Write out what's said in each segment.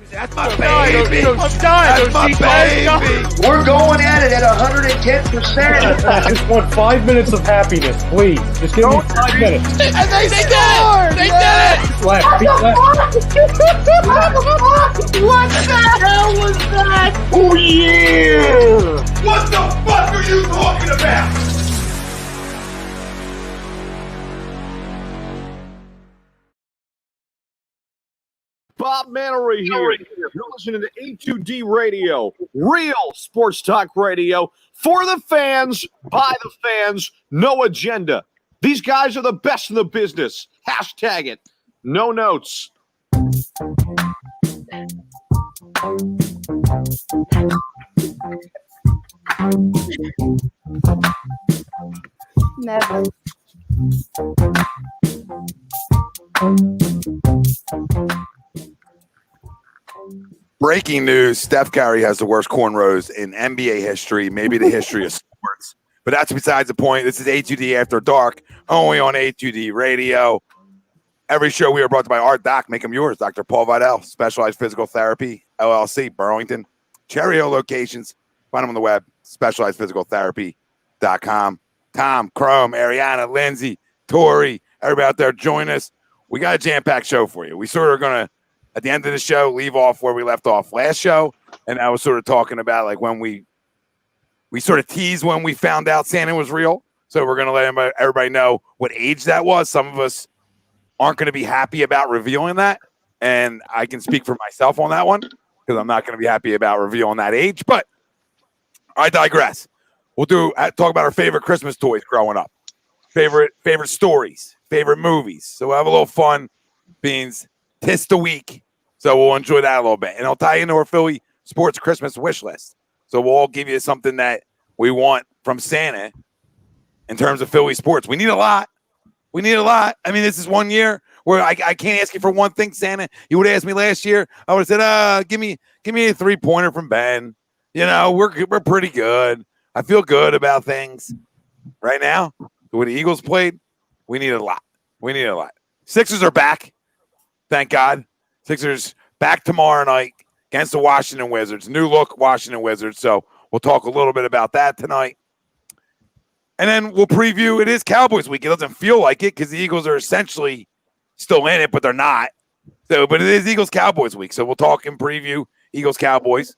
That's my baby. That's my baby. We're going at it at 110%. I just want 5 minutes of happiness, please. Just give me 5 minutes. And they scored. They did it. Left. What the hell was that? Oh, yeah. What the fuck are you talking about? Bob Mannery here. You're listening to A2D Radio, real sports talk radio for the fans, by the fans, no agenda. These guys are the best in the business. Hashtag it. No notes. Never. Breaking news, Steph Curry has the worst cornrows in NBA history, maybe the history of sports. But that's besides the point. This is A2D After Dark, only on A2D Radio. Every show we are brought to you by Art Doc. Make them yours. Dr. Paul Vidal, Specialized Physical Therapy, LLC, Burlington. Cherry Hill locations. Find them on the web, specializedphysicaltherapy.com. Tom, Chrome, Ariana, Lindsay, Tori, everybody out there, join us. We got a jam-packed show for you. We sort of going to, at the end of the show, leave off where we left off last show. And I was sort of talking about like when we sort of teased when we found out Santa was real. So we're going to let everybody know what age that was. Some of us aren't going to be happy about revealing that. And I can speak for myself on that one because I'm not going to be happy about revealing that age. But I digress. We'll talk about our favorite Christmas toys growing up, favorite stories, favorite movies. So we'll have a little fun. Beans, tis the week. So we'll enjoy that a little bit. And I'll tie into our Philly sports Christmas wish list. So we'll all give you something that we want from Santa in terms of Philly sports. We need a lot. I mean, this is 1 year where I can't ask you for one thing, Santa. You would have asked me last year. I would have said, give me a 3-pointer from Ben. You know, we're pretty good. I feel good about things right now. When the Eagles played, we need a lot. Sixers are back. Thank God. Sixers back tomorrow night against the Washington Wizards. New look Washington Wizards. So we'll talk a little bit about that tonight. And then we'll preview. It is Cowboys week. It doesn't feel like it because the Eagles are essentially still in it, but they're not. So, but it is Eagles-Cowboys week. So we'll talk and preview Eagles-Cowboys.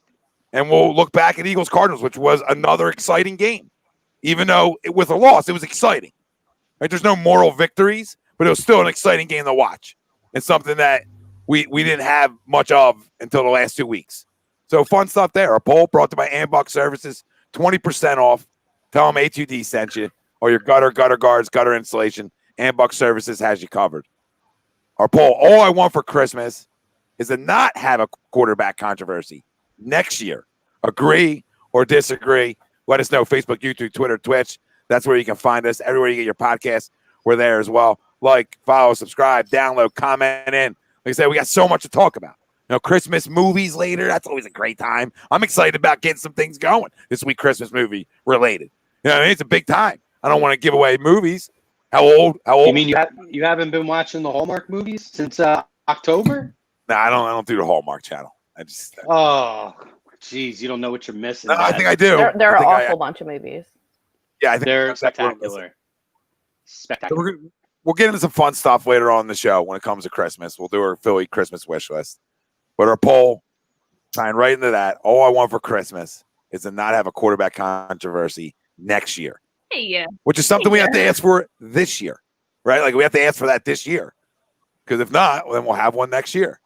And we'll look back at Eagles-Cardinals, which was another exciting game. Even though with a loss, it was exciting. Right? There's no moral victories, but it was still an exciting game to watch. It's something that we didn't have much of until the last 2 weeks. So fun stuff there. A poll brought to you by Ambuck Services, 20% off. Tell them A2D sent you. Or your gutter guards, gutter installation. Ambuck Services has you covered. Our poll, all I want for Christmas is to not have a quarterback controversy next year. Agree or disagree? Let us know. Facebook, YouTube, Twitter, Twitch. That's where you can find us. Everywhere you get your podcasts, we're there as well. Like, follow, subscribe, download, comment in. Like I said, we got so much to talk about. You know, Christmas movies later. That's always a great time. I'm excited about getting some things going this week, Christmas movie related. You know what I mean? It's a big time. I don't want to give away movies. How old? You mean you haven't been watching the Hallmark movies since October? No, I don't do the Hallmark channel. I just. Oh, geez, you don't know what you're missing. No, I think I do. They're an awful bunch of movies. Yeah, I think they're spectacular. Spectacular. We'll get into some fun stuff later on in the show when it comes to Christmas. We'll do our Philly Christmas wish list. But our poll, tying right into that, all I want for Christmas is to not have a quarterback controversy next year. Hey, which is something we have to ask for this year, right? Like we have to ask for that this year. Because if not, then we'll have one next year.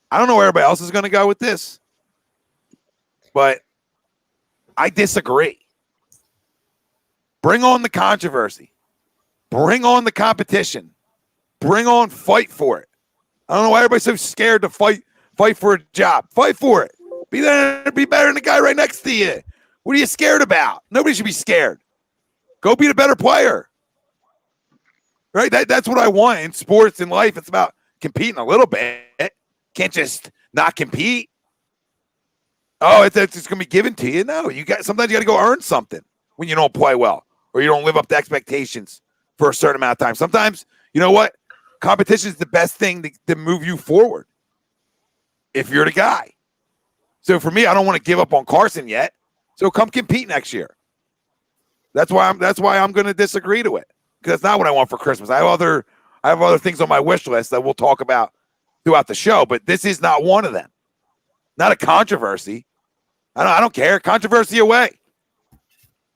I don't know where everybody else is going to go with this, but I disagree. Bring on the controversy. Bring on the competition. Bring on fight for it. I don't know why everybody's so scared to fight for a job. Fight for it. Be better than the guy right next to you. What are you scared about? Nobody should be scared. Go be the better player. Right? That's what I want in sports and life. It's about competing a little bit. Can't just not compete. Oh, it's going to be given to you. No, sometimes you got to go earn something when you don't play well or you don't live up to expectations for a certain amount of time. Sometimes, you know what? Competition is the best thing to move you forward. if you're the guy. So for me, I don't want to give up on Carson yet. So come compete next year. That's why I'm going to disagree to it, because that's not what I want for Christmas. I have other things on my wish list that we'll talk about throughout the show, but this is not one of them. Not a controversy. I don't care. Controversy away.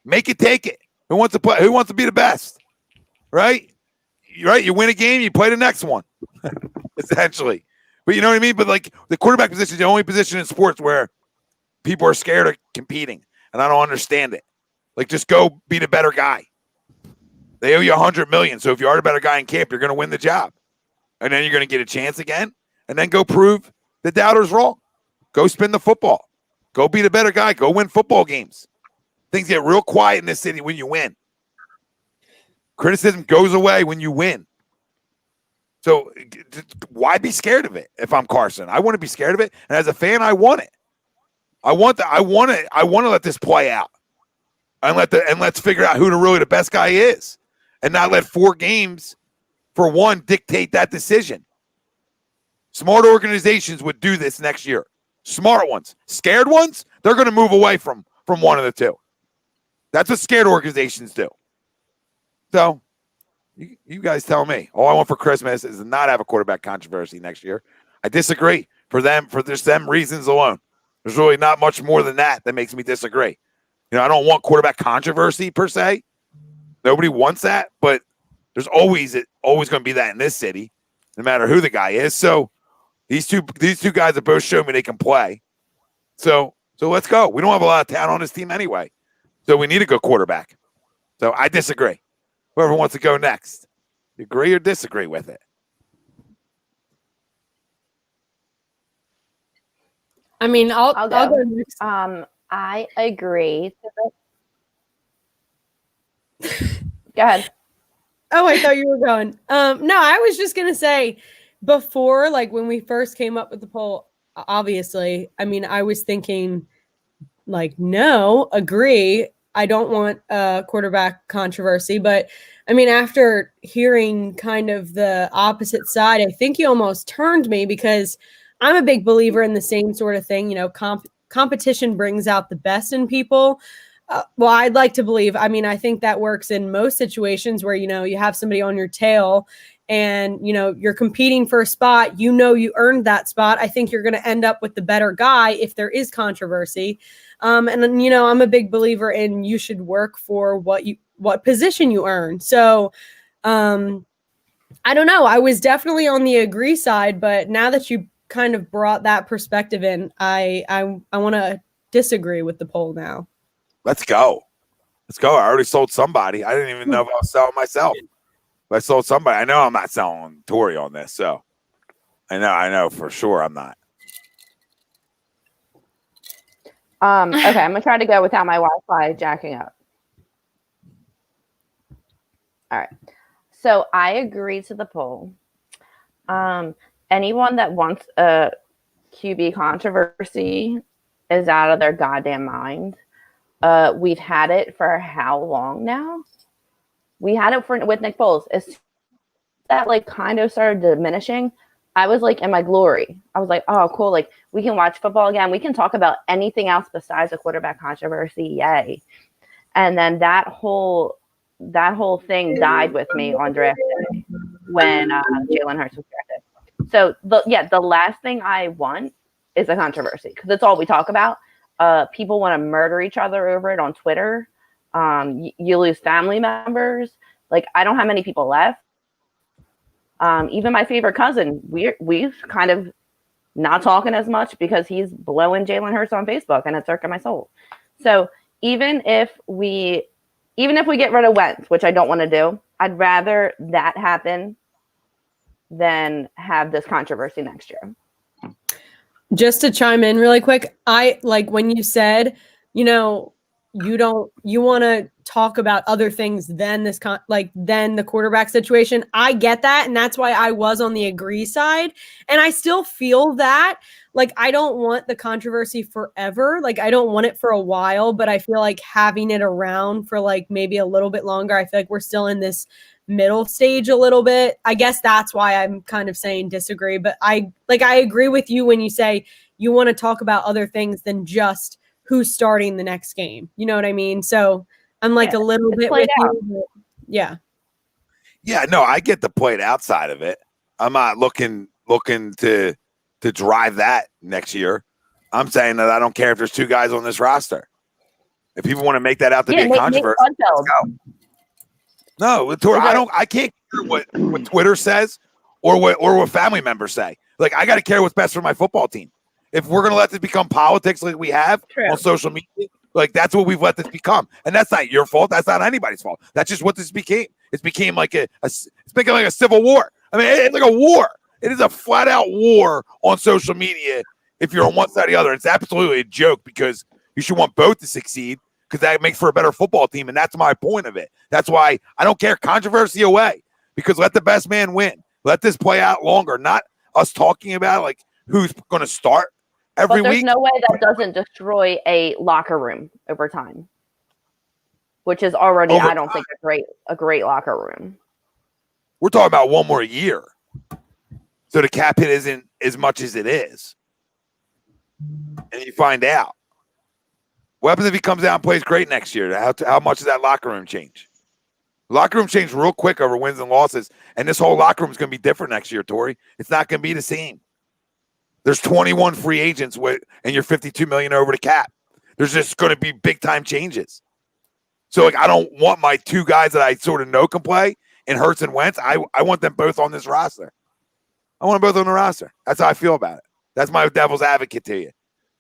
Make it, take it. Who wants to play? Who wants to be the best? Right? You win a game, you play the next one. Essentially. But you know what I mean? But like the quarterback position is the only position in sports where people are scared of competing, and I don't understand it. Like, just go be the better guy. They owe you $100 million. So if you are the better guy in camp, you're going to win the job, and then you're going to get a chance again, and then go prove the doubters wrong. Go spin the football. Go be the better guy. Go win football games. Things get real quiet in this city when you win. Criticism goes away when you win. So why be scared of it? If I'm Carson, I want to be scared of it, and as a fan, I want it. I want to let this play out, and let's figure out who the best guy is, and not let 4 games for one dictate that decision. Smart organizations would do this next year. Smart ones. Scared ones, they're going to move away from one of the two. That's what scared organizations do. So you guys tell me. All I want for Christmas is to not have a quarterback controversy next year. I disagree for just them reasons alone. There's really not much more than that makes me disagree. You know, I don't want quarterback controversy per se. Nobody wants that, but there's always going to be that in this city, no matter who the guy is. So these two guys have both shown me they can play. So let's go. We don't have a lot of talent on this team anyway, so we need a good quarterback. So I disagree. Whoever wants to go next, agree or disagree with it? I mean, I'll go next. I agree. Go ahead. Oh, I thought you were going. No, I was just gonna say before, like when we first came up with the poll, obviously, I mean, I was thinking like, no, agree. I don't want a quarterback controversy, but I mean, after hearing kind of the opposite side, I think you almost turned me, because I'm a big believer in the same sort of thing. You know, competition brings out the best in people. Well, I'd like to believe. I mean, I think that works in most situations where, you know, you have somebody on your tail and, you know, you're competing for a spot, you know, you earned that spot. I think you're going to end up with the better guy if there is controversy. And, you know, I'm a big believer in you should work for what position you earn. So, I don't know. I was definitely on the agree side, but now that you kind of brought that perspective in, I want to disagree with the poll now. Let's go. I already sold somebody. I didn't even know if I was selling myself. But I sold somebody. I know I'm not selling Tori on this, so I know for sure I'm not. Okay, I'm gonna try to go without my Wi-Fi jacking up. All right. So I agree to the poll. Anyone that wants a QB controversy is out of their goddamn mind. We've had it for how long now? We had it with Nick Foles. As that like kind of started diminishing, I was like in my glory. I was like, oh, cool. Like we can watch football again. We can talk about anything else besides the quarterback controversy. Yay. And then that whole thing died with me on draft day when Jalen Hurts was drafted. So the last thing I want is a controversy, because that's all we talk about. People want to murder each other over it on Twitter. You lose family members. Like, I don't have many people left. Even my favorite cousin, we've kind of not talking as much because he's blowing Jalen Hurts on Facebook, and it's irking my soul. So even if we get rid of Wentz, which I don't want to do, I'd rather that happen than have this controversy next year. Just to chime in really quick, I like when you said, you know, you want to talk about other things than than the quarterback situation. I get that. And that's why I was on the agree side. And I still feel that, like, I don't want the controversy forever. Like, I don't want it for a while, but I feel like having it around for like maybe a little bit longer. I feel like we're still in this middle stage a little bit. I guess that's why I'm kind of saying disagree. But I agree with you when you say you want to talk about other things than just who's starting the next game. You know what I mean? So I'm like a little bit with you. Yeah. Yeah, no, I get the played outside of it. I'm not looking to drive that next year. I'm saying that I don't care if there's 2 guys on this roster. If people want to make that out to be a controversy, let's go. No, I can't care what Twitter says or what family members say. Like, I got to care what's best for my football team. If we're going to let this become politics like we have on social media, like that's what we've let this become. And that's not your fault. That's not anybody's fault. That's just what this became. It's became like it's become like a civil war. I mean, it's like a war. It is a flat out war on social media if you're on one side or the other. It's absolutely a joke because you should want both to succeed because that makes for a better football team. And that's my point of it. That's why I don't care controversy away because let the best man win. Let this play out longer, not us talking about like who's going to start every there's week. No way that doesn't destroy a locker room over time, which is already, I don't think, a great locker room. We're talking about one more year. So the cap hit isn't as much as it is. And you find out. What happens if he comes out and plays great next year? How much does that locker room change? Locker room changed real quick over wins and losses, and this whole locker room is going to be different next year, Tori. It's not going to be the same. There's 21 free agents and you're $52 million over the cap. There's just going to be big-time changes. So, like, I don't want my 2 guys that I sort of know can play in Hurts and Wentz. I want them both on this roster. I want them both on the roster. That's how I feel about it. That's my devil's advocate to you.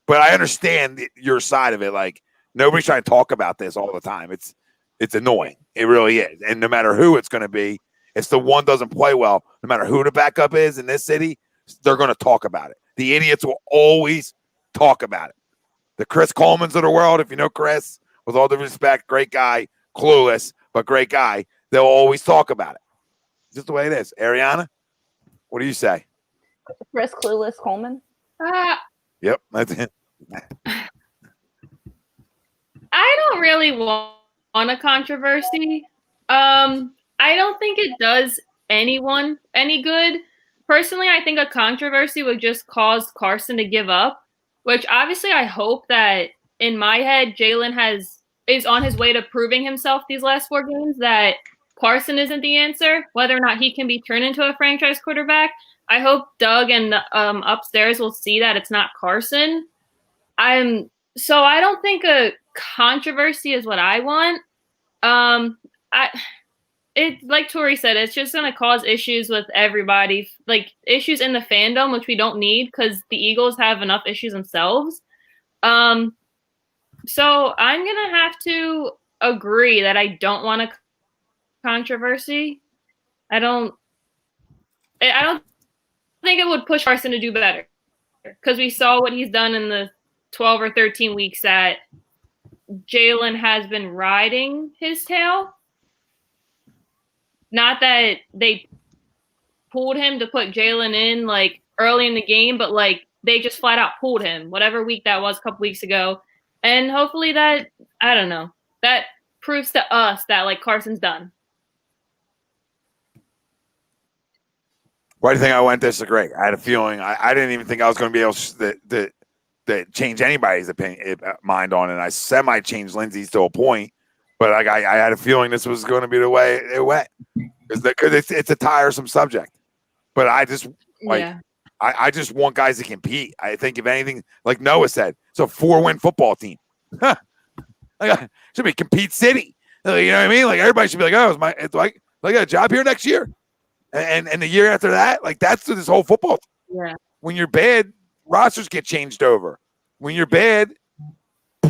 But I understand your side of it. Like, nobody's trying to talk about this all the time. It's annoying. It really is. And no matter who it's going to be, if the one doesn't play well, no matter who the backup is in this city, they're going to talk about it. The idiots will always talk about it. The Chris Colemans of the world, if you know Chris, with all due respect, great guy, clueless, but great guy, they'll always talk about it. It's just the way it is. Ariana, what do you say? Chris Clueless Coleman? Yep, that's it. I don't really want a controversy. I don't think it does anyone any good. Personally, I think a controversy would just cause Carson to give up, which obviously I hope that in my head, Jalen is on his way to proving himself these last 4 games that Carson isn't the answer, whether or not he can be turned into a franchise quarterback. I hope Doug and upstairs will see that it's not Carson. So I don't think a controversy is what I want. Like Tori said, it's just going to cause issues with everybody, like issues in the fandom, which we don't need because the Eagles have enough issues themselves. So I'm going to have to agree that I don't want a controversy. I don't think it would push Carson to do better because we saw what he's done in the 12 or 13 weeks that Jalen has been riding his tail. Not that they pulled him to put Jalen in like early in the game, but like they just flat out pulled him whatever week that was a couple weeks ago. And hopefully that, I don't know, that proves to us that like Carson's done. Why do you think I went disagree? I had a feeling I didn't even think I was going to be able to change anybody's opinion mind on it. I semi-changed Lindsay's to a point, but like I had a feeling this was going to be the way it went because it's a tiresome subject. But I just I just want guys to compete. I think if anything, like Noah said, it's a 4-win football team. Should be compete city. You know what I mean? Like everybody should be like, oh, it's like I got a job here next year. And the year after that, like that's this whole football. Yeah. When you're bad, rosters get changed over. When you're bad,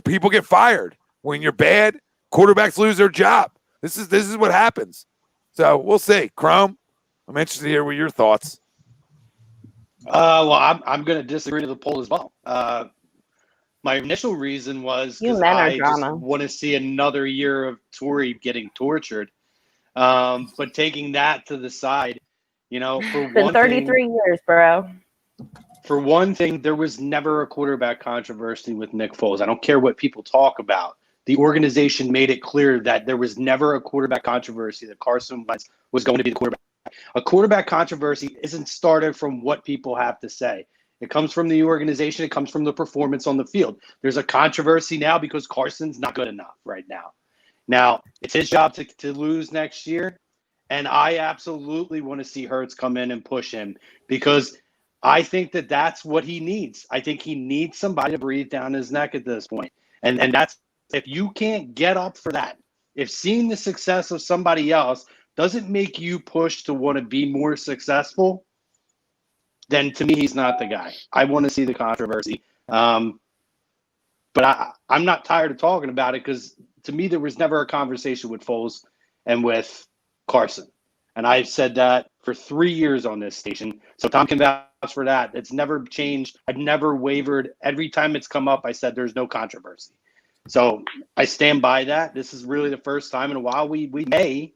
people get fired. When you're bad, quarterbacks lose their job. This is what happens. So we'll see. Chrome, I'm interested to hear what your thoughts. Well, I'm going to disagree to the poll as well. My initial reason was because I just want to see another year of Tory getting tortured. But taking that to the side, for it's been 33 years, bro. For one thing, there was never a quarterback controversy with Nick Foles. I don't care what people talk about. the organization made it clear that there was never a quarterback controversy, that Carson Wentz was going to be the quarterback. A quarterback controversy isn't started from what people have to say. It comes from the organization. It comes from the performance on the field. There's a controversy now because Carson's not good enough right now. Now, it's his job to lose next year, and I absolutely want to see Hurts come in and push him because I think that that's what he needs. I think he needs somebody to breathe down his neck at this point. And that's, if you can't get up for that, if seeing the success of somebody else doesn't make you push to want to be more successful, then to me, he's not the guy. I want to see the controversy. But I'm not tired of talking about it because to me, there was never a conversation with Foles and with Carson. And I've said that for 3 years on this station. So Tom can vouch for that. It's never changed. I've never wavered. Every time it's come up, I said there's no controversy. So I stand by that. This is really the first time in a while we may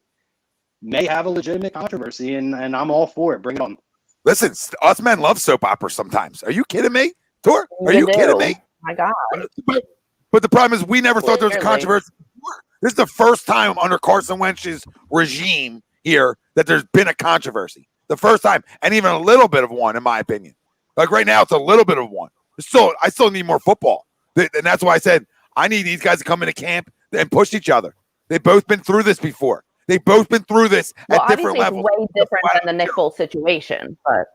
have a legitimate controversy, and I'm all for it. Bring it on. Listen, us men love soap operas sometimes. Are you kidding me, Tor? Are you kidding me? My God. But the problem is we never thought there was a controversy before. This is the first time under Carson Wentz's regime here that there's been a controversy. The first time, and even a little bit of one, in my opinion. Like right now, it's a little bit of one. I still need more football. And that's why I said I need these guys to come into camp and push each other. They've both been through this before. They've both been through this at different levels. It's way different than the Nick Foles situation, but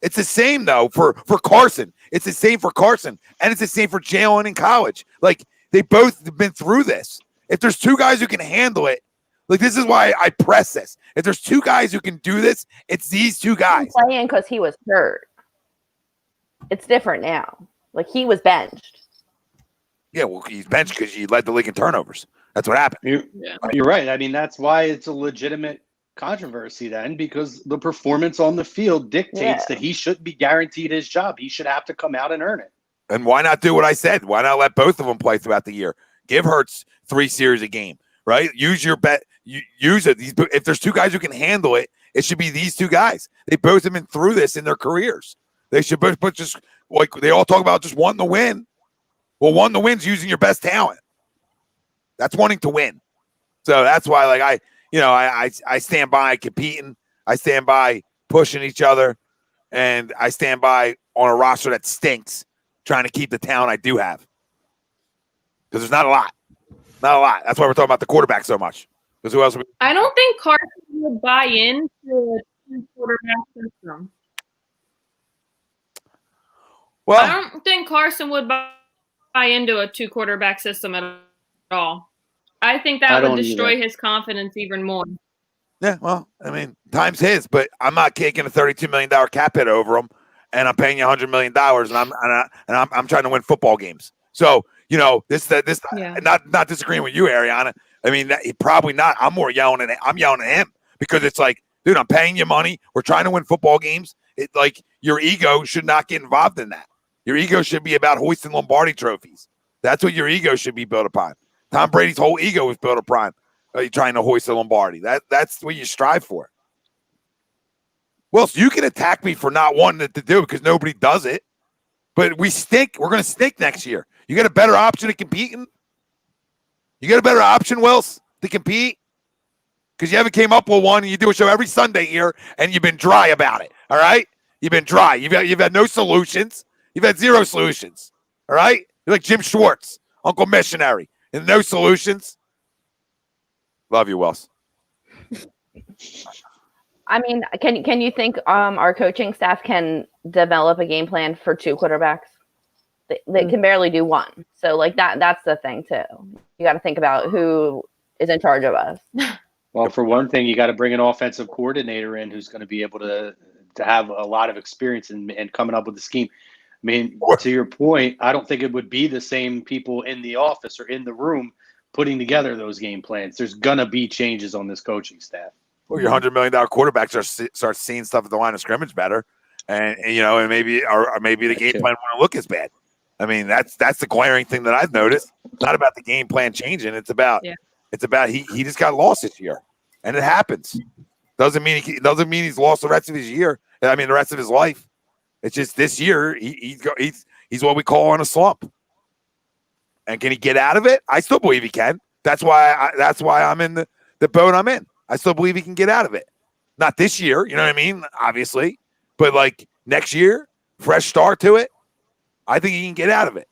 it's the same though for Carson. It's the same for Carson, and it's the same for Jalen in college. Like they both have been through this. If there's two guys who can handle it, like this is why I press this. If there's two guys who can do this, it's these two guys. He's playing because he was hurt. It's different now. Like he was benched. Yeah, well, he's benched because he led the league in turnovers. That's what happened. You're right. I mean, that's why it's a legitimate controversy then, because the performance on the field dictates that he shouldn't be guaranteed his job. He should have to come out and earn it. And why not do what I said? Why not let both of them play throughout the year? Give Hurts 3 series a game, right? Use your bet. Use it. If there's two guys who can handle it, it should be these two guys. They both have been through this in their careers. They should both put just like they all talk about just wanting to win. Well, wanting to win is using your best talent. That's wanting to win. So that's why, like I stand by competing. I stand by pushing each other, and I stand by on a roster that stinks, trying to keep the talent I do have. Because there's not a lot. Not a lot. That's why we're talking about the quarterback so much. Because who else? I don't think Carson would buy into a two-quarterback system. Well, I don't think Carson would buy into a two-quarterback system at all. I think that would destroy his confidence even more. Yeah, well, I mean, time's his, but I'm not taking a $32 million cap hit over him, and I'm paying you $100 million, and I'm trying to win football games. So not disagreeing with you, Ariana. I mean, probably not. I'm yelling at him because it's like, dude, I'm paying you money. We're trying to win football games. It's like your ego should not get involved in that. Your ego should be about hoisting Lombardi trophies. That's what your ego should be built upon. Tom Brady's whole ego was built upon trying to hoist a Lombardi. That's what you strive for. Well, so you can attack me for not wanting it to do it because nobody does it. But we stink. We're going to stink next year. You got a better option to competing? You got a better option, Wills, to compete? Because you haven't came up with one, and you do a show every Sunday here, and you've been dry about it, all right? You've been dry. You've had no solutions. You've had zero solutions, all right? You're like Jim Schwartz, Uncle Missionary, and no solutions. Love you, Wells. I mean, can you think our coaching staff can develop a game plan for two quarterbacks? They can barely do one. So, like, that's the thing, too. You got to think about who is in charge of us. Well, for one thing, you got to bring an offensive coordinator in who's going to be able to have a lot of experience in coming up with the scheme. I mean, to your point, I don't think it would be the same people in the office or in the room putting together those game plans. There's going to be changes on this coaching staff. Well, your $100 million quarterbacks start seeing stuff at the line of scrimmage better. And maybe the game plan won't look as bad. I mean, that's the glaring thing that I've noticed. It's not about the game plan changing. It's about he just got lost this year, and it happens. Doesn't mean he's lost the rest of his year. I mean, the rest of his life. It's just this year he's what we call on a slump. And can he get out of it? I still believe he can. That's why I'm in the boat I'm in. I still believe he can get out of it. Not this year, you know what I mean? Obviously. But like next year, fresh start to it, I think he can get out of it.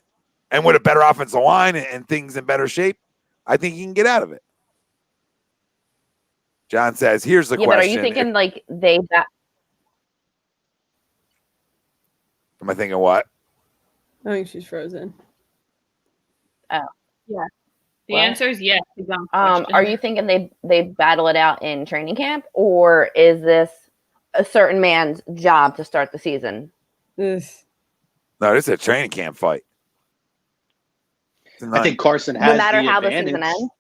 And with a better offensive line and things in better shape, I think he can get out of it. John says, here's the question. But are you thinking like Am I thinking what? I think she's frozen. Oh, yeah. The answer is yes. Are you thinking they battle it out in training camp, or is this a certain man's job to start the season? No, this is a training camp fight. I think Carson has no matter how advantage. the season ends.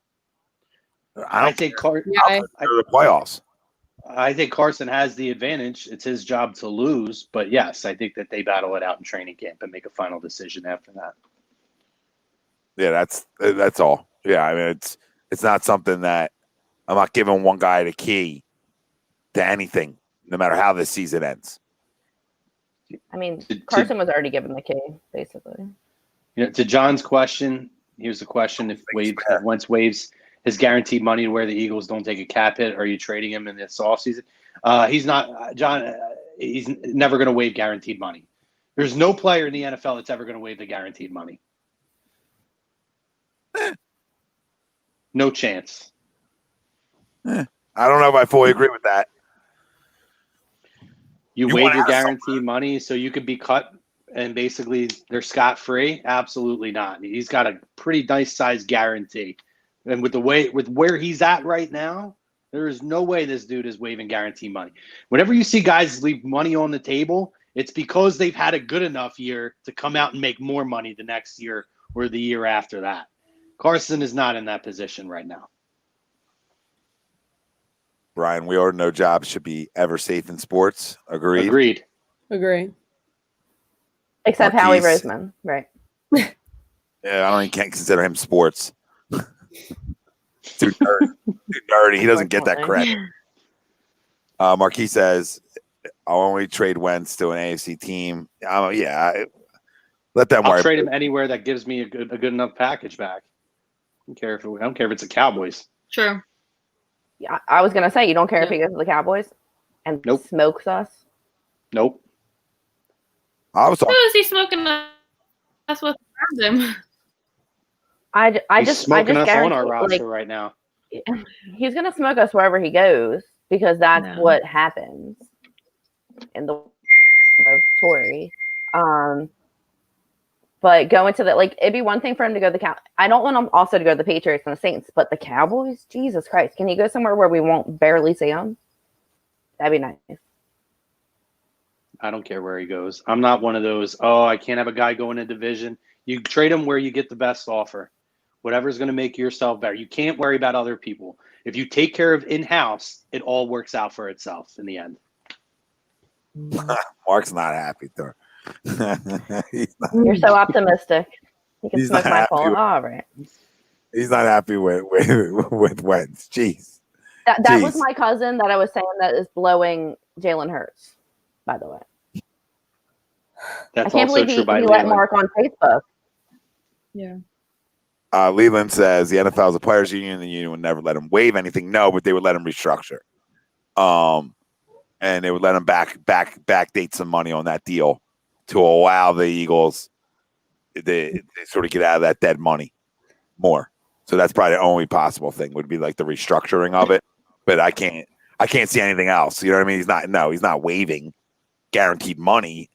I think the playoffs. I think Carson has the advantage. It's his job to lose, but yes, I think that they battle it out in training camp and make a final decision after that. Yeah, that's all. Yeah, I mean it's not something that I'm not giving one guy the key to anything, no matter how this season ends. I mean, Carson was already given the key, basically. You know, to John's question, here's the question: if once Waves his guaranteed money to where the Eagles don't take a cap hit, are you trading him in this offseason? He's not, John. He's never going to waive guaranteed money. There's no player in the NFL that's ever going to waive the guaranteed money. No chance. I don't know if I fully agree with that. You waive your guaranteed money so you could be cut and basically they're scot-free? Absolutely not. He's got a pretty nice size guarantee. And with where he's at right now, there is no way this dude is waiving guaranteed money. Whenever you see guys leave money on the table, it's because they've had a good enough year to come out and make more money the next year or the year after that. Carson is not in that position right now. Brian, we already know jobs should be ever safe in sports. Agreed? Agree. Except Howie Roseman, right? Yeah, I can't consider him sports. Too nerdy. He doesn't get that credit. Marquis says, I'll only trade Wentz to an AFC team. Let them worry. I'll trade him anywhere that gives me a good enough package back. I don't care if it's the Cowboys. True. Yeah, I was gonna say you don't care if he goes to the Cowboys and smokes us. Nope. Who is he smoking us with around him? He's smoking us on our roster right now. He's gonna smoke us wherever he goes because that's what happens in the world of Tory. But going to it'd be one thing for him to go to the I don't want him also to go to the Patriots and the Saints, but the Cowboys, Jesus Christ, can he go somewhere where we won't barely see him? That'd be nice. I don't care where he goes. I'm not one of those, I can't have a guy go in a division. You trade him where you get the best offer. Whatever's going to make yourself better. You can't worry about other people. If you take care of in-house, it all works out for itself in the end. Mark's not happy, though. You're so optimistic. You can smoke my phone. All right. He's not happy with Wentz. Jeez. That was my cousin that I was saying that is blowing Jalen Hurts, by the way. That's I can't also believe true by he Leland. let Mark on Facebook. Yeah. Leland says the NFL is a players' union. The union would never let him waive anything. No, but they would let him restructure. And they would let him backdate some money on that deal to allow the Eagles they sort of get out of that dead money more. So that's probably the only possible thing would be like the restructuring of it. But I can't see anything else. You know what I mean? He's not waiving guaranteed money,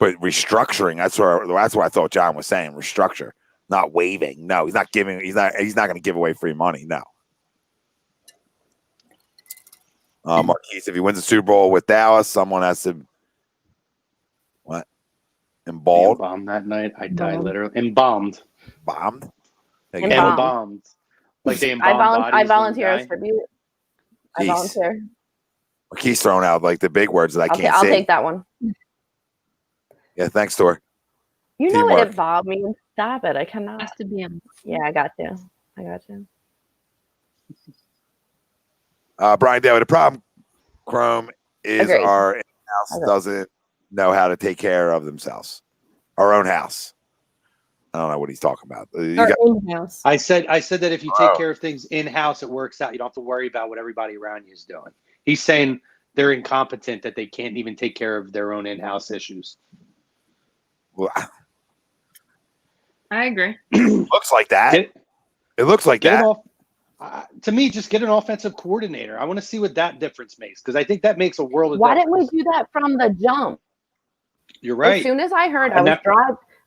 but restructuring. That's what I thought John was saying. Restructure, not waiving. No, he's not giving. He's not going to give away free money. No. Marquise, if he wins the Super Bowl with Dallas, someone has to embalmed. Embalmed that night. I died literally. Embalmed. Bombed. Embalmed. Like they embalmed I volunteer as tribute. I Jeez. volunteer. Marquise throwing out like the big words that I can't say. I'll take that one. Yeah, thanks, Tor. You know Teamwork. what involved me? Stop it. I cannot. Has to be him. Yeah, I got you. Brian Daly, the problem, Chrome, is Agreed. our house doesn't know how to take care of themselves. Our own house. I don't know what he's talking about. Or in-house. I said that if you take care of things in-house, it works out. You don't have to worry about what everybody around you is doing. He's saying they're incompetent, that they can't even take care of their own in-house issues. Well, I agree. looks like that. It looks like Get that. it off. To me, just get an offensive coordinator. I want to see what that difference makes, because I think that makes a world of Why difference. didn't we do that from the jump? You're right. As soon as I heard, And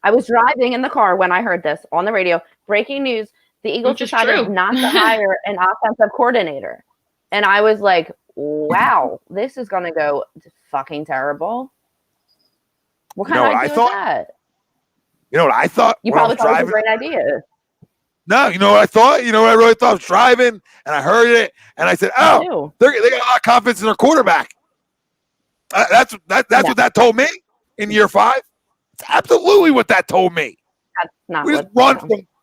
I was driving in the car when I heard this on the radio. Breaking news: the Eagles Which is decided true. not to hire an offensive coordinator, and I was like, "Wow, this is going to go fucking terrible." What kind of idea was that? You know what I thought? You when I probably was thought it was a driving? great idea. No, you know what I thought? You know what I really thought? I was driving and I heard it and I said, "Oh, they got a lot of confidence in their quarterback." That's what that told me in year 5. It's absolutely what that told me. That's not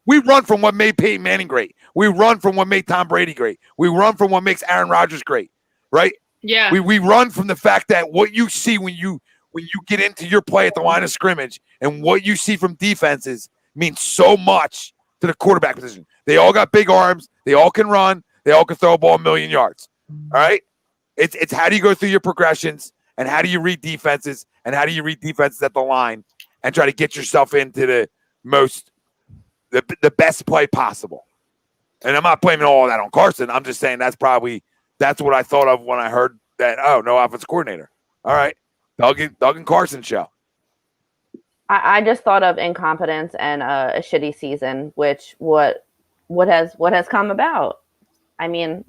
we run from what made Peyton Manning great. We run from what made Tom Brady great. We run from what makes Aaron Rodgers great, right? Yeah. We run from the fact that what you see when you get into your play at the line of scrimmage and what you see from defenses means so much to the quarterback position. They all got big arms. They all can run. They all can throw a ball 1,000,000 yards. All right? It's how do you go through your progressions, and how do you read defenses, and how do you read defenses at the line and try to get yourself into the best play possible. And I'm not blaming all of that on Carson. I'm just saying that's what I thought of when I heard that, no offensive coordinator. All right. Doug and Carson show. I just thought of incompetence and a shitty season, which what has come about. I mean,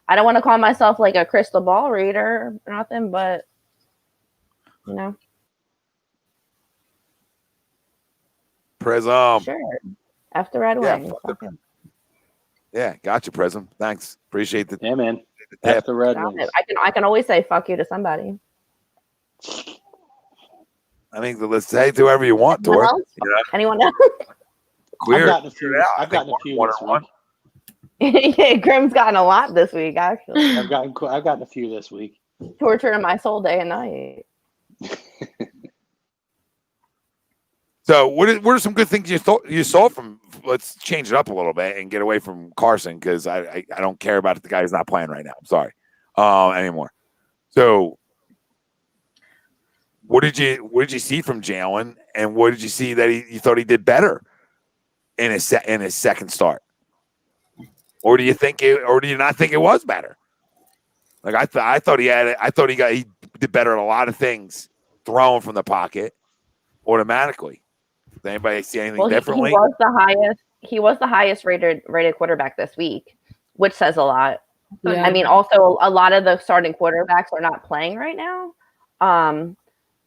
I don't want to call myself like a crystal ball reader or nothing, but you know. Prism. Sure. After Red Wings. Yeah, gotcha, Prism. Thanks. Appreciate the man. The After Red Wings. I can always say fuck you to somebody. I think let's say to whoever you want, Tor. Anyone else? Queer. I've gotten a few this week. Yeah, Grim's gotten a lot this week, actually. I've gotten a few this week. Torturing my soul day and night. So, what are some good things you saw from? Let's change it up a little bit and get away from Carson, because I don't care about the guy who's not playing right now. I'm sorry, anymore. So, what did you see from Jalen, and what did you see that you thought he did better in his second start, or do you not think it was better? Like I thought he did better at a lot of things, throwing from the pocket automatically. Does anybody see anything differently? He was the highest rated quarterback this week, which says a lot. Yeah. I mean, also a lot of the starting quarterbacks are not playing right now.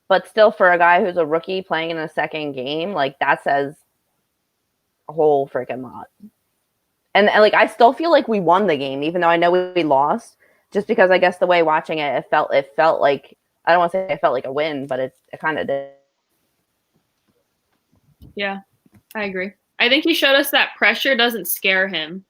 But still, for a guy who's a rookie playing in a second game, like that says a whole freaking lot. And like I still feel like we won the game, even though I know we lost. Just because I guess the way watching it felt like, I don't want to say it felt like a win, but it kind of did. Yeah, I agree. I think he showed us that pressure doesn't scare him.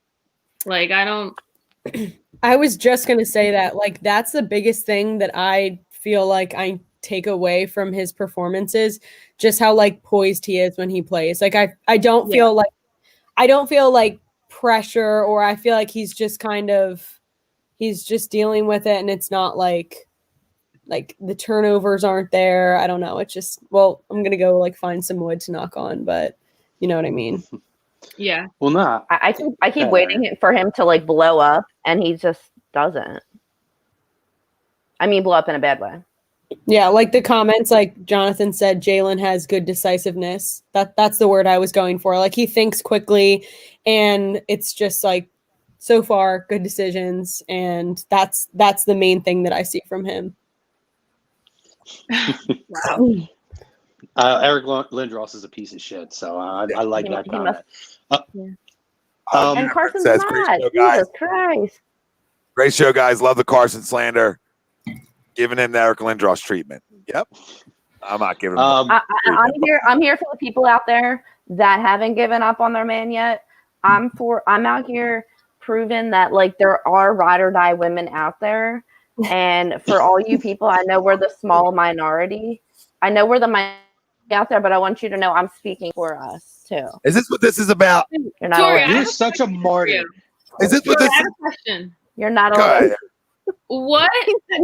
Like, I was just going to say that. Like, that's the biggest thing that I feel like I take away from his performances, just how, like, poised he is when he plays. Like, I don't feel like pressure, or I feel like he's just dealing with it, and it's not like the turnovers aren't there. I don't know. It's just, well, I'm going to go like find some wood to knock on, but you know what I mean? Yeah. Well, nah. I keep waiting for him to like blow up, and he just doesn't. I mean, blow up in a bad way. Yeah. Like the comments, like Jonathan said, Jalen has good decisiveness. That's the word I was going for. Like he thinks quickly, and it's just like, so far good decisions. And that's the main thing that I see from him. Wow. Eric Lindros is a piece of shit, so I like that comment. And Carson's not. Jesus Christ. Great show, guys. Love the Carson slander. Giving him the Eric Lindros treatment. Yep. I'm not giving him. I'm here for the people out there that haven't given up on their man yet. I'm out here proving that like there are ride or die women out there. And for all you people, I know we're the small minority. I know we're the out there, but I want you to know I'm speaking for us too. Is this what this is about? You're not Tori, allowed. You're such a martyr. Is this what Tori, this I have is? a question. You're not Go allowed. ahead. What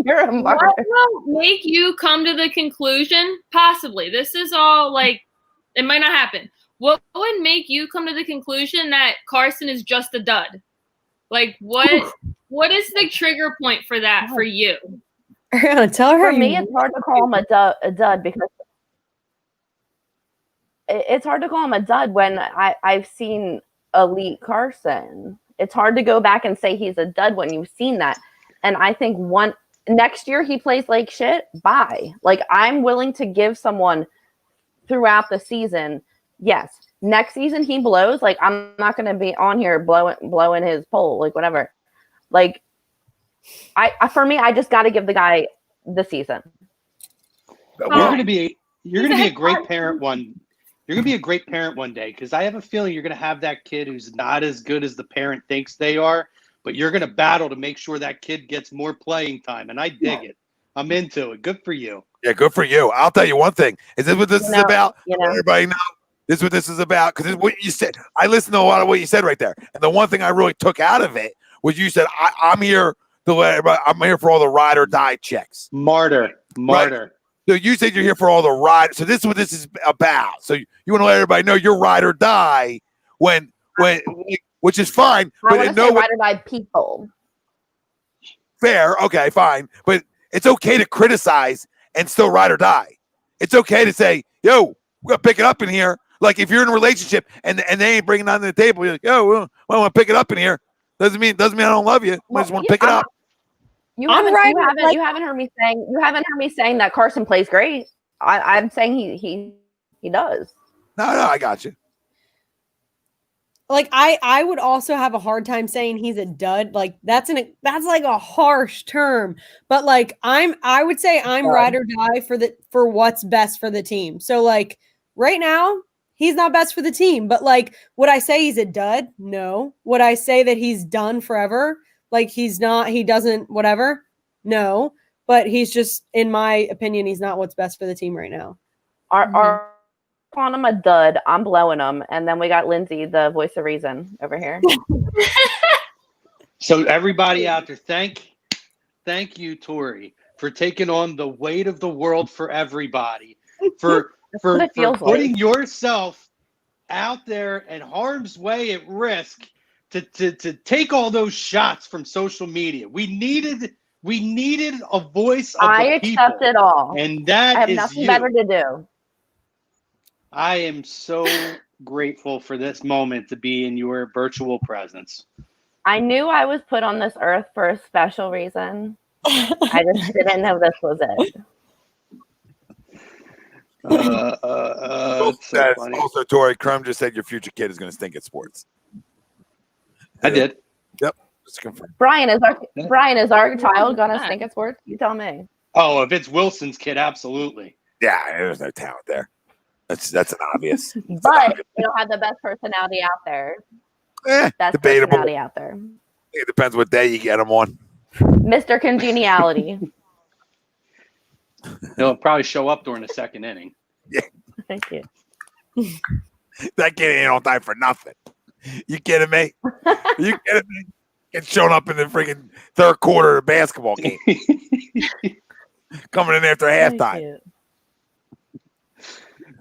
You're a martyr. will make you come to the conclusion? Possibly, this is all like it might not happen. What would make you come to the conclusion that Carson is just a dud? Like what is the trigger point for that for you? Tell her For how me, you it's hard to call him a dud because it's hard to call him a dud when I've seen elite Carson. It's hard to go back and say he's a dud when you've seen that. And I think next year he plays like shit. Bye. Like I'm willing to give someone throughout the season. Yes. Next season he blows. Like I'm not going to be on here blowing his pole, like whatever. Like for me, I just got to give the guy the season. You're going to be a great parent one. You're going to be a great parent one day because I have a feeling you're going to have that kid who's not as good as the parent thinks they are, but you're going to battle to make sure that kid gets more playing time. And I dig it. I'm into it. Good for you. Yeah, good for you. I'll tell you one thing. Is this what this is about? Everybody know this is what this is about because it's what you said. I listened to a lot of what you said right there, and the one thing I really took out of it was you said I'm here to let everybody. I'm here for all the ride or die checks. Martyr. Right? So you said you're here for all the ride. So this is what this is about. So you want to let everybody know you're ride or die when which is fine. I But want to say ride or die people. Fair, okay, fine. But it's okay to criticize and still ride or die. It's okay to say, yo, we're gonna pick it up in here. Like if you're in a relationship and they ain't bringing it on the table, you're like, yo, well, I want to pick it up in here. Doesn't mean I don't love you. I just want to pick it up. You haven't heard me saying that Carson plays great. I'm saying he does. No, I got you. Like I would also have a hard time saying he's a dud. Like that's like a harsh term. But like I would say I'm ride or die for what's best for the team. So like right now, he's not best for the team. But like would I say he's a dud? No. Would I say that he's done forever? Like he doesn't, whatever. No, but he's just, in my opinion, he's not what's best for the team right now. Are calling him a dud. I'm blowing him. And then we got Lindsay, the voice of reason over here. So everybody out there, thank you, Tori, for taking on the weight of the world for everybody, for putting yourself out there in harm's way at risk to take all those shots from social media. We needed a voice of the people. I accept it all. And that I have is nothing you. better to do. I am so grateful for this moment to be in your virtual presence. I knew I was put on this earth for a special reason. I just didn't know this was it. So funny. Also, Tori Crum just said your future kid is going to stink at sports. I did. Yep. Just confirm. Brian, is our child going to stink at sports? You tell me. Oh, if it's Wilson's kid, absolutely. Yeah, there's no talent there. That's an obvious. But you don't have the best personality out there. Best Debatable. personality out there. It depends what day you get him on. Mr. Congeniality. He'll probably show up during the second inning. Yeah. Thank you. That kid ain't on time for nothing. You kidding me? You kidding me? It's showing up in the freaking third quarter of the basketball game. Coming in after halftime.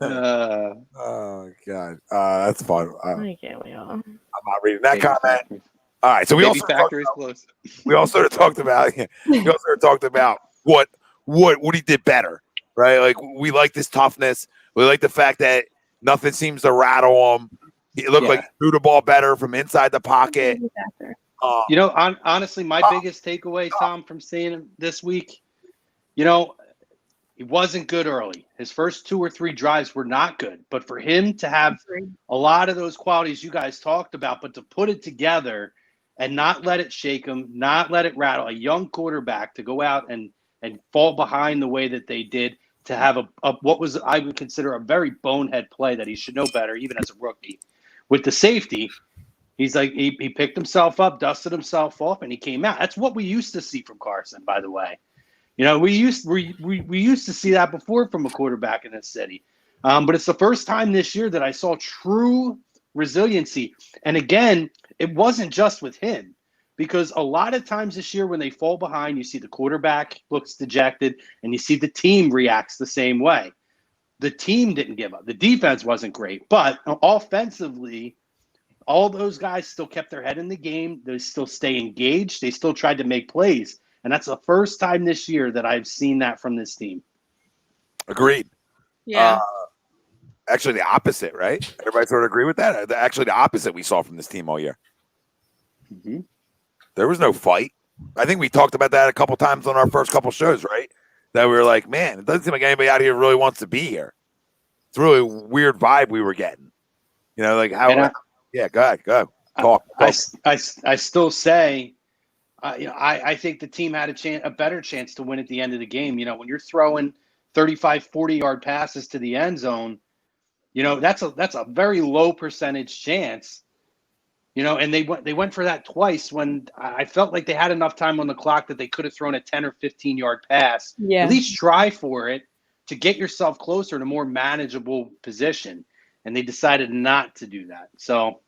Oh God, that's fun. I can't wait. I'm not reading that comment. All right, so we also talked about what he did better, right? Like we like this toughness. We like the fact that nothing seems to rattle him. He looked like he threw the ball better from inside the pocket. Honestly, my biggest takeaway, Tom, from seeing him this week, he wasn't good early. His first 2 or 3 drives were not good. But for him to have a lot of those qualities you guys talked about, but to put it together and not let it shake him, not let it rattle, a young quarterback to go out and fall behind the way that they did, to have what was, I would consider, a very bonehead play that he should know better, even as a rookie. With the safety, he's like, he picked himself up, dusted himself off, and he came out. That's what we used to see from Carson, by the way. We used to see that before from a quarterback in this city. But it's the first time this year that I saw true resiliency. And again, it wasn't just with him, because a lot of times this year when they fall behind, you see the quarterback looks dejected and you see the team reacts the same way. The team didn't give up. The defense wasn't great, but offensively, all those guys still kept their head in the game. They still stay engaged. They still tried to make plays. And that's the first time this year that I've seen that from this team. Agreed. Yeah. Actually, the opposite, right? Everybody sort of agree with that? Actually, the opposite we saw from this team all year. Mm-hmm. There was no fight. I think we talked about that a couple times on our first couple shows, right? That we were like, man, it doesn't seem like anybody out here really wants to be here. It's a really weird vibe we were getting. You know, like how yeah, go ahead. Talk. I still say, I think the team had a better chance to win at the end of the game. You know, when you're throwing 35, 40-yard passes to the end zone, you know, that's a very low percentage chance. You know, and they went for that twice when I felt like they had enough time on the clock that they could have thrown a 10 or 15-yard pass. Yeah. At least try for it to get yourself closer to a more manageable position. And they decided not to do that. So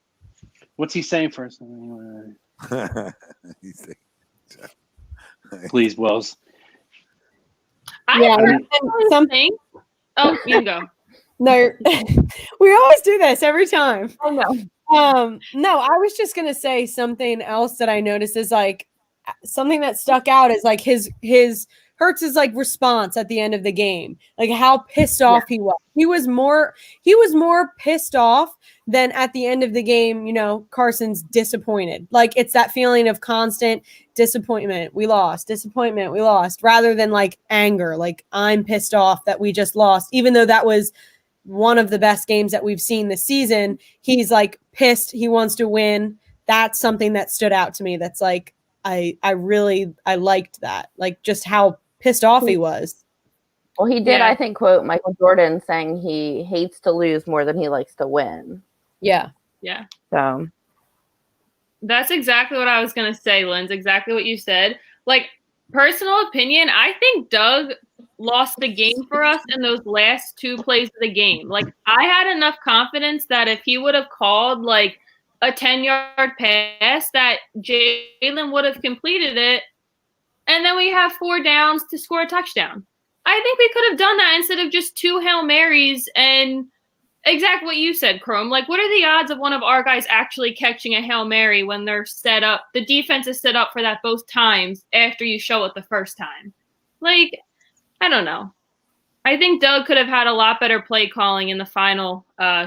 what's he saying first? Please, Wells. Yeah, something. Oh, you can go. No, we always do this every time. Oh no. No, I was just gonna say something else that I noticed is like something that stuck out is like his Hurts's like response at the end of the game, like how pissed off he was. He was more pissed off than at the end of the game. You know, Carson's disappointed. Like it's that feeling of constant disappointment. We lost, disappointment. We lost, rather than like anger. Like I'm pissed off that we just lost, even though that was one of the best games that we've seen this season. He's like pissed. He wants to win. That's something that stood out to me. That's like, I liked that. Like just how pissed off he was. Well, he did, I think, quote Michael Jordan saying he hates to lose more than he likes to win. Yeah. Yeah. So that's exactly what I was going to say, Linz. Exactly what you said. Like, personal opinion, I think Doug lost the game for us in those last two plays of the game. Like, I had enough confidence that if he would have called like a 10-yard pass, that Jalen would have completed it, and then we have 4 downs to score a touchdown. I think we could have done that instead of just 2 Hail Marys and exactly what you said, Chrome. Like, what are the odds of one of our guys actually catching a Hail Mary when they're set up? The defense is set up for that both times after you show it the first time. Like, I don't know. I think Doug could have had a lot better play calling in the final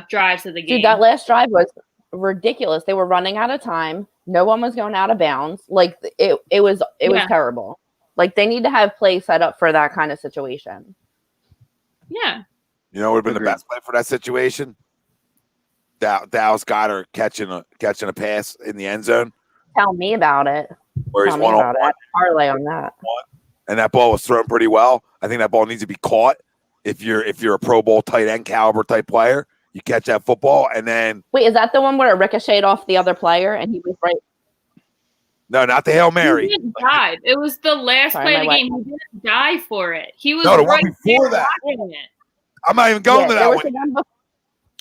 drives of the game. Dude, that last drive was ridiculous. They were running out of time. No one was going out of bounds. Like it was terrible. Like they need to have plays set up for that kind of situation. Yeah. You know what would have been the best play for that situation? Dallas Goedert catching a pass in the end zone. Tell me about it. Where he's one-on-one. Parlay on that. And that ball was thrown pretty well. I think that ball needs to be caught. If you're a Pro Bowl tight end caliber type player, you catch that football and then wait, is that the one where it ricocheted off the other player and he was right? No, not the Hail Mary. He didn't dive. It was the last play of the game. He didn't dive for it. He was the right one before that. I'm not even going to that one.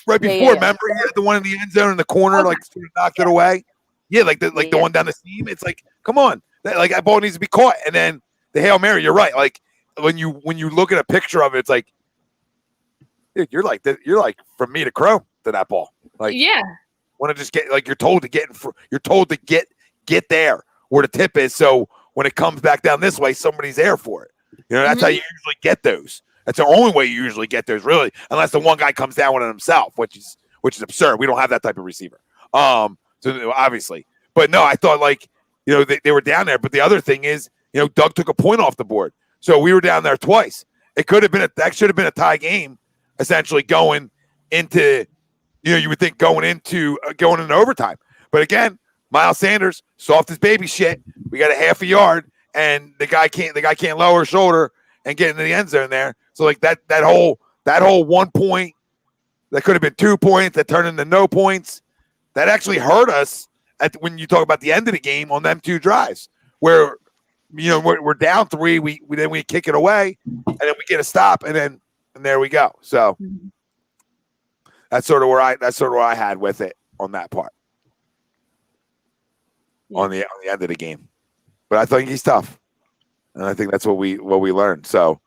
Right before, remember, he had the one in the end zone in the corner, like sort of knocked it away. Yeah, like the one down the seam. It's like, come on, that ball needs to be caught. And then the Hail Mary, you're right. Like when you look at a picture of it, it's like, dude, you're like from me to Chrome to that ball. Like, yeah, want to just get like you're told to get there where the tip is. So when it comes back down this way, somebody's there for it. You know, that's how you usually get those. That's the only way you usually get those, really, unless the one guy comes down with it himself, which is absurd. We don't have that type of receiver. So obviously, but no, I thought like, you know, they were down there. But the other thing is, you know, Doug took a point off the board, so we were down there twice. It could have been that should have been a tie game, essentially going into, you know, you would think going into overtime. But again, Miles Sanders, soft as baby shit. We got a half a yard, and the guy can't lower his shoulder and get into the end zone there. So like that whole 1 point that could have been 2 points that turned into no points. That actually hurt us when you talk about the end of the game on them 2 drives where, you know, we're down 3. We kick it away and then we get a stop and there we go. So That's sort of where I had with it on that part. Yeah. On the end of the game. But I think he's tough. And I think that's what we learned. So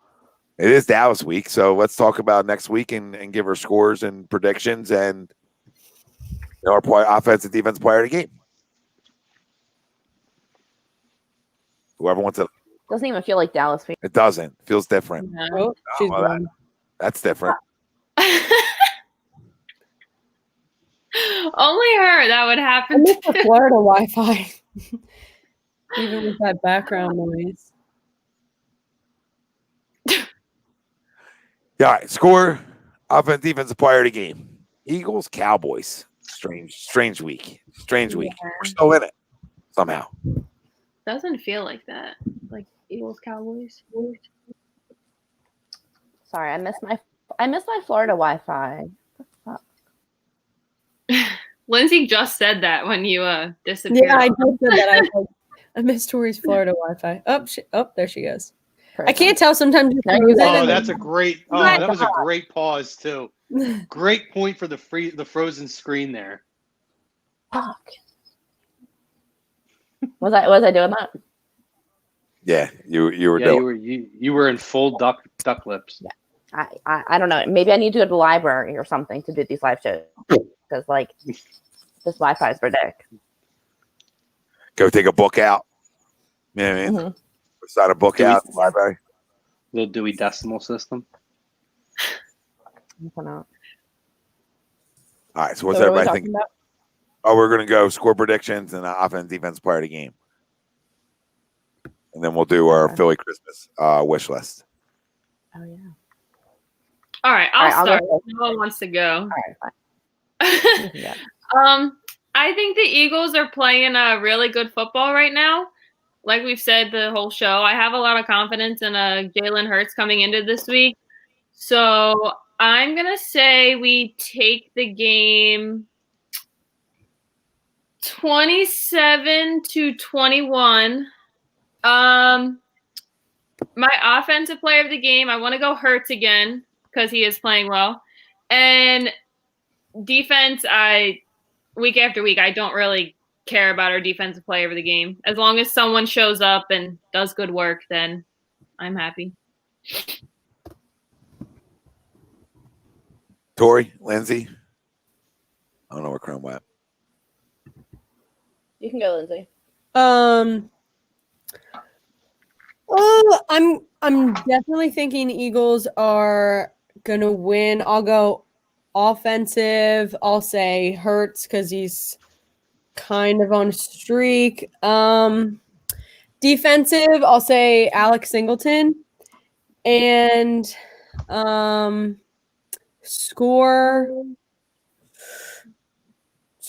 it is Dallas week. So let's talk about next week and give our scores and predictions and our offense and defense player of the game. Whoever wants to. Doesn't even feel like Dallas week. It doesn't. It feels different. Oh, she's gone. That's different. Only her that would I happen. miss the Florida Wi-Fi, even with that background noise. Yeah, all right. Score, offense, defensive player of the game. Eagles, Cowboys. Strange week. Strange week. Yeah. We're still in it somehow. Doesn't feel like that. Like Eagles, Cowboys. Sorry, I missed my Florida Wi-Fi. Lindsay just said that when you disappeared. Yeah, I just said that. I missed Tori's Florida Wi-Fi. There she goes. Perfect. I can't tell sometimes. Oh, that's a great. Oh, that was a great pause too. Great point for the frozen screen there. Fuck. Was I doing that? Yeah, you were Yeah, doing. you were in full duck lips. Yeah. I don't know. Maybe I need to go to the library or something to do these live shows because like this Wi-Fi is ridiculous. Go take a book out. You know what I mean? Mm-hmm. Start a book out in the library. Little Dewey Decimal System. All right, so what's So what are we everybody talking thinking? about? Oh, we're going to go score predictions and offense, defense, player of the game. And then we'll do our Philly Christmas wish list. Oh, yeah. All right, I'll start. go. No one wants to go. All right, fine. Yeah. I think the Eagles are playing really good football right now. Like we've said the whole show, I have a lot of confidence in Jalen Hurts coming into this week. So I'm going to say we take the game 27-21. My offensive player of the game, I want to go Hurts again because he is playing well. And defense, week after week, I don't really care about our defensive player of the game. As long as someone shows up and does good work, then I'm happy. Tori, Lindsay. I don't know where Chrome went. You can go, Lindsay. I'm definitely thinking Eagles are gonna win. I'll go offensive. I'll say Hurts because he's kind of on a streak. Defensive, I'll say Alex Singleton. And score,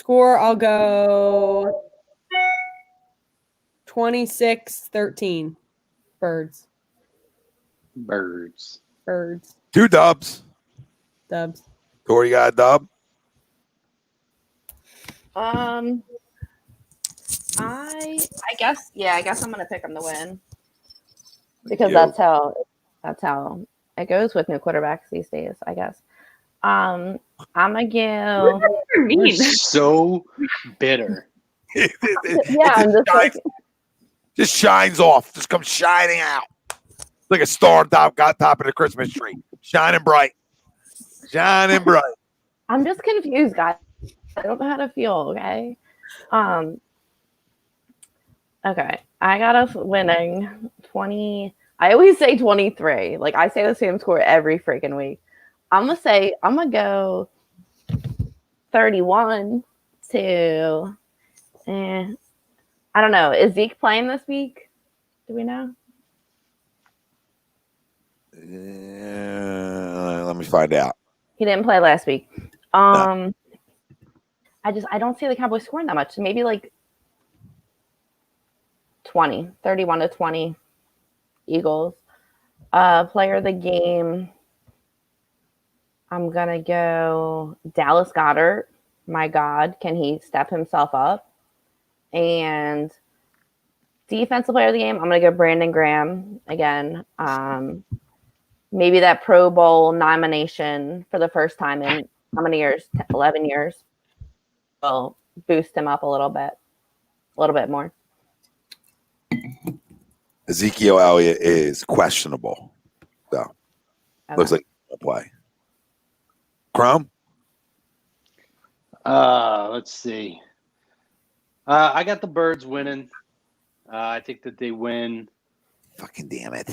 I'll go 26-13. Birds. 2 dubs. Dubs. Tori got a dub. I guess I'm gonna pick him to win because You. that's how it goes with new quarterbacks these days. I guess. I'm gonna give. What does that even You're mean? so bitter. I'm just like. Just shines off. Just comes shining out. Like a star top of the Christmas tree. Shining bright. Shining bright. I'm just confused, guys. I don't know how to feel. Okay. Okay. I got us winning 20. I always say 23. Like I say the same score every freaking week. I'm gonna go 31 to. I don't know. Is Zeke playing this week? Do we know? Let me find out. He didn't play last week. No. I don't see the Cowboys scoring that much. Maybe like 31-20 Eagles. Player of the game. I'm gonna go Dallas Goedert. My God, can he step himself up? And defensive player of the game, I'm gonna go Brandon Graham again. Maybe that Pro Bowl nomination for the first time in how many years? 11 years. Will boost him up a little bit more. Ezekiel Elliott is questionable, so looks like he'll play. Chrome? Let's see. I got the Birds winning. I think that they win. Fucking damn it!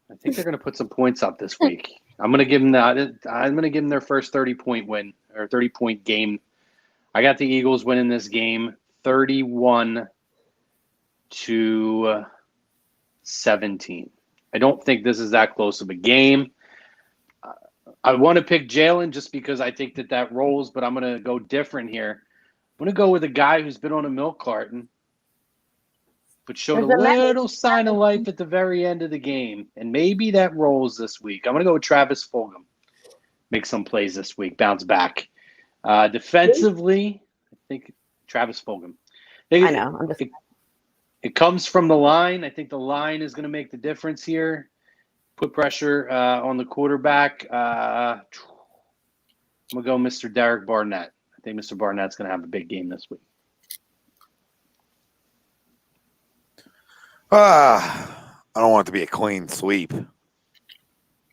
I think they're going to put some points up this week. I'm going to give them their first 30-point win or 30-point game. I got the Eagles winning this game 31-17. I don't think this is that close of a game. I want to pick Jalen just because I think that rolls, but I'm going to go different here. I'm going to go with a guy who's been on a milk carton, but showed a little sign of life at the very end of the game, and maybe that rolls this week. I'm going to go with Travis Fulgham. Make some plays this week, bounce back. Defensively, I think Travis Fulgham. I know. It comes from the line. I think the line is going to make the difference here. Put pressure on the quarterback. I'm going to go Mr. Derek Barnett. I think Mr. Barnett's going to have a big game this week. I don't want it to be a clean sweep,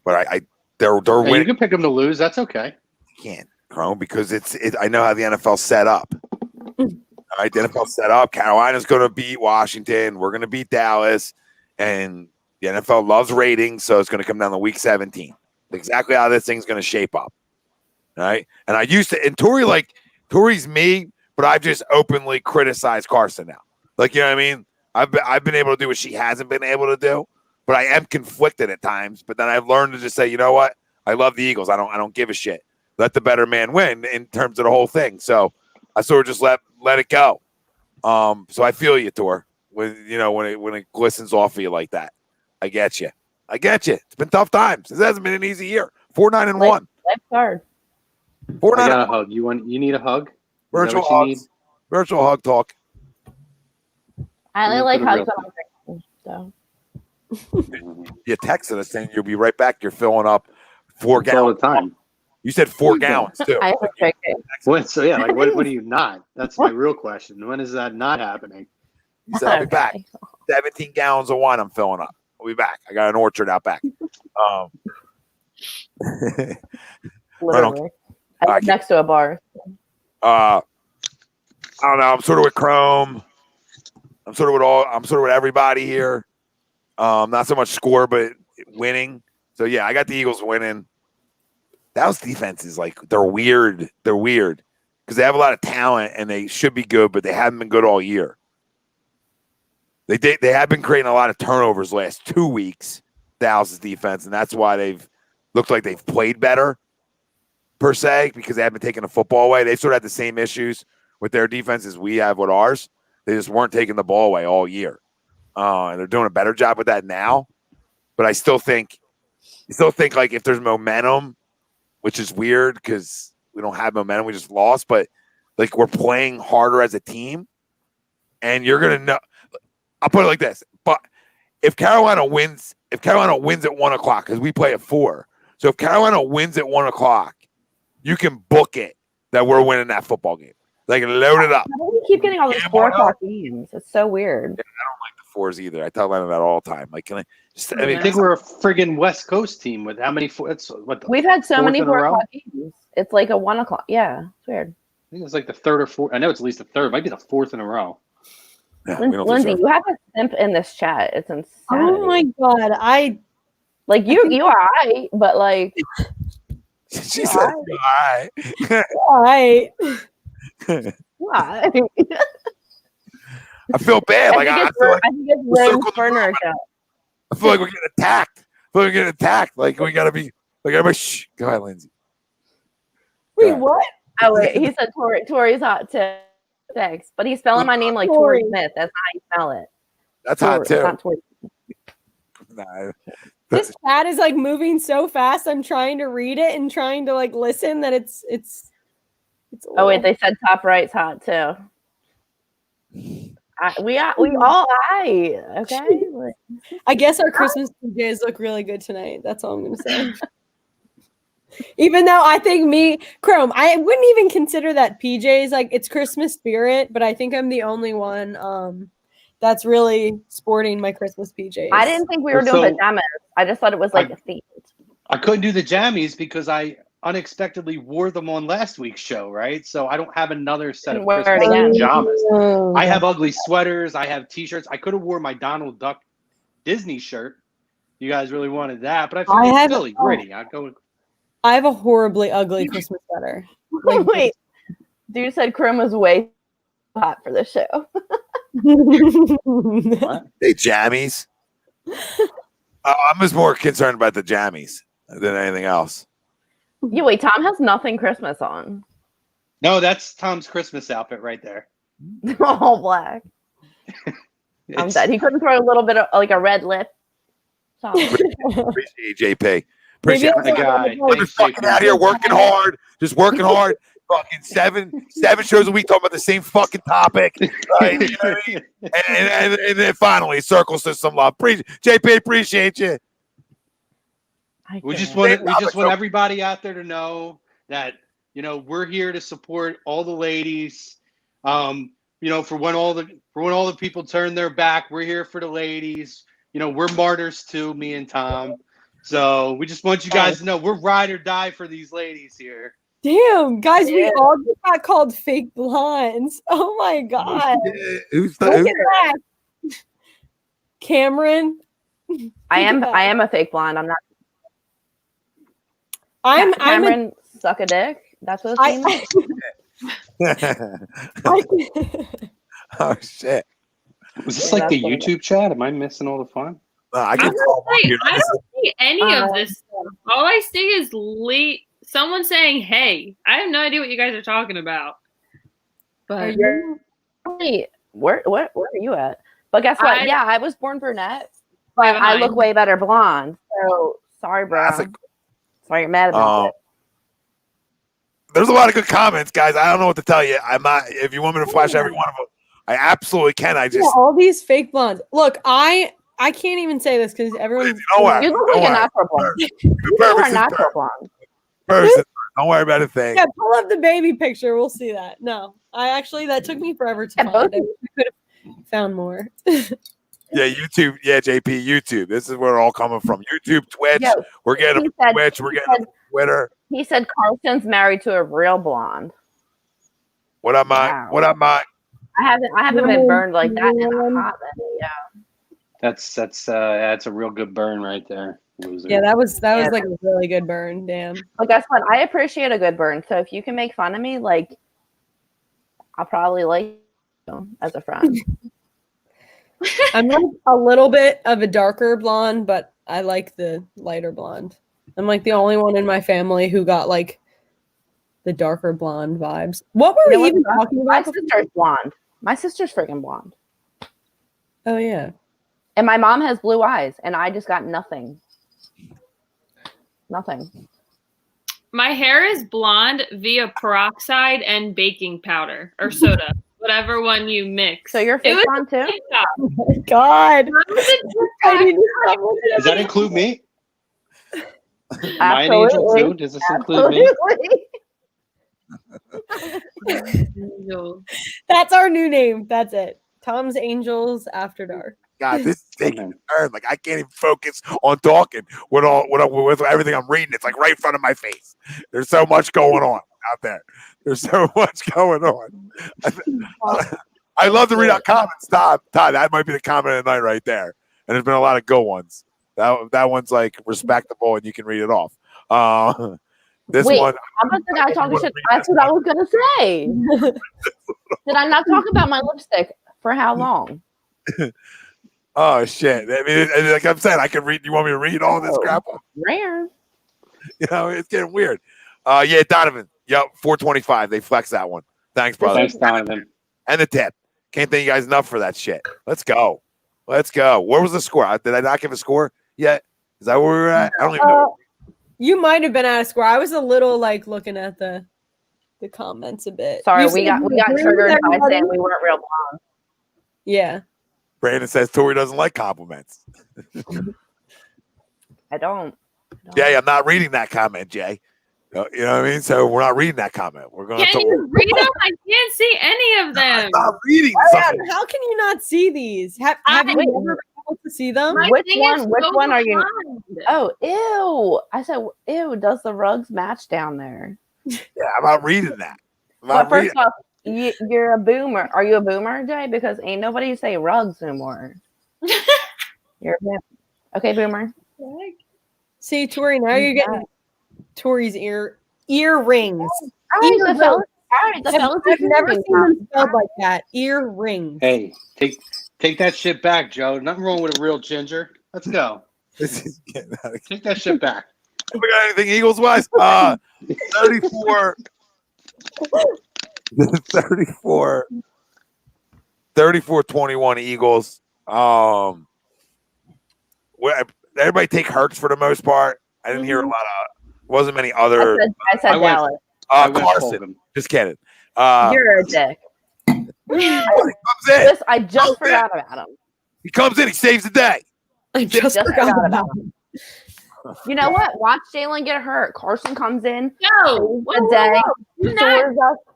but they're winning. You can pick them to lose. That's okay. You can't, Chrome, because I know how the NFL set up. All right, the NFL set up. Carolina's going to beat Washington. We're going to beat Dallas, and the NFL loves ratings, so it's going to come down to Week 17. Exactly how this thing's going to shape up. All right, and Torrey's me, but I've just openly criticized Carson now. Like, you know what I mean? I've been able to do what she hasn't been able to do, but I am conflicted at times. But then I've learned to just say, you know what? I love the Eagles. I don't give a shit. Let the better man win in terms of the whole thing. So I sort of just let it go. So I feel you, Tor. When it glistens off of you like that, I get you. It's been tough times. This hasn't been an easy year. 4-9-1. Life's hard. 4-9. I got a hug. You need a hug? Virtual hugs. Virtual hug talk. I only like hugs when I'm drinking, so. You texted us saying you'll be right back. You're filling up 4 gallons all the time. You said 4 gallons too. I have a drinking. So yeah, like what are you not? That's my real question. When is that not happening? You said I'll be back. 17 gallons of wine I'm filling up. I'll be back. I got an orchard out back. Literally. I live next to a bar. I don't know. I'm sort of with Chrome. I'm sort of with everybody here. Not so much score, but winning. So yeah, I got the Eagles winning. Dallas defense is like they're weird. They're weird because they have a lot of talent and they should be good, but they haven't been good all year. They have been creating a lot of turnovers last 2 weeks. Dallas' defense, and that's why they've looked like they've played better per se because they haven't taken the football away. They sort of had the same issues with their defense as we have with ours. They just weren't taking the ball away all year. And they're doing a better job with that now. But I still think like if there's momentum, which is weird because we don't have momentum, we just lost, but like we're playing harder as a team. And you're going to know, I'll put it like this. But if Carolina wins at 1:00, because we play at 4. So if Carolina wins at 1:00, you can book it that we're winning that football game. Like load it up. How do we keep getting all these 4 o'clock games? It's so weird. Yeah, I don't like the 4s either. I tell them that all the time. Like, can I just? I think we're a friggin' West Coast team with how many? We've had so many 4 o'clock games. It's like a 1:00. Yeah, it's weird. I think it's like the 3rd or 4th. I know it's at least the 3rd. It might be the 4th in a row. Yeah, Lindsay, you have a simp in this chat. It's insane. Oh my god, like you are right, but like she said, "All right." all right. Why? I feel bad. I think it's Lynn's burner account. I feel like we're getting attacked. Like we gotta be. Like everybody. Shh. Go ahead, Lindsay. Wait, what? Oh wait, he said Tori's hot too. Thanks, but he's spelling my name like Tori Smith. That's how you spell it. That's hot too. Not Tori. Nah. This chat is like moving so fast. I'm trying to read it and trying to like listen that it's. Oh wait, they said top right's hot too. We all okay. I guess our Christmas PJs look really good tonight. That's all I'm gonna say. Even though I think Chrome, I wouldn't even consider that PJs. Like, it's Christmas spirit, but I think I'm the only one that's really sporting my Christmas PJs. I didn't think we were doing pajamas. I just thought it was like a theme. I couldn't do the jammies because I unexpectedly wore them on last week's show, right? So I don't have another set of Christmas pajamas. I have ugly sweaters. I have T-shirts. I could have wore my Donald Duck Disney shirt. You guys really wanted that, but I feel it's silly, gritty. I have a horribly ugly Christmas sweater. Like, wait, dude said Chrome was way hot for the show. What? Hey, jammies. I'm just more concerned about the jammies than anything else. Yeah, wait, Tom has nothing Christmas on. No, that's Tom's Christmas outfit right there. All black. I'm dead. He couldn't throw a little bit of like a red lip. Appreciate you, JP. Appreciate the guy. Fucking out here working hard, just working hard. Fucking seven shows a week talking about the same fucking topic. Right? You know what I mean? And then finally circles to some love. JP, appreciate you. We just want everybody out there to know that, you know, we're here to support all the ladies. You know, for when all the people turn their back, we're here for the ladies. You know, we're martyrs too, me and Tom. So we just want you guys to know we're ride or die for these ladies here. Damn, guys, we all just got called fake blondes. Oh my god. Who's Look at that. Cameron. I am a fake blonde. I'm not. Cameron suck a dick. That's what it means. Oh shit. Was this like the YouTube chat? Am I missing all the fun? I don't see any of this stuff. All I see is someone saying, "Hey." I have no idea what you guys are talking about. But where are you at? But guess what? I was born brunette, but I look way better blonde. So sorry, bro. Sorry, you're mad about it. There's a lot of good comments, guys. I don't know what to tell you. I'm not. If you want me to flash every one of them, I absolutely can. I just all these fake blondes. Look, I can't even say this because everyone's. You look like a natural blonde. You are a natural blonde. Don't worry about a thing. Yeah, pull up the baby picture. We'll see that. No, that took me forever to find. I could have found more. Yeah, YouTube. Yeah, JP, YouTube. This is where it all coming from. YouTube, Twitch. Yeah, we're getting Twitch. We're getting Twitter. He said Carlson's married to a real blonde. What am I? Wow. What am I? I haven't been burned like that in a hot minute. Yeah. That's a real good burn right there. Loser. Yeah, that was like a really good burn. Damn. But guess what? I appreciate a good burn. So if you can make fun of me, like, I'll probably like you as a friend. I'm like a little bit of a darker blonde, but I like the lighter blonde. I'm like the only one in my family who got like the darker blonde vibes. What were we even talking about? My sister's blonde. My sister's freaking blonde. Oh yeah. And my mom has blue eyes, and I just got nothing. Nothing. My hair is blonde via peroxide and baking powder or soda, whatever one you mix. So you're fake blonde too? Oh my god. Does that include me? Am I an angel too? Does this include me? That's our new name. That's it. Tom's Angels After Dark. God, this is taking a turn. Like I can't even focus on talking with everything I'm reading. It's like right in front of my face. There's so much going on out there. There's so much going on. I love to read out comments, Todd. That might be the comment of the night right there. And there's been a lot of good ones. That one's like respectable, and you can read it off. This one. I'm about the guy talking shit. That's what I was gonna say. Did I not talk about my lipstick for how long? Oh shit! I mean, like I'm saying, I can read. You want me to read all this crap? Rare. You know, it's getting weird. Yeah, Donovan. Yep, 425. They flex that one. Thanks, brother. Thanks, Donovan. And the tip. Can't thank you guys enough for that shit. Let's go. Let's go. Where was the score? Did I not give a score yet? Is that where we were at? I don't even know. You might have been at a score. I was a little like looking at the comments a bit. Sorry, we got triggered by saying we weren't real blonde. Yeah. Brandon says Tori doesn't like compliments. I don't. Jay, I'm not reading that comment, Jay. You know what I mean? So we're not reading that comment. We're going Can to you read them? I can't see any of them. I'm not reading something. How can you not see these? Have you never been able to see them? My Which thing one? is Which so one are you? behind. Oh, ew! I said, ew. Does the rugs match down there? Yeah, I'm not reading that. Well, first off, you're a boomer. Are you a boomer, Jay? Because ain't nobody say rugs anymore. You're a boomer. Okay, boomer. See, Tori, now you're getting Tori's earrings. All right, the fellas. I've never seen them spelled like that. Earrings. Hey, take that shit back, Joe. Nothing wrong with a real ginger. Let's go. Take that shit back. We got anything Eagles wise? 34 21 Eagles. Everybody take Hurts for the most part. I didn't hear a lot of. Wasn't many other. I said Dallas. Carson. Just kidding. You're a dick. I just forgot about him. He comes in. He saves the day. I just forgot about him. You know what? Watch Jalen get hurt. Carson comes in. No. A day.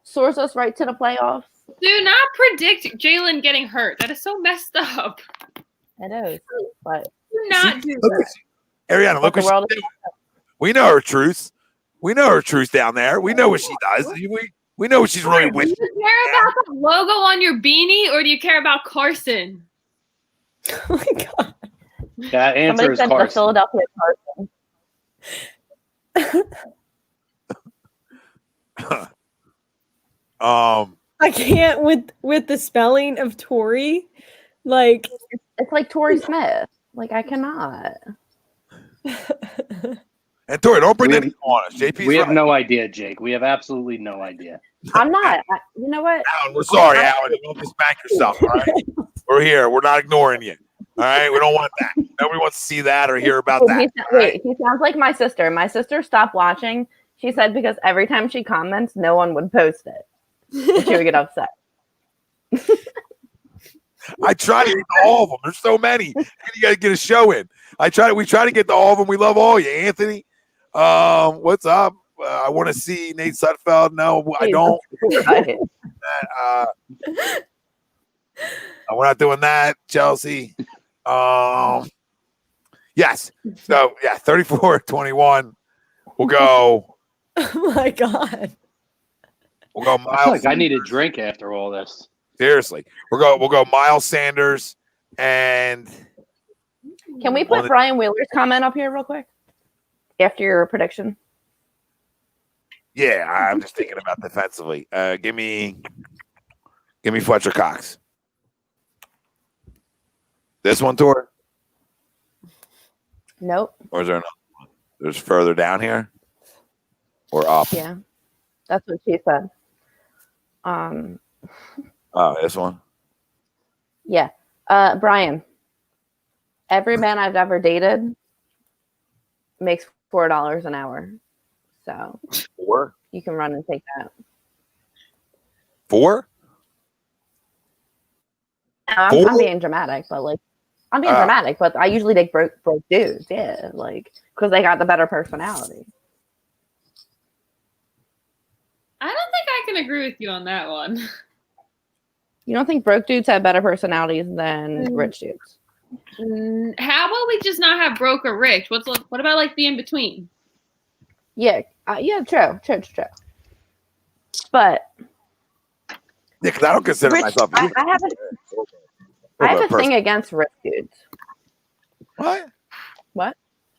Soars us right to the playoffs. Do not predict Jalen getting hurt. That is so messed up. It is. But do not do that. Ariana, look what she's doing. We know her truth. We know her truth down there. We know what she does. We know what she's really with. Do you care about the logo on your beanie or do you care about Carson? Oh my God. That answer is Carson. Philadelphia Carson. I can't with the spelling of Tori. Like it's like Tori Smith. Like I cannot. And Tori, don't bring anything on us. JP's we have right. no idea, Jake. We have absolutely no idea. I'm not. You know what? Alan, we're sorry, Alan. You don't smack yourself, all right? We're here. We're not ignoring you. All right? We don't want that. Nobody wants to see that or hear about that. He sounds like my sister. My sister stopped watching. She said because every time she comments, no one would post it. And she would get upset. I try to get to all of them. There's so many. And you got to get a show in. We try to get to all of them. We love all you, Anthony. What's up? I want to see Nate Sudfeld. No, I don't. We're not doing that, Chelsea. Yes. So, yeah, 34-21. We'll go. Oh, my God. We'll go Miles. I feel like I need a drink after all this. Seriously. We'll go Miles Sanders and. Can we put Brian Wheeler's comment up here real quick? After your prediction? Yeah, I'm just thinking about defensively. Give me Fletcher Cox. This one, Tor? Nope. Or is there another one? There's further down here? Or up? Yeah. That's what she said. Oh, this one? Yeah. Brian. Every man I've ever dated makes $4 an hour. So 4? You can run and take that. 4? I'm being dramatic, but I'm being dramatic, but I usually date broke dudes, yeah, because they got the better personality. I don't think I can agree with you on that one. You don't think broke dudes have better personalities than rich dudes? How about we just not have broke or rich? What about the in between? Yeah, true. But yeah, because I don't consider myself. I have a thing against rich dudes. What?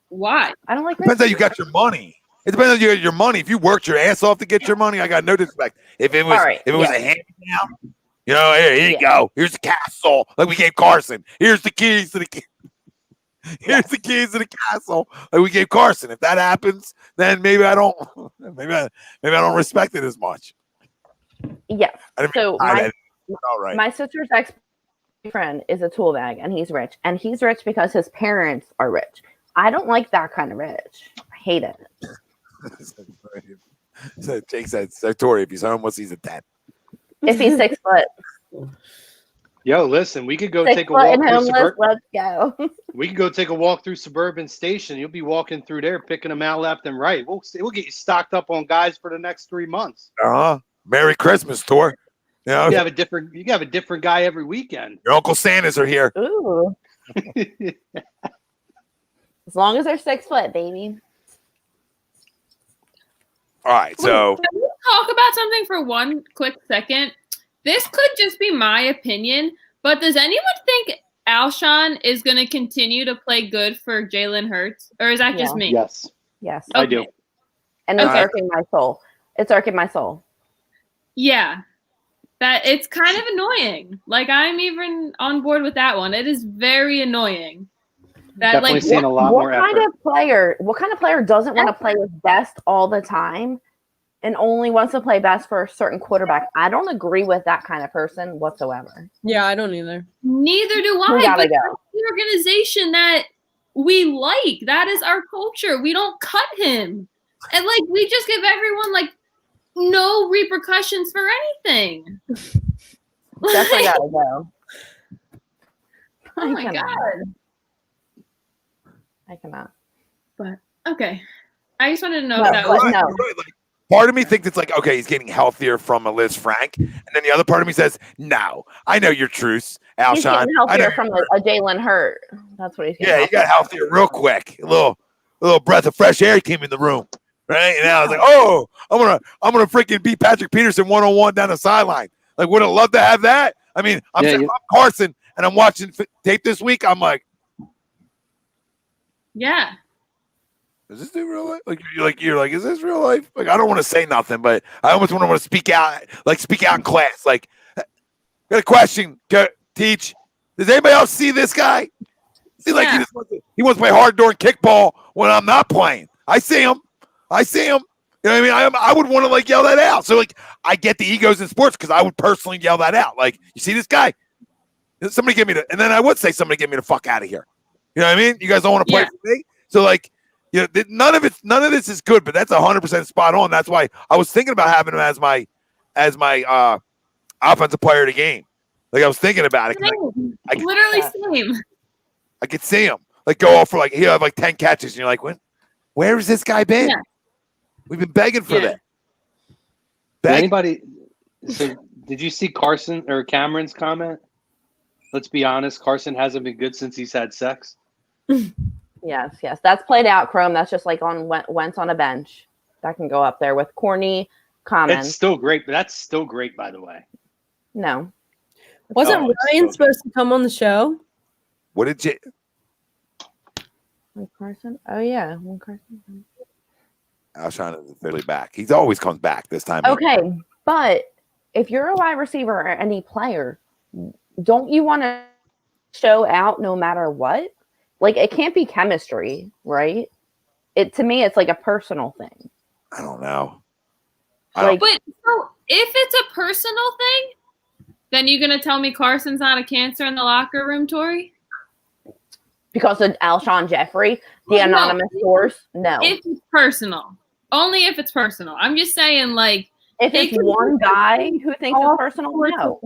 Why? I don't like. Depends how you got your money. It depends on your money. If you worked your ass off to get your money, I got no disrespect. If it was a hand down, here you go. Here's the castle. Like we gave Carson. Here's the keys to the castle. Like we gave Carson. If that happens, then maybe I don't respect it as much. Yeah. So my sister's ex-boyfriend is a tool bag, and he's rich. And he's rich because his parents are rich. I don't like that kind of rich. I hate it. So Jake said, Tori, if he's home, what's he's a 10? If he's 6 foot. Yo, listen, we could go 6 take a foot walk and through homeless. Let's go. We could go take a walk through Suburban Station. You'll be walking through there, picking them out left and right. We'll get you stocked up on guys for the next 3 months. Merry Christmas, Tor. You know, you have a different guy every weekend. Your Uncle Santas are here. Ooh. As long as they're 6 foot, baby. All right, so can we talk about something for one quick second? This could just be my opinion, but does anyone think Alshon is going to continue to play good for Jalen Hurts, or is that just me? Yes. Yes. I do. And it's irking my soul. It's irking my soul. Yeah. That it's kind of annoying. Like, I'm even on board with that one. It is very annoying. That, Definitely like, seeing a lot more effort. What kind of player doesn't want to play his best all the time and only wants to play best for a certain quarterback? I don't agree with that kind of person whatsoever. Yeah, I don't either. Neither do I. But that's the organization that we like. That is our culture. We don't cut him. And, like, we just give everyone, like, no repercussions for anything. Definitely gotta go. Oh my God. I cannot. But okay. I just wanted to know if that was part of me thinks it's like, okay, he's getting healthier from a Liz Frank. And then the other part of me says, no, I know your truths, Alshon. He's getting healthier from a Jalen Hurt. That's what he's getting. Yeah, he got healthier real quick. A little breath of fresh air came in the room. Right? And I was like, oh, I'm gonna freaking beat Patrick Peterson 1-on-1 down the sideline. Like, would I love to have that? I mean, I'm Carson and I'm watching tape this week. I'm like, yeah. Is this real life? You're like, is this real life? Like, I don't want to say nothing, but I almost want to speak out in class. Like, got a question. Teach. Does anybody else see this guy? See, like he wants to play hard door and kickball when I'm not playing. I see him. You know what I mean? I would want to like yell that out. So like, I get the egos in sports because I would personally yell that out. Like, you see this guy? Somebody get me and then I would say, somebody get me the fuck out of here. You know what I mean? You guys don't want to play for me. So like, you know, none of this is good, but that's 100% spot on. That's why I was thinking about having him as my offensive player of the game. Like, I was thinking about it. I literally same. I could see him like go off for like he'll have like 10 catches, and you're like, where has this guy been? Yeah. We've been begging for that. Anybody? So did you see Carson or Cameron's comment? Let's be honest, Carson hasn't been good since he's had sex. Yes. That's played out, Chrome. That's just like on Wentz on a bench. That can go up there with corny comments. It's still great, but that's still great, by the way. No. Wasn't Ryan supposed to come on the show? What did you? When Carson? Oh yeah, when Carson. Alshon is officially back. He's always comes back this time. Okay, but if you're a wide receiver or any player, don't you want to show out no matter what? Like, it can't be chemistry, right? To me, it's like a personal thing. I don't know. But so if it's a personal thing, then you're gonna tell me Carson's not a cancer in the locker room, Tori? Because of Alshon Jeffrey, the anonymous source? No. If it's personal. Only if it's personal. I'm just saying, like, if it's one guy who thinks it's personal, no.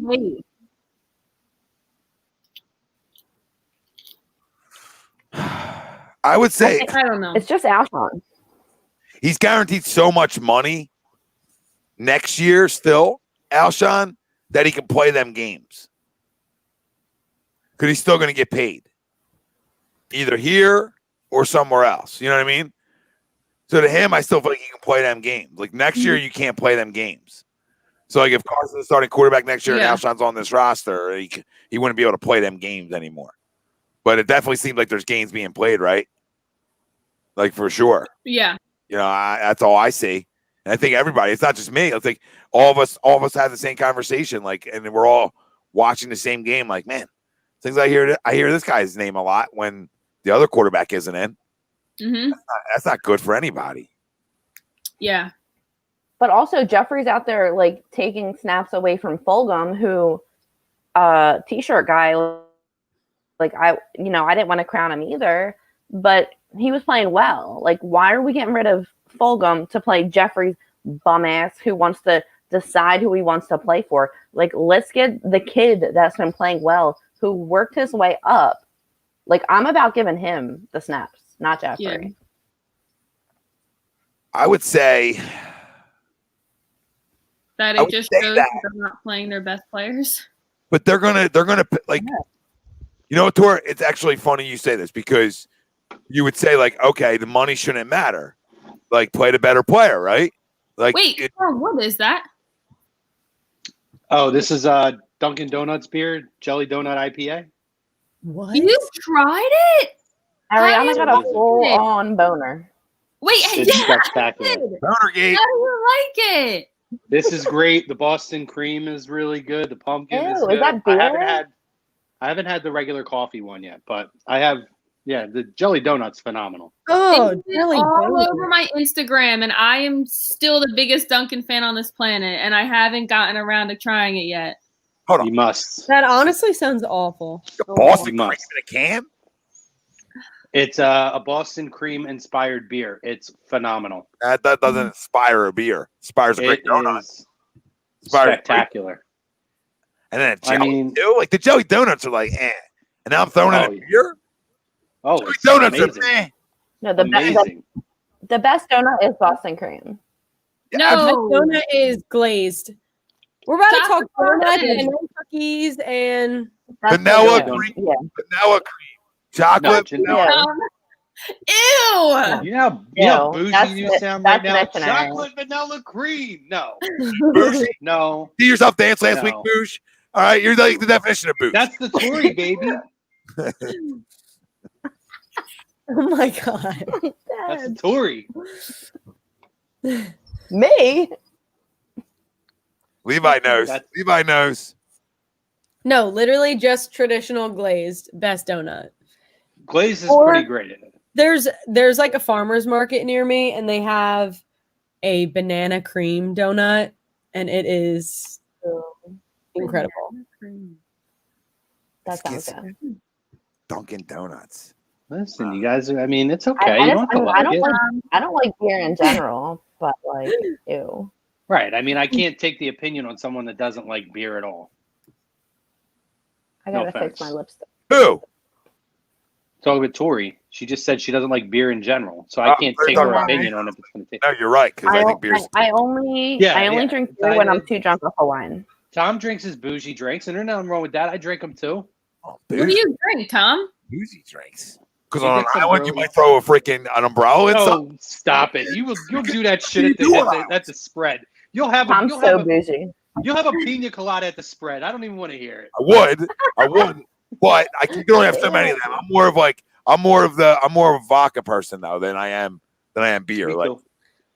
I would say I don't know. It's just Alshon. He's guaranteed so much money next year still, Alshon, that he can play them games. Because he's still going to get paid. Either here or somewhere else. You know what I mean? So to him, I still feel like he can play them games. Like, next year, you can't play them games. So like, if Carson's starting quarterback next year and Alshon's on this roster, he wouldn't be able to play them games anymore. But it definitely seems like there's games being played, right? Like, for sure. Yeah. You know, that's all I see. And I think everybody, it's not just me. I think all of us have the same conversation. Like, and we're all watching the same game. Like, man, things I hear this guy's name a lot when the other quarterback isn't in. Mm-hmm. That's not good for anybody. Yeah. But also, Jeffrey's out there, like, taking snaps away from Fulgham, who, t-shirt guy, like, I didn't want to crown him either, but he was playing well. Like, why are we getting rid of Fulgham to play Jeffrey's bum ass who wants to decide who he wants to play for. Like, let's get the kid that's been playing well, who worked his way up. Like, I'm about giving him the snaps, not Jeffrey. Yeah. I would say that it just shows that they're not playing their best players. But they're gonna like, you know what, Tor? It's actually funny you say this because you would say like, okay, the money shouldn't matter. Like, play the better player, right? Like, wait, what is that? Oh, this is Dunkin' Donuts beer, Jelly Donut IPA. What? You tried it? Ariana got a full-on boner. Wait, it's spectacular. Boner gate. How do you like it? This is great. The Boston cream is really good. The pumpkin is good. Is that beer? I haven't had the regular coffee one yet, but I have. Yeah, the Jelly Donut's phenomenal. Oh, Jelly all over my Instagram, and I am still the biggest Dunkin' fan on this planet, and I haven't gotten around to trying it yet. Hold on. You must. That honestly sounds awful. Boston cream in a can? It's a Boston cream inspired beer. It's phenomenal. That doesn't inspire a beer. Inspires a great donut. Spectacular. And then jelly too. Like the jelly donuts are like, eh. And now I'm throwing in a beer. Oh, jelly donuts are eh. No, the best donut is Boston cream. No, donut is glazed. We're about to talk donuts and cookies and vanilla cream. Yeah. Vanilla cream. Chocolate. No, ew. You know how bougie you sound right now. Chocolate vanilla cream. No. No. See yourself dance last week, Boosh. All right, you're like the definition of Boosh. That's the Tory, baby. Oh my god. That's the Tory. Me? Levi knows. Levi knows. No, literally just traditional glazed best donut. Glazed is pretty great. There's like a farmer's market near me, and they have a banana cream donut, and it is incredible. That sounds good. Dunkin' Donuts. Listen, you guys. I mean, it's okay. I don't like beer in general, but like, ew. Right. I mean, I can't take the opinion on someone that doesn't like beer at all. I gotta fix my lipstick. Who? Talking with Tori. She just said she doesn't like beer in general, so I can't take her opinion on if it's going to take. No, you're right, because I think beer's. I only drink beer when I'm too drunk off of wine. Tom drinks his bougie drinks, and there's nothing wrong with that. I drink them too. Oh, what do you drink, Tom? Bougie drinks. Because on an island, you might throw an umbrella. Oh, stop it! You'll do that shit at the spread. You'll have bougie. You'll have a pina colada at the spread. I don't even want to hear it. I would, but you don't have so many of them. I'm more of a vodka person though than I am beer. Me like too.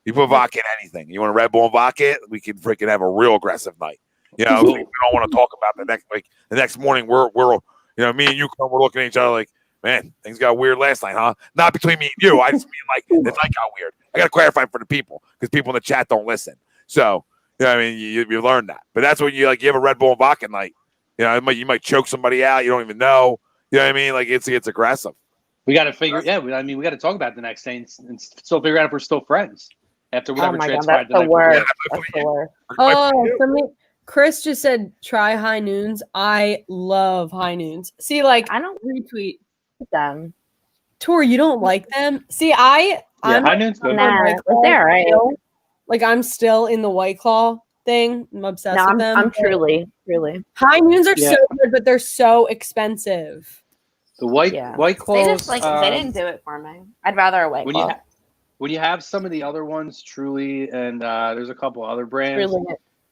you put vodka in anything. You want a Red Bull and vodka? We can freaking have a real aggressive night. You know, we don't want to talk about the next morning. We're me and you we're looking at each other like, man, things got weird last night, huh? Not between me and you. I just mean like the night got weird. I got to clarify for the people because people in the chat don't listen. So, I mean, you learn that. But that's when you have a Red Bull and vodka night. You might choke somebody out. You don't even know. You know what I mean? Like it's aggressive. We got to figure. Yeah, we got to talk about it the next day and still figure out if we're still friends after whatever transpired. That's the worst. Oh, for me, Chris just said try high noons. I love high noons. See, like I don't retweet them. Tor, you don't like them? See, I'm high noons good. They're right. Like I'm still in the White Claw thing. I'm obsessed with them. I'm truly. High noons are so good, but they're so expensive. The White Claws. They didn't do it for me. I'd rather a White Claw. When you have some of the other ones, Truly, and there's a couple other brands,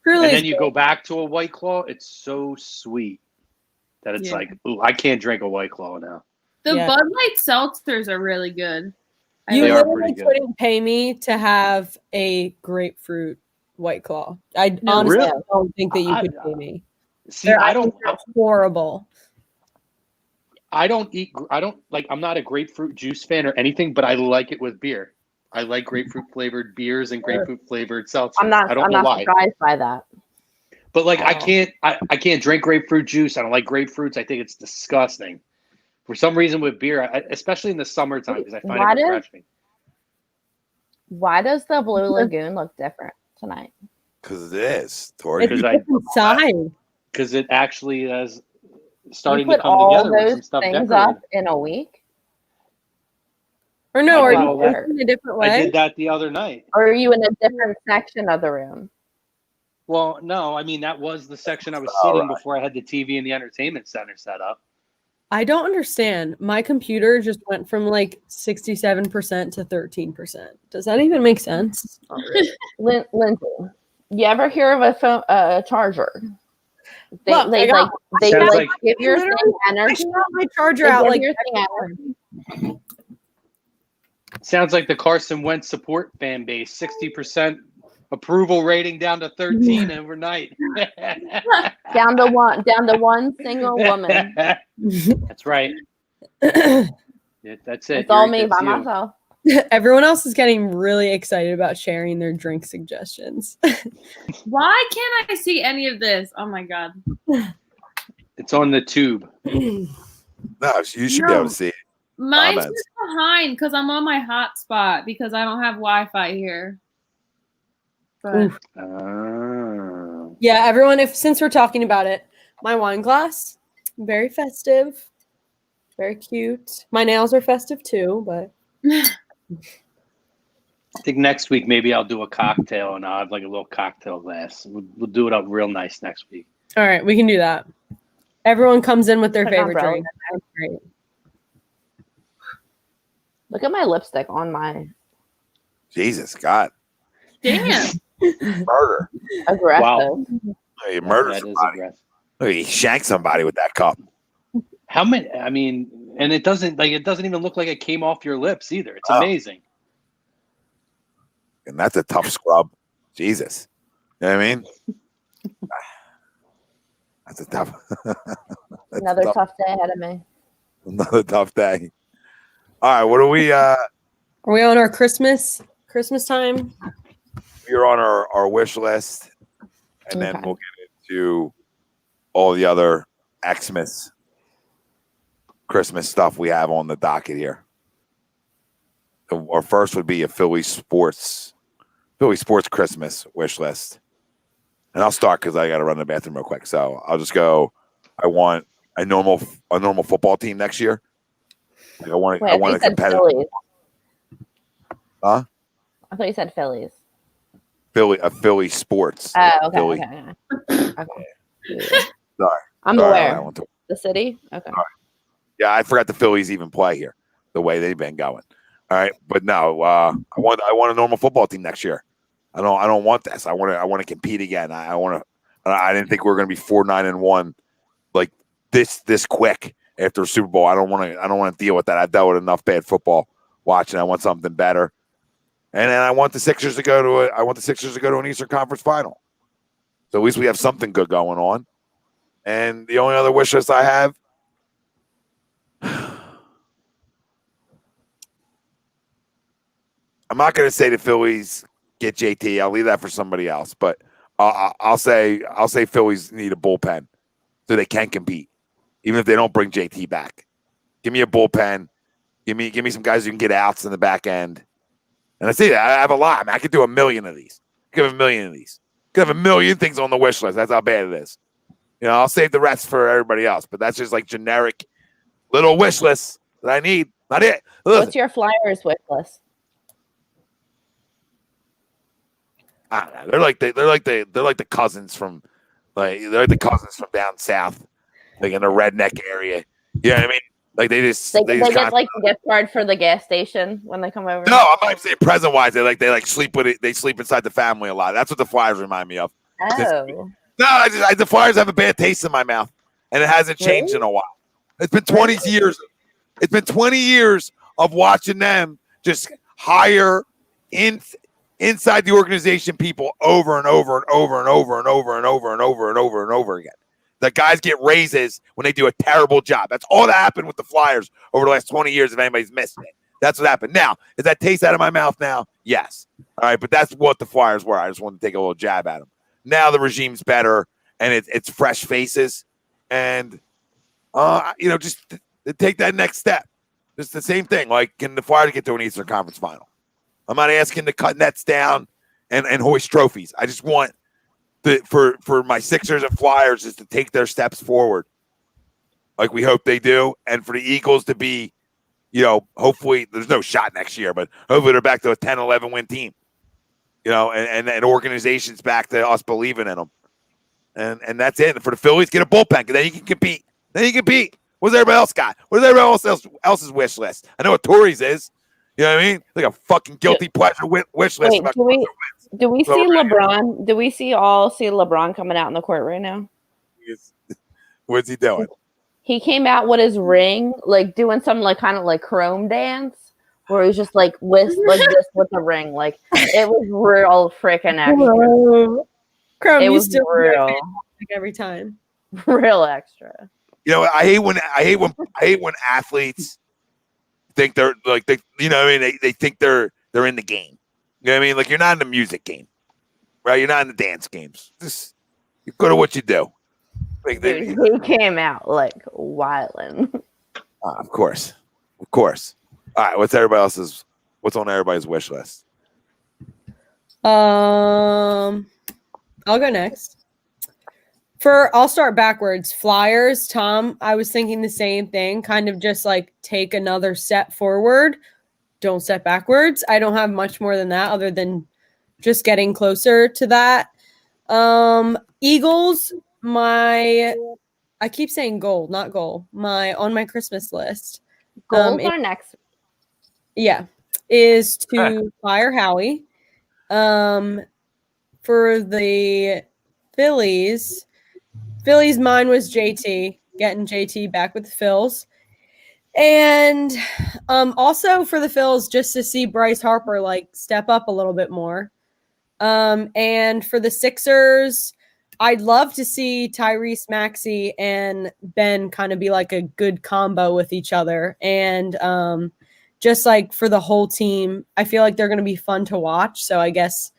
Truly, and then you go back to a White Claw, it's so sweet that it's like, ooh, I can't drink a White Claw now. The Bud Light seltzers are really good. You literally couldn't pay me to have a grapefruit White Claw. I honestly don't think that you could pay me. See, they're horrible. I'm not a grapefruit juice fan or anything, but I like it with beer. I like grapefruit flavored beers and grapefruit flavored seltzers. I'm not surprised by that. But like I can't drink grapefruit juice. I don't like grapefruits. I think it's disgusting. For some reason with beer, especially in the summertime, because I find it refreshing. Why does the Blue Lagoon look different tonight? Because it is, Tori. It's a different side. Because it actually is starting You to put come all together with some those stuff things decorated. up in a week, Or no, I are did you all that. in a different way? I did that the other night. or are you in a different section of the room? Well, no, I mean, that was the section I was sitting before I had the TV and the entertainment center set up. I don't understand. My computer just went from like 67% to 13%. Does that even make sense? Lindsay, you ever hear of a charger? They Look, they I got- Sounds like- give your thing Literally, I energy. shot my charger They out give like your thing every energy. Sounds like the Carson Wentz support fan base. 60% approval rating down to 13 overnight. down to one single woman. That's right. That's it. It's all You're- me that's by you. myself. Everyone else is getting really excited about sharing their drink suggestions. Why can't I see any of this? Oh my god. It's on the tube. No, you should be able to see it. Mine's Comments. just behind because I'm on my hotspot because I don't have Wi-Fi here. But Yeah, everyone, since we're talking about it, my wine glass, very festive, very cute. My nails are festive too, but I think next week maybe I'll do a cocktail and I'll have like a little cocktail glass. We'll do it up real nice next week. all right, we can do that. Everyone comes in with their Put an favorite umbrella. drink. That's great. Look at my lipstick on my Jesus, God. damn. Murder. aggressive. Wow. You murdered That is somebody. aggressive. You shanked somebody with that cup. How many? I mean, and it doesn't even look like it came off your lips either. It's amazing. And that's a tough scrub. Jesus. You know what I mean? That's a tough. that's Another tough day ahead of me. Another tough day. All right, what are we? Are we on our Christmas time? We're on our wish list, and then Okay. we'll get into all the other Xmas Christmas stuff we have on the docket here. Our first would be a Philly sports Christmas wish list, and I'll start because I got to run to the bathroom real quick. So I'll just go. I want a normal football team next year. Like I want a competitive. Phillies. Huh? I thought you said Phillies. Philly sports. Oh, okay. Philly. Okay. Sorry. I'm Sorry, aware. I went to- The city? Okay. Yeah, I forgot the Phillies even play here. The way they've been going. All right, but no, I want a normal football team next year. I don't want this. I want to compete again. I didn't think we were going to be 4-9-1 like this quick after a Super Bowl. I don't want to deal with that. I dealt with enough bad football watching. I want something better. And then I want the Sixers to go to an Eastern Conference final. So at least we have something good going on. And the only other wish list I have, I'm not going to say the Phillies get JT. I'll leave that for somebody else. But I'll say Phillies need a bullpen so they can compete, even if they don't bring JT back. Give me a bullpen. Give me some guys who can get outs in the back end. And I see that I have a lot. I mean, I could do 1 million of these. Could have 1 million of these. Could have 1 million things on the wish list. That's how bad it is. You know, I'll save the rest for everybody else. But that's just like generic little wish lists that I need. Not it. Listen, What's your Flyers wish list? I don't know. They're like the cousins from down south, like in the redneck area. You know what I mean? Like they Get like the gift card for the gas station when they come over. No, I'm not even saying present wise. They sleep with it. They sleep inside the family a lot. That's what the Flyers remind me of. Oh. No, the Flyers have a bad taste in my mouth, and it hasn't changed in a while. It's been 20 years. It's been 20 years of watching them just hire inside the organization people over and over and over and over and over and over and over and over and over again. The guys get raises when they do a terrible job. That's all that happened with the Flyers over the last 20 years, if anybody's missed it. That's what happened. Now, is that taste out of my mouth now? Yes. All right, but that's what the Flyers were. I just wanted to take a little jab at them. Now the regime's better, and it's fresh faces. And, just to take that next step. It's the same thing. Like, can the Flyers get to an Eastern Conference final? I'm not asking to cut nets down and hoist trophies. I just want for my Sixers and Flyers is to take their steps forward, like we hope they do, and for the Eagles to be, hopefully there's no shot next year, but hopefully they're back to a 10-11 win team, and organizations back to us believing in them, and that's it. And for the Phillies, get a bullpen, because then you can compete. What's everybody else got? What's everybody else's wish list? I know what Tory's is. You know what I mean? Like a fucking guilty pleasure wish list. Wait, do we see LeBron? Do we see LeBron coming out in the court right now? What's he doing? He came out with his ring, like doing some kind of chrome dance, where he was just with the ring. Like it was real freaking extra. Chrome, it you was still real every time. Real extra. I hate when athletes think they're they think they're in the game. You know what I mean? Like you're not in the music game, right? You're not in the dance games. Just you're good at what you do. Like, Dude, he came out wildin'. Of course. All right, what's on everybody's wish list? I'll go next. I'll start backwards. Flyers, Tom, I was thinking the same thing. Kind of just take another step forward. Don't step backwards. I don't have much more than that other than just getting closer to that. Eagles, I keep saying goal, not goal. On my Christmas list. Goals are next. Yeah, is to fire Howie. For the Phillies, mine was JT, getting JT back with the Phils. And also for the Phils, just to see Bryce Harper step up a little bit more. And for the Sixers, I'd love to see Tyrese Maxey and Ben kind of be a good combo with each other. And just for the whole team, I feel like they're going to be fun to watch. So I guess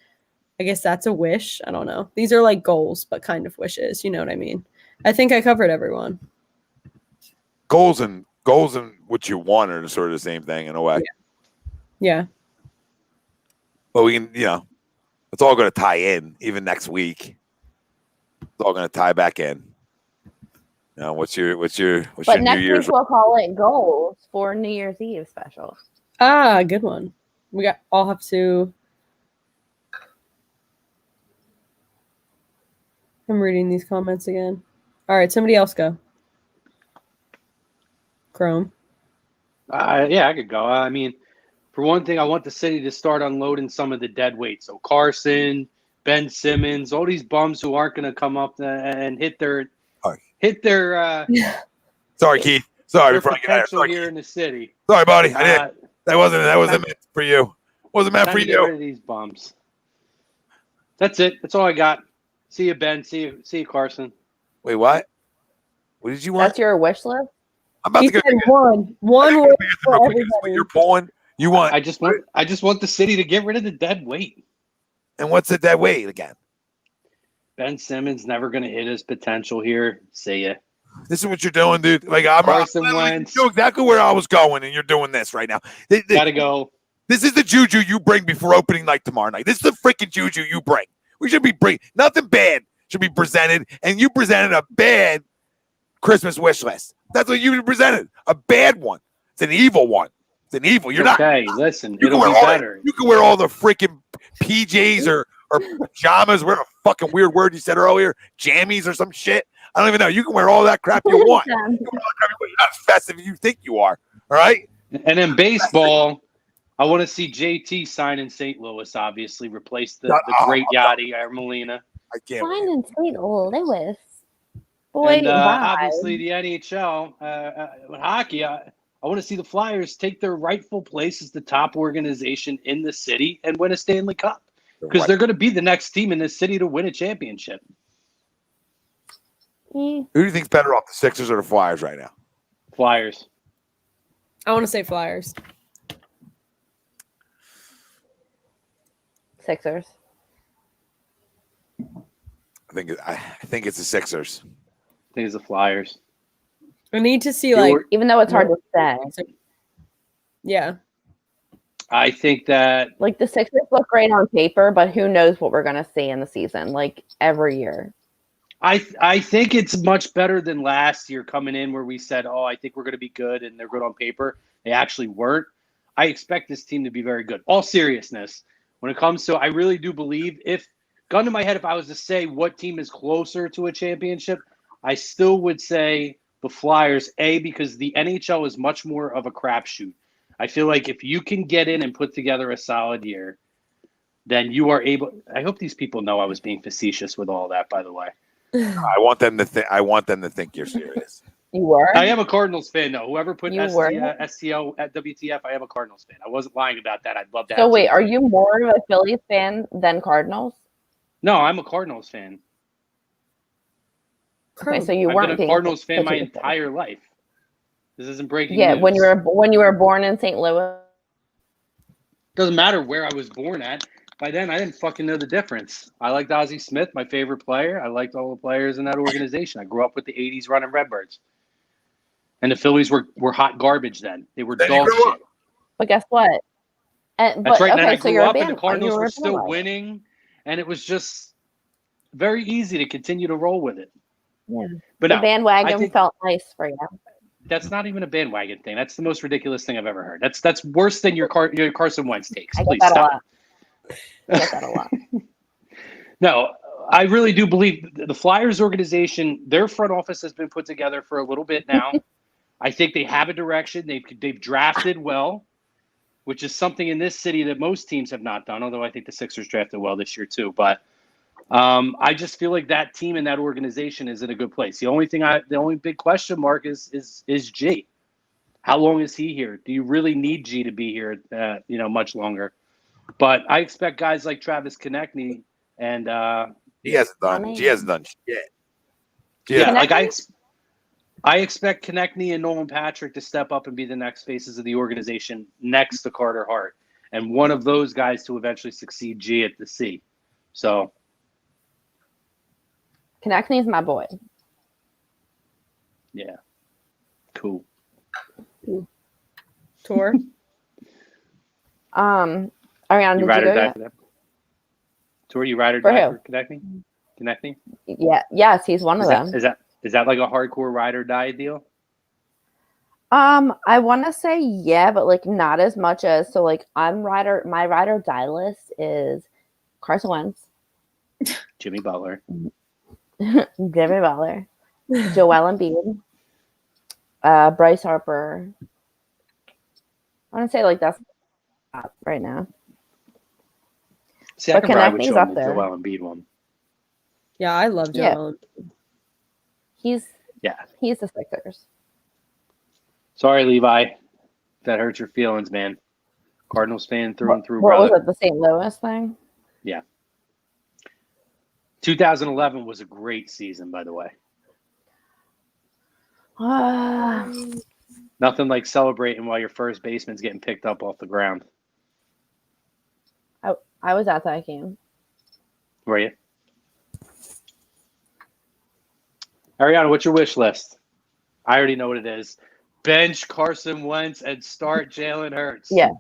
that's a wish. I don't know. These are goals, but kind of wishes. You know what I mean? I think I covered everyone. Goals and what you want are sort of the same thing in a way. Yeah. But we can, it's all going to tie in even next week. It's all going to tie back in. What's your But New next Year's? week we'll call it goals for New Year's Eve special. Good one. I'll have to. I'm reading these comments again. All right, somebody else go. Chrome. Yeah, I could go. I mean, for one thing, I want the city to start unloading some of the dead weight. So Carson, Ben Simmons, all these bums who aren't going to come up and hit their Sorry, Keith. Sorry, their before I get out potential here in the city. Sorry, buddy. I didn't. That wasn't meant for you. Wasn't meant for Get you. rid of these bums. That's it. That's all I got. See you, Ben. See you, Carson. Wait, what? What did you want? That's your wish list? I'm about to go. One wish for everybody. You're pulling. You want? I just want the city to get rid of the dead weight. And what's the dead weight again? Ben Simmons never going to hit his potential here. See ya. This is what you're doing, dude. I'm Carson Wentz. You know exactly where I was going, and you're doing this right now. Gotta go. This is the juju you bring before opening night tomorrow night. This is the freaking juju you bring. We should be bringing nothing bad should be presented, and you presented a bad Christmas wish list. That's what you presented. A bad one. It's an evil one. It's an evil. You're not. Okay, listen. You It'll can be wear better. You can wear all the freaking PJs or pajamas. Where the fucking weird word you said earlier, jammies or some shit. I don't even know. You can wear all that crap you want. You can wear you're not as festive as you think you are. All right. And in baseball, I want to see JT sign in St. Louis. Obviously, replace the great Yachty Molina. I can't. Sign in St. Louis. Boy, And obviously the NHL with hockey. I want to see the Flyers take their rightful place as the top organization in the city and win a Stanley Cup, because they're going to be the next team in this city to win a championship. Who do you think's better off, the Sixers or the Flyers right now? Flyers. I want to say Flyers. Sixers. I think it's the Sixers. I think it's the Flyers. I need to see even though it's hard to say. Yeah. I think that Like the Sixers look great on paper, but who knows what we're gonna see in the season? Like every year. I think it's much better than last year coming in where we said, "Oh, I think we're going to be good," and they're good on paper. They actually weren't. I expect this team to be very good. All seriousness, when it comes to, I really do believe, if gun to my head, if I was to say what team is closer to a championship, I still would say the Flyers. Because the NHL is much more of a crapshoot. I feel like if you can get in and put together a solid year, then you are able. I hope these people know I was being facetious with all that, by the way. I want them to think. I want them to think you're serious. You were? I am a Cardinals fan, though. Whoever put STO at WTF, I am a Cardinals fan. I wasn't lying about that. I'd love that. So wait, are you more of a Phillies fan than Cardinals? No, I'm a Cardinals fan. Okay, so you I've weren't been a Cardinals fan my entire life. This isn't breaking news. when you were born in St. Louis. Doesn't matter where I was born at. By then, I didn't fucking know the difference. I liked Ozzie Smith, my favorite player. I liked all the players in that organization. I grew up with the 80s running Redbirds. And the Phillies were hot garbage then. They were dog shit. But guess what? That's right. And then I grew up and the Cardinals were still winning. And it was just very easy to continue to roll with it. Yeah. But the bandwagon felt nice for you. That's not even a bandwagon thing. That's the most ridiculous thing I've ever heard. That's worse than your Carson Wentz takes. Please stop. I get that a lot. No, I really do believe the Flyers organization, their front office has been put together for a little bit now. I think they have a direction. They've drafted well, which is something in this city that most teams have not done, although I think the Sixers drafted well this year too. But I just feel like that team and that organization is in a good place. The only big question mark is G. How long is he here? Do you really need G to be here much longer? But I expect guys like Travis Konechny and he hasn't done shit. Yeah, like I expect Konechny and Nolan Patrick to step up and be the next faces of the organization next to Carter Hart, and one of those guys to eventually succeed G at the C. So Konechny's my boy. Yeah, cool. Tour. Ariana, you ride or die for them? Tour, you ride or die for Konechny? Konechny? Yeah, yes, he's one of them. Is that like a hardcore ride or die deal? I want to say yeah, but like not as much as my ride or die list is Carson Wentz, Jimmy Butler, Joel Embiid, Bryce Harper. I want to say like that's right now. See, I can ride with Joel Embiid one. Yeah, I love Joel. He's the Sixers. Sorry, Levi. That hurts your feelings, man. Cardinals fan through and through, brother. What was it, the St. Louis thing? Yeah. 2011 was a great season, by the way. Nothing like celebrating while your first baseman's getting picked up off the ground. I was at that game. Were you? Ariana, what's your wish list? I already know what it is. Bench Carson Wentz and start Jalen Hurts. Yeah.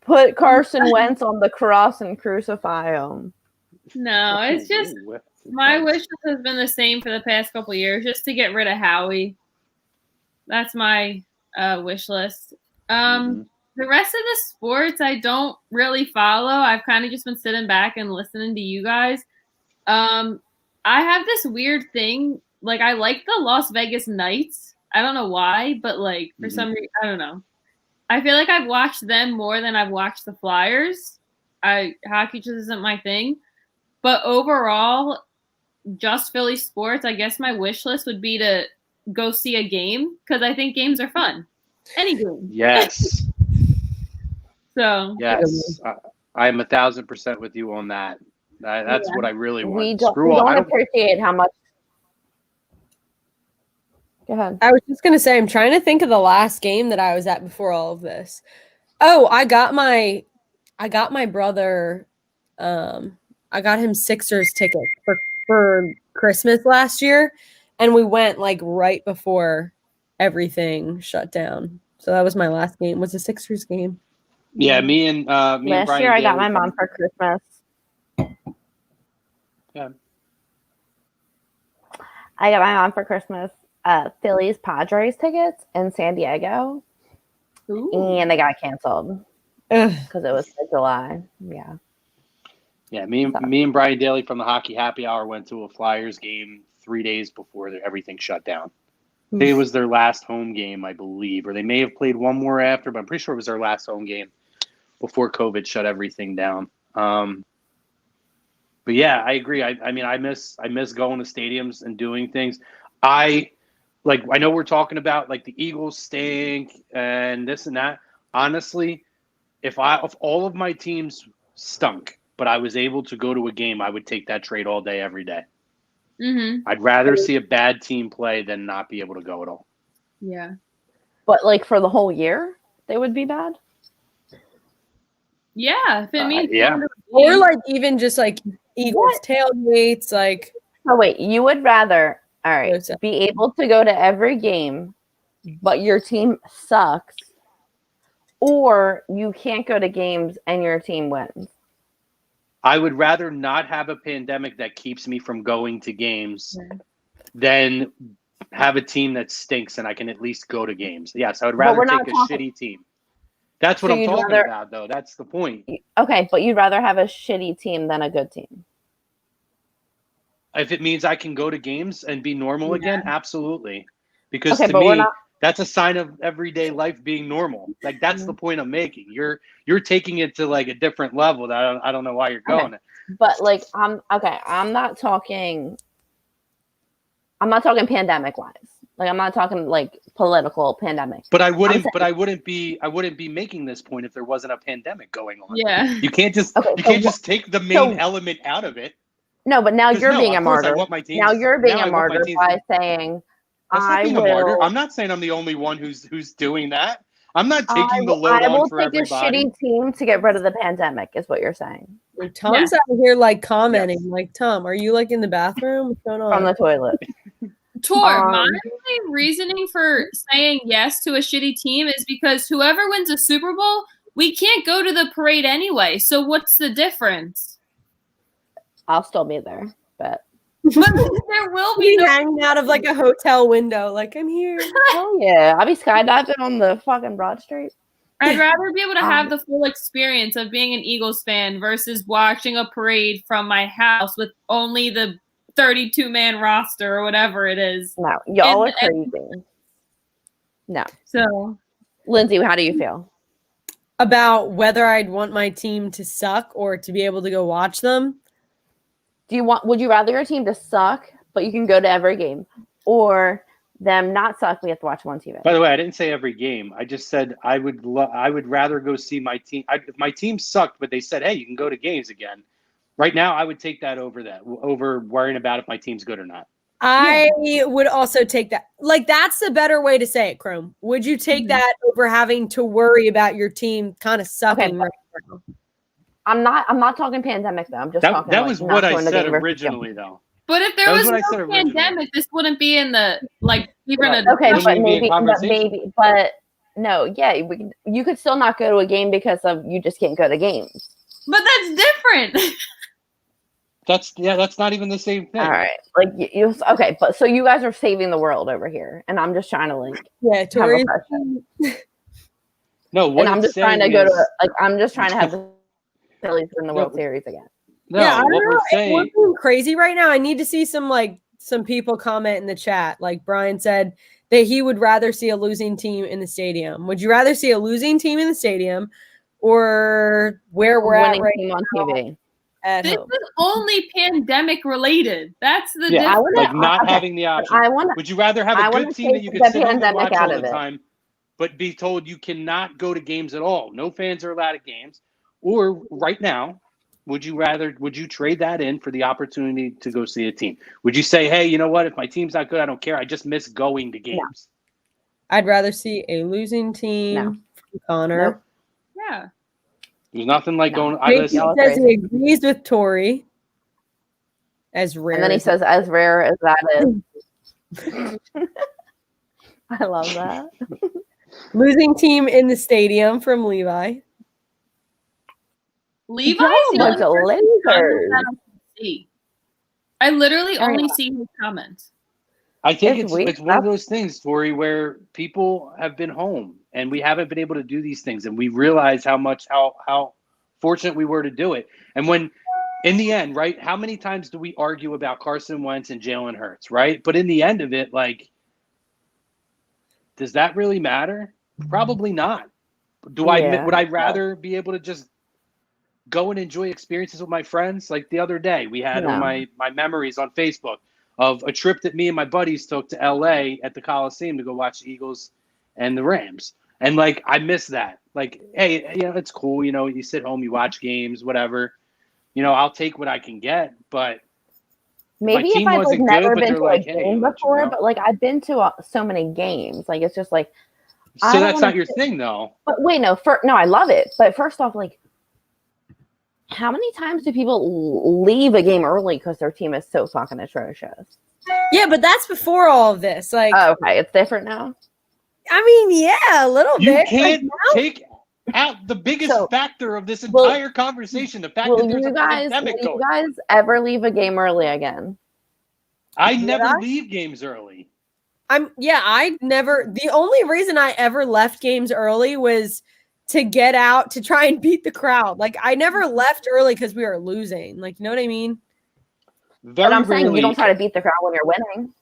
Put Carson Wentz on the cross and crucify him. No, it's just my wish list has been the same for the past couple of years, just to get rid of Howie. That's my wish list. The rest of the sports I don't really follow. I've kind of just been sitting back and listening to you guys. I have this weird thing. Like, I like the Las Vegas Knights. I don't know why, but like for some reason, I don't know. I feel like I've watched them more than I've watched the Flyers. Hockey just isn't my thing. But overall, just Philly sports, I guess my wish list would be to go see a game because I think games are fun. Any game. Yes. So. Yes. I am 1,000% with you on that. That's what I really want. We don't appreciate how much. Go ahead. I was just going to say, I'm trying to think of the last game that I was at before all of this. Oh, I got my brother, I got him SIXERS tickets for Christmas last year. And we went like right before everything shut down. So that was my last game, was a SIXERS game. Yeah, me and last Brian year I got Daly my mom for Christmas. Yeah. I got my mom for Christmas Phillies Padres tickets in San Diego, and they got canceled because it was July. Yeah. Yeah, me and Brian Daly from the Hockey Happy Hour went to a Flyers game 3 days before everything shut down. I think it was their last home game, I believe, or they may have played one more after, but I'm pretty sure it was their last home game before COVID shut everything down. But yeah, I agree. I mean, I miss going to stadiums and doing things. I know we're talking about like the Eagles stink and this and that. Honestly, if all of my teams stunk, but I was able to go to a game, I would take that trade all day, every day. Mm-hmm. I'd rather see a bad team play than not be able to go at all. Yeah. But like for the whole year, they would be bad? Yeah. If it means yeah. Or like even just like Eagles tailgates, like. Oh wait, you would rather be able to go to every game, but your team sucks, or you can't go to games and your team wins? I would rather not have a pandemic that keeps me from going to games than have a team that stinks and I can at least go to games. Yes, I would rather take a shitty team. That's what I'm talking about, though. That's the point. Okay, but you'd rather have a shitty team than a good team. If it means I can go to games and be normal again, absolutely. Because to me, that's a sign of everyday life being normal. Like that's the point I'm making. You're taking it to like a different level that I don't know why you're going. But like I'm not talking pandemic wise. Like I'm not talking like political pandemic. But I wouldn't be making this point if there wasn't a pandemic going on. Yeah. You can't just just take the main element out of it. No, but now you're being a martyr. Now you're being a martyr by saying I'm not saying I'm the only one who's doing that. I'm not taking the load on for everybody. I will take a shitty team to get rid of the pandemic, is what you're saying. Tom's out here like commenting, like, Tom, are you like in the bathroom? What's going on? From the toilet. Tor, my reasoning for saying yes to a shitty team is because whoever wins a Super Bowl, we can't go to the parade anyway. So what's the difference? I'll still be there, but there will be hanging out of like a hotel window, like I'm here. Oh yeah, I'll be skydiving on the fucking Broad Street. I'd rather be able to have the full experience of being an Eagles fan versus watching a parade from my house with only the 32-man roster or whatever it is. No, y'all are crazy. No. So, Lindsay, how do you feel about whether I'd want my team to suck or to be able to go watch them? Would you rather your team to suck, but you can go to every game, or them not suck, we have to watch one TV? By the way, I didn't say every game. I just said I would rather go see my team. If my team sucked, but they said, hey, you can go to games again. Right now, I would take that over worrying about if my team's good or not. I would also take that. Like, that's the better way to say it, Chrome. Would you take that over having to worry about your team kind of sucking right now? I'm not talking pandemic though. I'm just talking. That was what I said originally, though. But if there was no pandemic, this wouldn't be in the you could still not go to a game because of you just can't go to games. But that's different. That's not even the same thing. All right, okay, but so you guys are saving the world over here, and I'm just trying to Tori. No, what and I'm just trying to go to I'm just trying to have the Phillies in the World Series again. No, I don't what know. we're saying, it's looking crazy right now. I need to see some people comment in the chat. Like Brian said that he would rather see a losing team in the stadium. Would you rather see a losing team in the stadium or where we're at right now on TV? This is only pandemic related. That's the difference. Having the option. Would you rather have a good team that you can sit home and watch all the time, but be told you cannot go to games at all? No fans are allowed at games. Or right now, would you trade that in for the opportunity to go see a team? Would you say, hey, you know what? If my team's not good, I don't care. I just miss going to games. No. I'd rather see a losing team from Connor. Nope. Yeah. There's nothing like going. He says he agrees with Tori. As rare. And then he says, as rare as that is. I love that. Losing team in the stadium from Levi. Levi's Y'all a the bunch of only person losers. I don't see. I literally only see his comments. I think it's one of those things, Tori, where people have been home and we haven't been able to do these things, and we realize how fortunate we were to do it. And when, in the end, right, how many times do we argue about Carson Wentz and Jalen Hurts, right? But in the end of it, like, does that really matter? Probably not. Would I rather be able to just go and enjoy experiences with my friends? Like the other day, we had on my memories on Facebook of a trip that me and my buddies took to LA at the Coliseum to go watch the Eagles and the Rams. And like, I miss that. Like, hey, it's cool. You sit home, you watch games, whatever. I'll take what I can get, but maybe if I've like never been to a game before, but like I've been to so many games. Like, it's just like, so that's not your thing though. But wait, no, I love it. But first off, like, how many times do people leave a game early because their team is so fucking atrocious? Yeah, but that's before all of this. Like, okay, it's different now. I mean, yeah, a little bit. You can't take out the biggest factor of this entire conversation. The fact that there's a pandemic going. Will you guys ever leave a game early again? I never leave games early. I never. The only reason I ever left games early was to get out to try and beat the crowd. Like, I never left early because we were losing. Like, you know what I mean? But I'm saying you don't try to beat the crowd when you're winning.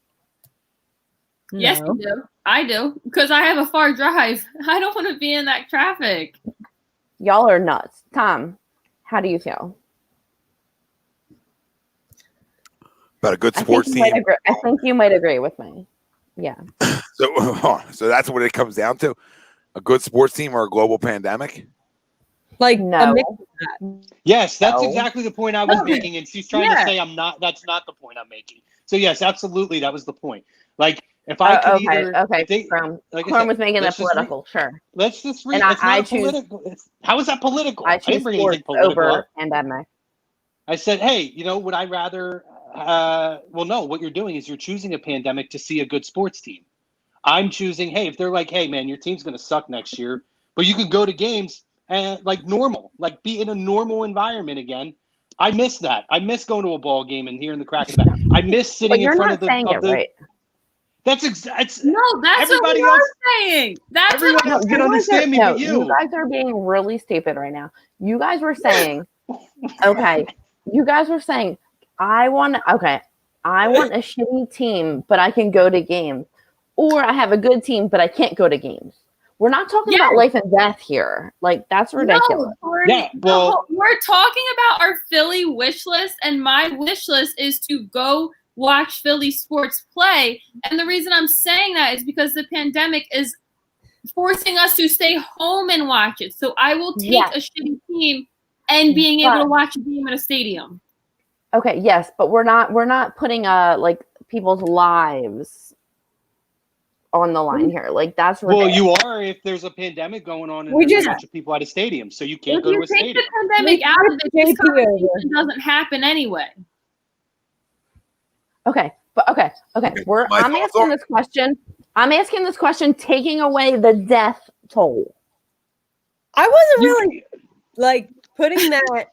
Yes, you do. I do, because I have a far drive. I don't want to be in that traffic. Y'all are nuts. Tom, how do you feel? About a good sports team. I think you might agree with me. Yeah. So that's what it comes down to. A good sports team or a global pandemic? Like, no. Yes, that's exactly the point I was making, and she's trying to say that's not the point I'm making. So yes, absolutely, that was the point. Like, if I could Chrome was making that political, sure. Let's just read. And it's not political. How is that political? I didn't bring anything political over pandemic. I said, hey, would I rather? Well, no. What you're doing is you're choosing a pandemic to see a good sports team. I'm choosing, hey, if they're like, hey, man, your team's going to suck next year, but you can go to games and like normal, like be in a normal environment again. I miss that. I miss going to a ball game and hearing the crack of the bat. I miss sitting in front of the. Right. That's no, that's everybody what we're saying. That's everyone else can understand me, but you. You guys are being really stupid right now. You guys were saying, okay. You guys were saying, I want a shitty team, but I can go to games. Or I have a good team, but I can't go to games. We're not talking about life and death here. Like, that's ridiculous. No, we're talking about our Philly wish list, and my wish list is to go watch Philly sports play. And the reason I'm saying that is because the pandemic is forcing us to stay home and watch it. So I will take a shitty team and being able to watch a game at a stadium. Okay, yes, but we're not putting like people's lives on the line here. Like, that's ridiculous. Well, you are if there's a pandemic going on and there's a bunch of people at a stadium, so you can't go to a stadium. If you take the pandemic out of it, this conversation doesn't happen anyway. Okay. I'm asking this question. I'm asking this question, taking away the death toll. I wasn't really like putting that.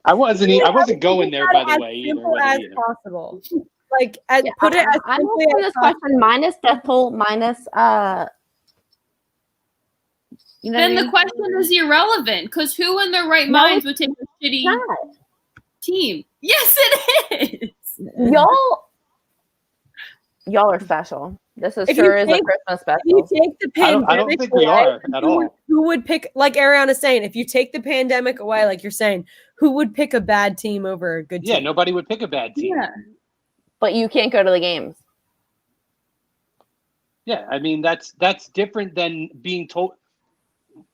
I wasn't going there, by the way, either. As possible. Like, put it as I'm asking this question minus death toll, minus then the question is irrelevant, because who in their right minds would take a shitty team? Yes, it is. Y'all are special. This is a Christmas special. If you take the pandemic I don't think we are at all. Who would pick, like Ariana's saying, if you take the pandemic away, like you're saying, who would pick a bad team over a good team? Yeah, nobody would pick a bad team. Yeah. But you can't go to the games. Yeah, I mean, that's different than being told,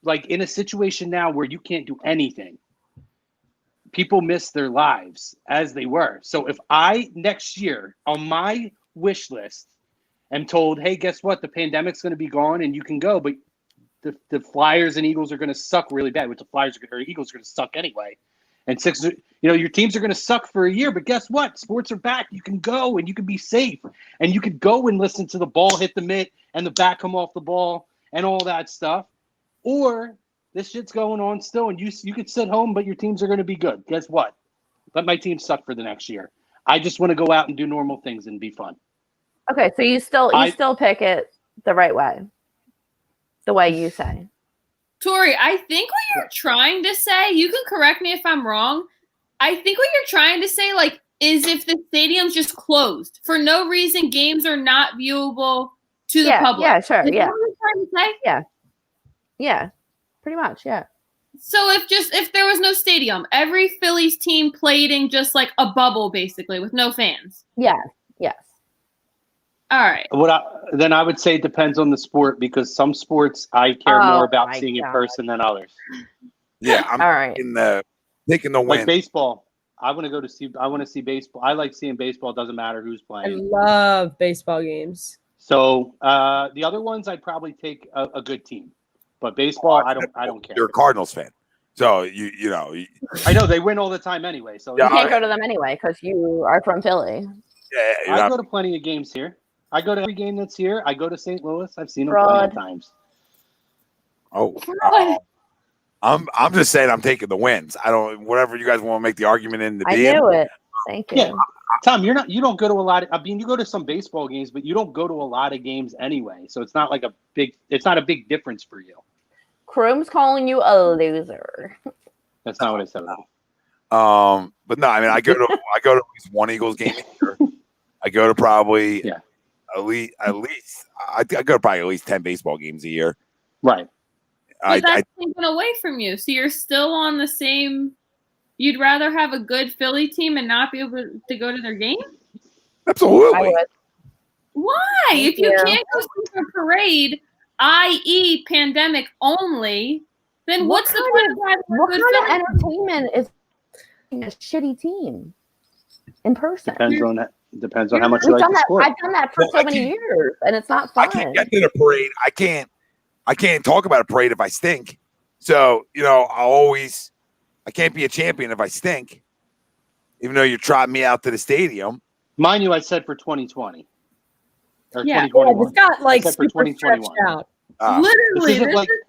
like, in a situation now where you can't do anything. People miss their lives as they were. So if I, next year, on my wish list, am told, hey, guess what? The pandemic's going to be gone and you can go, but the Flyers and Eagles are going to suck really bad, which the Eagles are going to suck anyway. And SIXERS, your teams are going to suck for a year, but guess what? Sports are back. You can go and you can be safe. And you could go and listen to the ball hit the mitt and the bat come off the ball and all that stuff. Or This shit's going on still, and you could sit home, but your teams are going to be good. Guess what? Let my team suck for the next year. I just want to go out and do normal things and be fun. Okay, so you still pick it the right way, the way you say. Tori, I think what you're trying to say, you can correct me if I'm wrong. I think what you're trying to say, like, is if the stadium's just closed for no reason, games are not viewable to the public. Yeah, sure. Is Yeah. that what you're trying to say? Yeah. Pretty much, yeah. So if there was no stadium, every Phillies team played in just like a bubble, basically, with no fans. Yes. All right. Then I would say it depends on the sport, because some sports I care more about seeing in person than others. Yeah, I'm all right. taking the win. Like baseball, I want to see baseball. I like seeing baseball. It doesn't matter who's I playing. love baseball games. So the other ones, I'd probably take a good team, but baseball, I don't care. You're a Cardinals fan, so you know. I know they win all the time anyway. So You can't go to them anyway because you are from Philly. Yeah, I go to plenty of games here. I go to every game that's here. I go to St. Louis. I've seen them plenty of times. I'm just saying I'm taking the wins. I don't whatever you guys want to make the argument in the I knew it. Thank you. Yeah, Tom, you don't go to a lot of, I mean, you go to some baseball games, but you don't go to a lot of games anyway. So it's not a big difference for you. Chrome's calling you a loser. That's not what I said. But no, I mean I go to at least one Eagles game a year. I go to probably at least I go to probably at least 10 baseball games a year. Right. But that's taken away from you. So you're still on the same. You'd rather have a good Philly team and not be able to go to their game? Absolutely. I would. Why? If you can't go see a parade, i.e. pandemic only, then what's the point of having a What good kind Philly of entertainment is a shitty team in person? Depends on how much you like the sport. I've done that for so many years, and it's not fun. I can't get to the parade. I can't talk about a parade if I stink. So, I can't be a champion if I stink, even though you're trotting me out to the stadium. Mind you, I said for 2020. Or 2021. It's got like for super 2021. stretched out. Literally,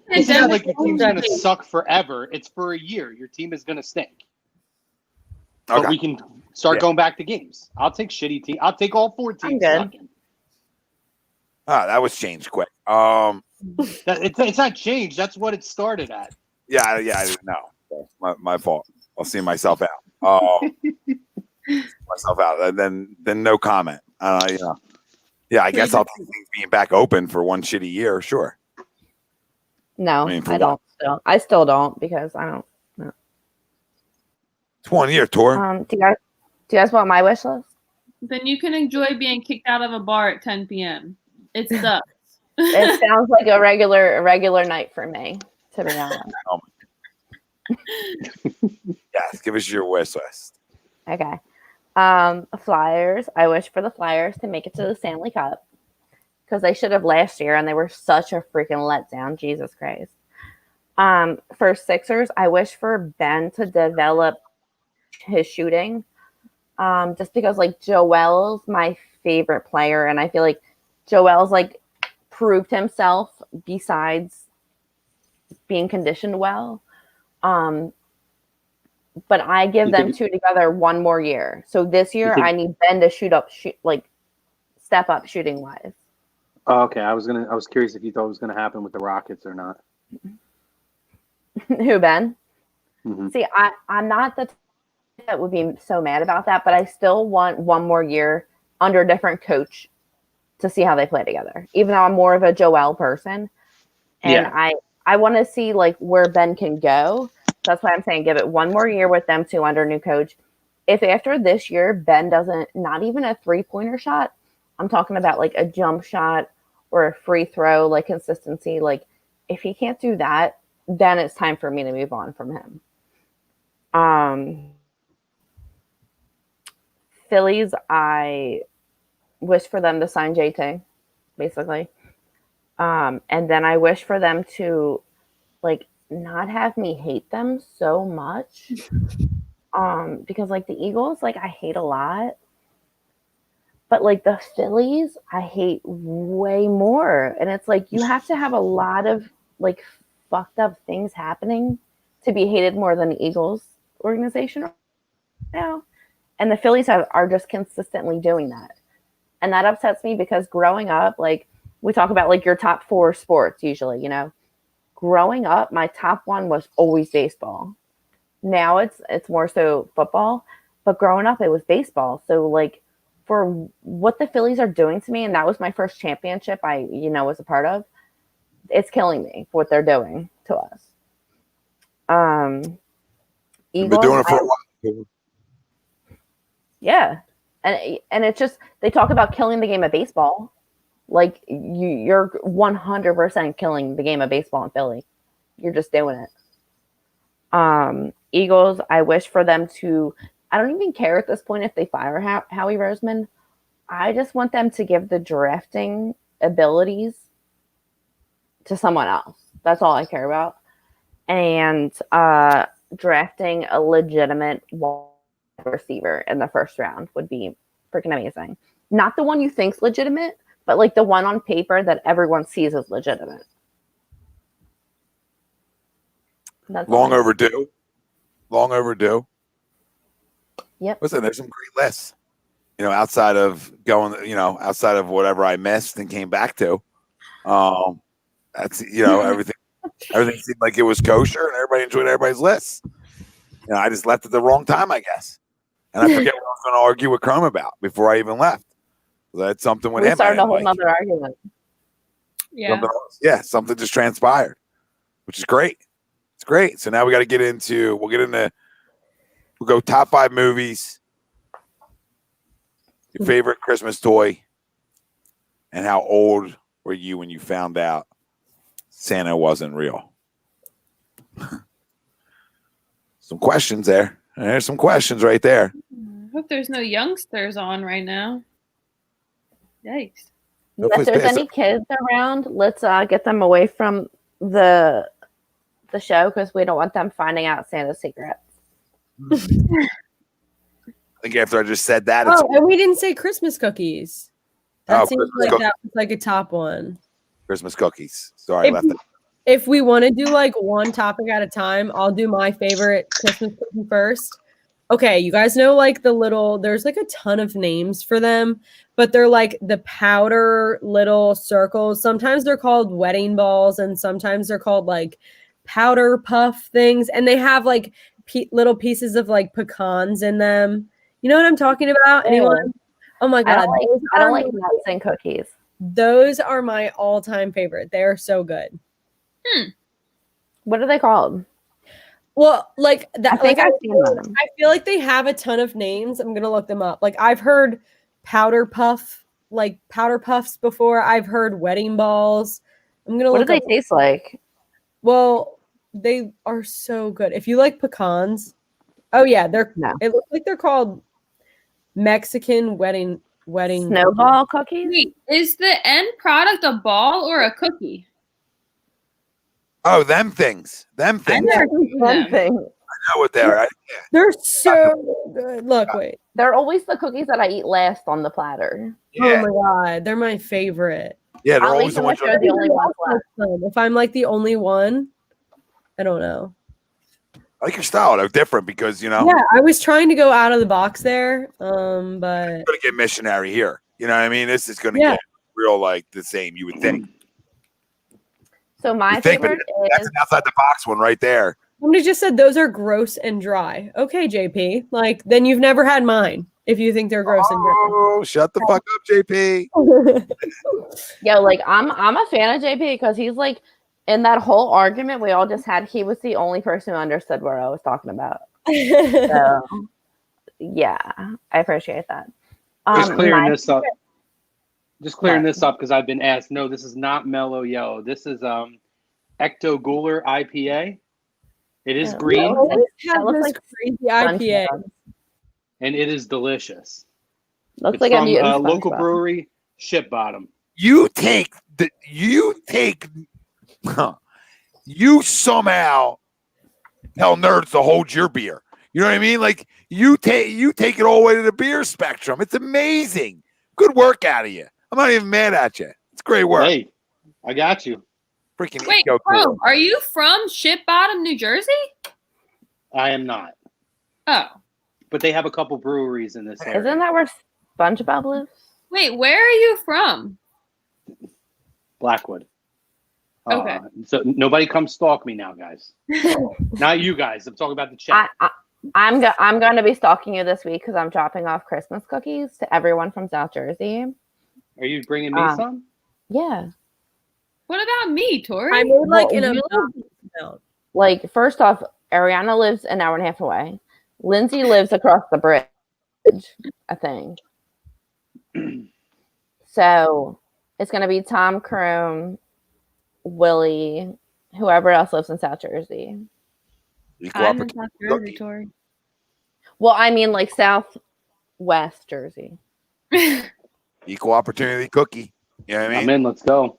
this isn't like your team's going to suck forever. It's for a year. Your team is going to stink. But we can start going back to games. I'll take shitty team. I'll take all 4 teams. Sucking. That was changed quick. It's not changed. That's what it started at. Yeah, I didn't know. My fault. I'll see myself out. And then no comment. Yeah, I guess I'll take things being back open for one shitty year. Sure. No, I don't. I still don't because I don't. No. It's 1 year, Tor. Do you guys want my wish list? Then you can enjoy being kicked out of a bar at 10 p.m. It sucks. It sounds like a regular night for me, to be honest. Yes, give us your wish list. Okay. Flyers. I wish for the Flyers to make it to the Stanley Cup because they should have last year and they were such a freaking letdown. Jesus Christ. For Sixers, I wish for Ben to develop his shooting. Just because like Joel's my favorite player, and I feel like Joel's like proved himself besides being conditioned well. But I give them two together one more year. So this year I need Ben to step up shooting wise. Oh, okay. I was curious if you thought it was gonna happen with the Rockets or not. Who, Ben? Mm-hmm. See, I'm not the type that would be so mad about that, but I still want one more year under a different coach to see how they play together. Even though I'm more of a Joel person. And I want to see like where Ben can go. That's why I'm saying give it one more year with them two under new coach. If after this year Ben doesn't, not even a 3-pointer shot, I'm talking about like a jump shot or a free throw, like consistency. Like if he can't do that, then it's time for me to move on from him. Phillies, I wish for them to sign JT, basically. And then I wish for them to like not have me hate them so much. Because like the Eagles, like I hate a lot. But like the Phillies, I hate way more. And it's like you have to have a lot of like fucked up things happening to be hated more than the Eagles organization right now. And the Phillies are just consistently doing that. And that upsets me because growing up, like we talk about like your top 4 sports usually, you know. Growing up, my top 1 was always baseball. Now it's more so football, but growing up it was baseball. So like for what the Phillies are doing to me, and that was my first championship I was a part of, it's killing me for what they're doing to us. You've been doing it for a while. Yeah. And it's just, they talk about killing the game of baseball. Like you're 100% killing the game of baseball in Philly. You're just doing it. Eagles, I wish for them to, I don't even care at this point if they fire Howie Roseman. I just want them to give the drafting abilities to someone else. That's all I care about. And drafting a legitimate wide receiver in the first round would be freaking amazing. Not the one you think's legitimate, but like the one on paper that everyone sees as legitimate. That's long overdue. Long overdue. Yep. Listen, there's some great lists. You know, outside of whatever I missed and came back to. That's everything seemed like it was kosher and everybody enjoyed everybody's lists. You know, I just left at the wrong time, I guess. And I forget what I was going to argue with Chrome about before I even left. That's something with him. We started a whole other argument. Yeah. Something just transpired, which is great. It's great. So now we'll go top 5 movies, your favorite Christmas toy, and how old were you when you found out Santa wasn't real? Some questions there. There's some questions right there. I hope there's no youngsters on right now. Yikes. If there's any kids around, let's get them away from the show because we don't want them finding out Santa's secrets. I think after I just said that. And we didn't say Christmas cookies. That seems like that was like a top one. Christmas cookies. Sorry, I left it. If we want to do like one topic at a time, I'll do my favorite Christmas cookie first. Okay, you guys know like there's like a ton of names for them, but they're like the powder little circles. Sometimes they're called wedding balls and sometimes they're called like powder puff things. And they have like little pieces of like pecans in them. You know what I'm talking about? Anyone? Oh my God. I don't like nuts and cookies. Those are my all-time favorite. They're so good. What are they called? Well, like that. I feel like they have a ton of names. I'm gonna look them up. Like I've heard powder puffs before. I've heard wedding balls. I'm gonna. What look do they taste like? Well, they are so good. If you like pecans, oh yeah, It looks like they're called Mexican wedding snowball cookies. Wait, is the end product a ball or a cookie? Oh, them things. I know what they are. Yeah. They're so good. Look, wait. They're always the cookies that I eat last on the platter. Yeah. Oh my God, they're my favorite. Yeah, they're always the ones. They're the only ones left. If I'm like the only one, I don't know. I like your style. They're different because Yeah, I was trying to go out of the box there, but I'm gonna get missionary here. You know what I mean? This is gonna get real like the same. You would think. So my favorite that's an outside the box one right there. Somebody just said those are gross and dry. Okay, JP. Like then you've never had mine. If you think they're gross and dry. Oh, shut the fuck up, JP. Yo, like I'm a fan of JP because he's like in that whole argument we all just had. He was the only person who understood what I was talking about. So, yeah, I appreciate that. Just clearing this up. Just clearing this up because I've been asked. No, this is not Mellow Yellow. This is Ecto Cooler IPA. It is green. It looks like crazy IPA, and it is delicious. Looks it's like from a local brewery, Ship Bottom. You somehow tell nerds to hold your beer. You know what I mean? Like you take it all the way to the beer spectrum. It's amazing. Good work out of you. I'm not even mad at you. It's great work. Hey, I got you. Freaking Wait, Eco Chrome, Cool. are you from Ship Bottom, New Jersey? I am not. Oh. But they have a couple breweries in this area. Isn't that where SpongeBob lives? Wait, where are you from? Blackwood. Okay. So nobody come stalk me now, guys. Not you guys. I'm talking about the chat. I'm going to be stalking you this week because I'm dropping off Christmas cookies to everyone from South Jersey. Are you bringing me some? Yeah. What about me, Tori? I made like in a like first off, Ariana lives an hour and a half away. Lindsay lives across the bridge, I think. So it's going to be Tom Crum, Willie, whoever else lives in South Jersey. I'm in South Jersey, Tori. Well, I mean like Southwest Jersey. Equal opportunity cookie. You know what I mean? I'm in. Let's go.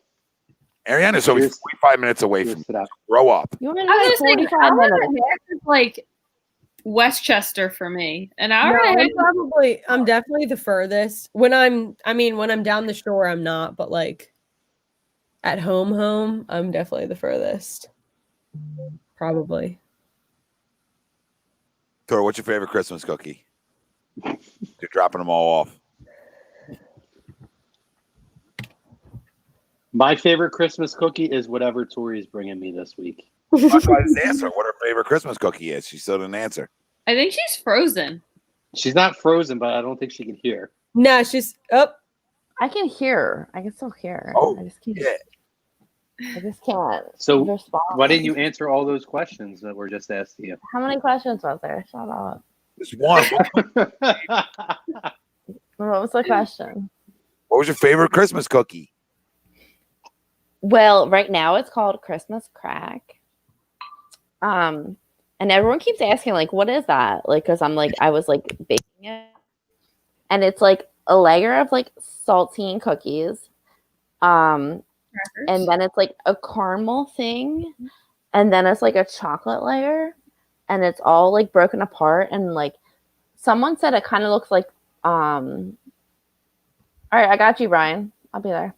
Ariana's only 45 minutes away from grow up. You I was going to say, an hour and a half is like Westchester for me. An hour and a half. I'm definitely the furthest. When I'm down the shore, I'm not, but like at home, I'm definitely the furthest. Probably. Tor, what's your favorite Christmas cookie? You're dropping them all off. My favorite Christmas cookie is whatever Tori's bringing me this week. I just asked her what her favorite Christmas cookie is. She still didn't answer. I think she's frozen. She's not frozen, but I don't think she can hear. No, she's up. I can hear. I can still hear. Oh, I just can't. Yeah. I just can't. So respond. why didn't you answer all those questions that were just asked to you? How many questions was there? Shut up. Just one. What was the question? What was your favorite Christmas cookie? Well, right now it's called Christmas crack. And everyone keeps asking, like, what is that? Like, because I was like baking it. And it's like a layer of like saltine cookies. And then it's like a caramel thing. And then it's like a chocolate layer. And it's all like broken apart. And like someone said it kind of looks like all right, I got you, Brian. I'll be there.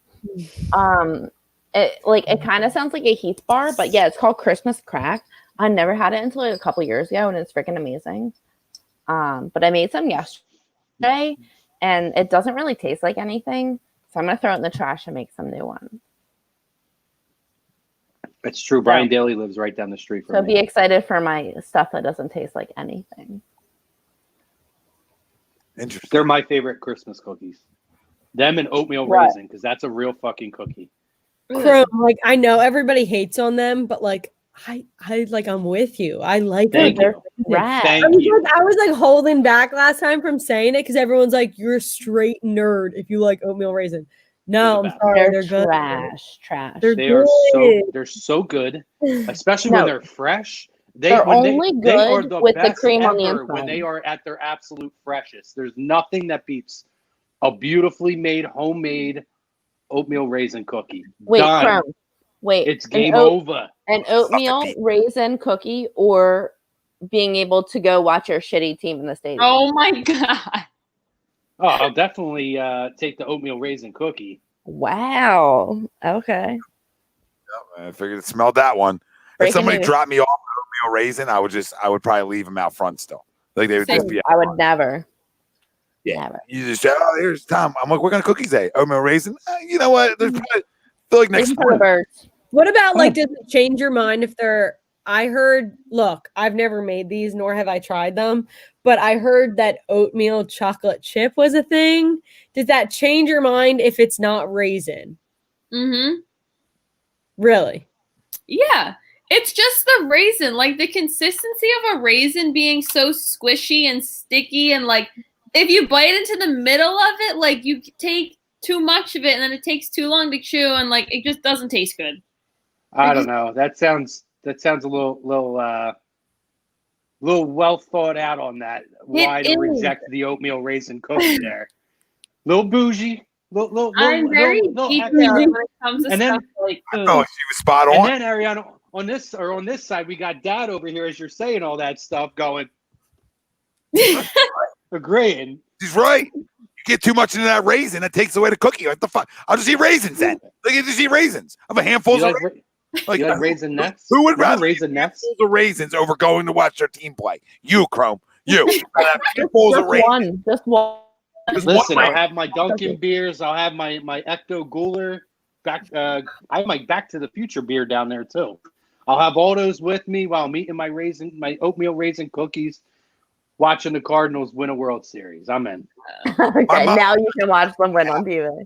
It kind of sounds like a Heath bar, but yeah, it's called Christmas crack. I never had it until like a couple years ago, and it's freaking amazing. But I made some yesterday, and it doesn't really taste like anything, so I'm gonna throw it in the trash and make some new ones. It's true. Brian Daly lives right down the street from me. So be excited for my stuff that doesn't taste like anything. Interesting. They're my favorite Christmas cookies. Them and oatmeal raisin, because that's a real fucking cookie. Chrome, like I know everybody hates on them, but like I like I'm with you. I like Thank them. you. Thank you. I was like holding back last time from saying it because everyone's like, "You're a straight nerd if you like oatmeal raisin." No, I'm sorry, they're good. Trash. They're so good, especially when they're fresh. They're only good they are the with the best cream on the ever inside. when they are at their absolute freshest. There's nothing that beats a beautifully made homemade oatmeal raisin cookie. Wait, Done. Crumb. Wait. It's game over. An oatmeal raisin cookie or being able to go watch your shitty team in the stadium. Oh my God. Oh, I'll definitely take the oatmeal raisin cookie. Wow. Okay. Yep, I figured it smelled that one. If somebody dropped me off an oatmeal raisin, I would probably leave them out front still. Like they would just be. I would never. Yeah. Never. You just say, "Oh, here's Tom." I'm like, "What kind of cookies are they? Oatmeal raisin?" You know what? There's probably feel like next for the birds. What about like does it change your mind if they're I heard look, I've never made these nor have I tried them, but I heard that oatmeal chocolate chip was a thing. Does that change your mind if it's not raisin? Mm-hmm. Really? Yeah. It's just the raisin, like the consistency of a raisin being so squishy and sticky, and like if you bite into the middle of it, like you take too much of it and then it takes too long to chew, and like it just doesn't taste good. I don't know. That sounds a little well thought out on that. Why to reject the oatmeal raisin cookie there? Little bougie. I'm very deep when it comes to stuff like food. Oh, she was spot on. And then Ariana, on this side, we got Dad over here as you're saying all that stuff, going agreeing. She's right. You get too much into that raisin, it takes away the cookie. What the fuck? I'll just eat raisins then. Like, just eat raisins. I have a handful of raisins. Like, You like raisin nuts? Who would rather raisin nuts? The raisins over going to watch their team play? You, Chrome. You. Just one. Just one. Listen, I'll have my Dunkin' beers. I'll have my Ecto Cooler. I have my Back to the Future beer down there too. I'll have all those with me while I'm eating my oatmeal raisin cookies, watching the Cardinals win a World Series. I'm in. Okay, now you can watch them win on TV.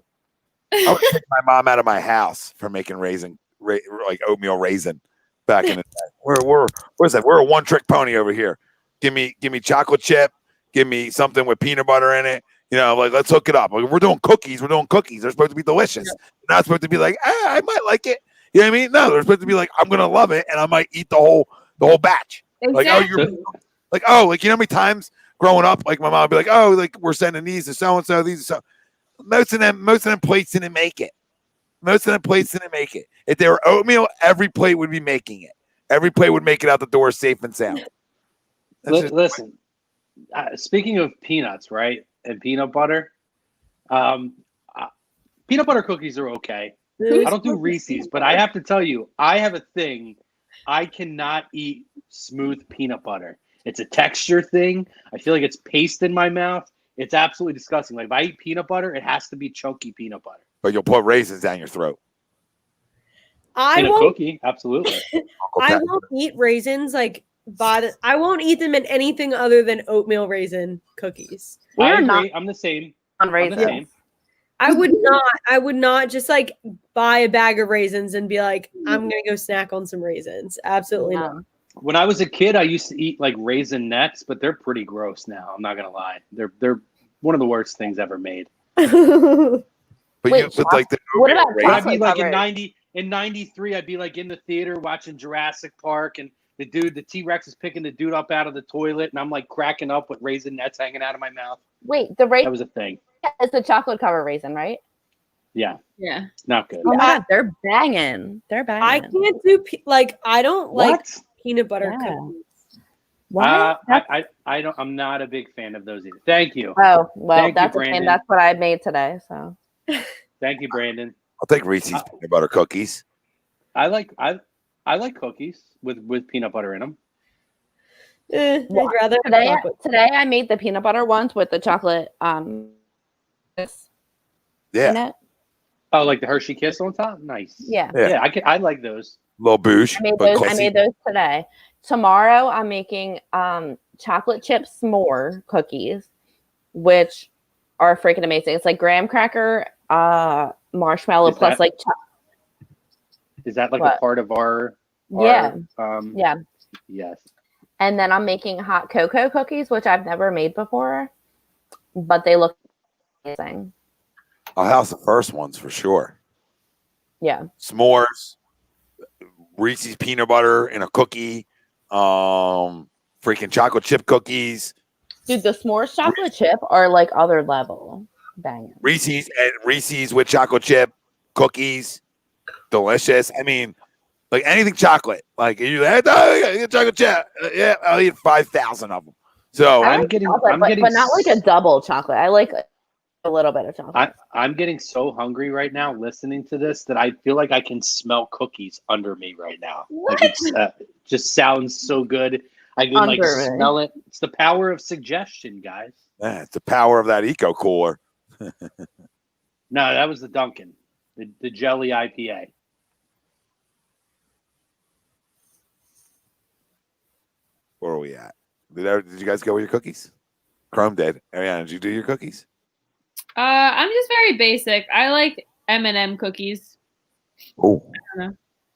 I would take my mom out of my house for making like oatmeal raisin back in the day. Where's that? We're a one-trick pony over here. Give me chocolate chip. Give me something with peanut butter in it. You know, like, let's hook it up. Like, we're doing cookies. They're supposed to be delicious. They're not supposed to be like, I might like it. You know what I mean? No, they're supposed to be like, I'm gonna love it, and I might eat the whole batch. Exactly. Like, you know how many times growing up, like my mom would be like, oh, like we're sending these to so and so, these to so. Most of them plates didn't make it. If they were oatmeal, every plate would be making it. Every plate would make it out the door safe and sound. Listen, speaking of peanuts, right, and peanut butter, peanut butter cookies are okay. I don't do Reese's, but I have to tell you, I have a thing. I cannot eat smooth peanut butter. It's a texture thing. I feel like it's paste in my mouth. It's absolutely disgusting. Like, if I eat peanut butter, it has to be chunky peanut butter. But you'll put raisins down your throat. In a cookie, absolutely. I won't eat raisins I won't eat them in anything other than oatmeal raisin cookies. I'm the same. On raisins. I would not just like buy a bag of raisins and be like, I'm gonna go snack on some raisins. Absolutely not. When I was a kid, I used to eat like raisin nets, but they're pretty gross now. I'm not gonna lie. They're one of the worst things ever made. What about I'd be like in 93, I'd be like in the theater watching Jurassic Park, and the T-Rex is picking the dude up out of the toilet, and I'm like cracking up with raisin nets hanging out of my mouth. Wait, that was a thing. It's the chocolate cover raisin, right? Yeah. Yeah. Not good. Oh my God, they're banging. I can't do I don't like peanut butter cookies. What? I'm not a big fan of those either. Thank you. Oh, well, that's what I made today. So thank you, Brandon. I'll take Reese's peanut butter cookies. I like cookies with peanut butter in them. I'd rather today I made the peanut butter ones with the chocolate yeah. Oh, like the Hershey Kiss on top? Nice. Yeah. I like those. Little boosh. I made those today. Tomorrow I'm making chocolate chip s'more cookies, which are freaking amazing. It's like graham cracker, marshmallow plus is that like a part of our yeah. Yes. And then I'm making hot cocoa cookies, which I've never made before, but they look amazing. I'll house the first ones for sure. Yeah. S'mores, Reese's peanut butter in a cookie, freaking chocolate chip cookies. Dude, the s'mores chocolate chip are like other level. Banging. Reese's with chocolate chip cookies. Delicious. I mean, like anything chocolate. Like you chocolate chip. Yeah, I'll eat 5,000 of them. So I'm getting but not like a double chocolate. I like a little bit of chocolate. I'm getting so hungry right now listening to this that I feel like I can smell cookies under me right now. Like it's just sounds so good. I can like smell it. It's the power of suggestion, guys. Yeah, it's the power of that eco cooler. No, that was the Dunkin', the jelly IPA. Where are we at? Did you guys go with your cookies? Chrome did. Ariana, did you do your cookies? I'm just very basic. I like M&M cookies. Oh,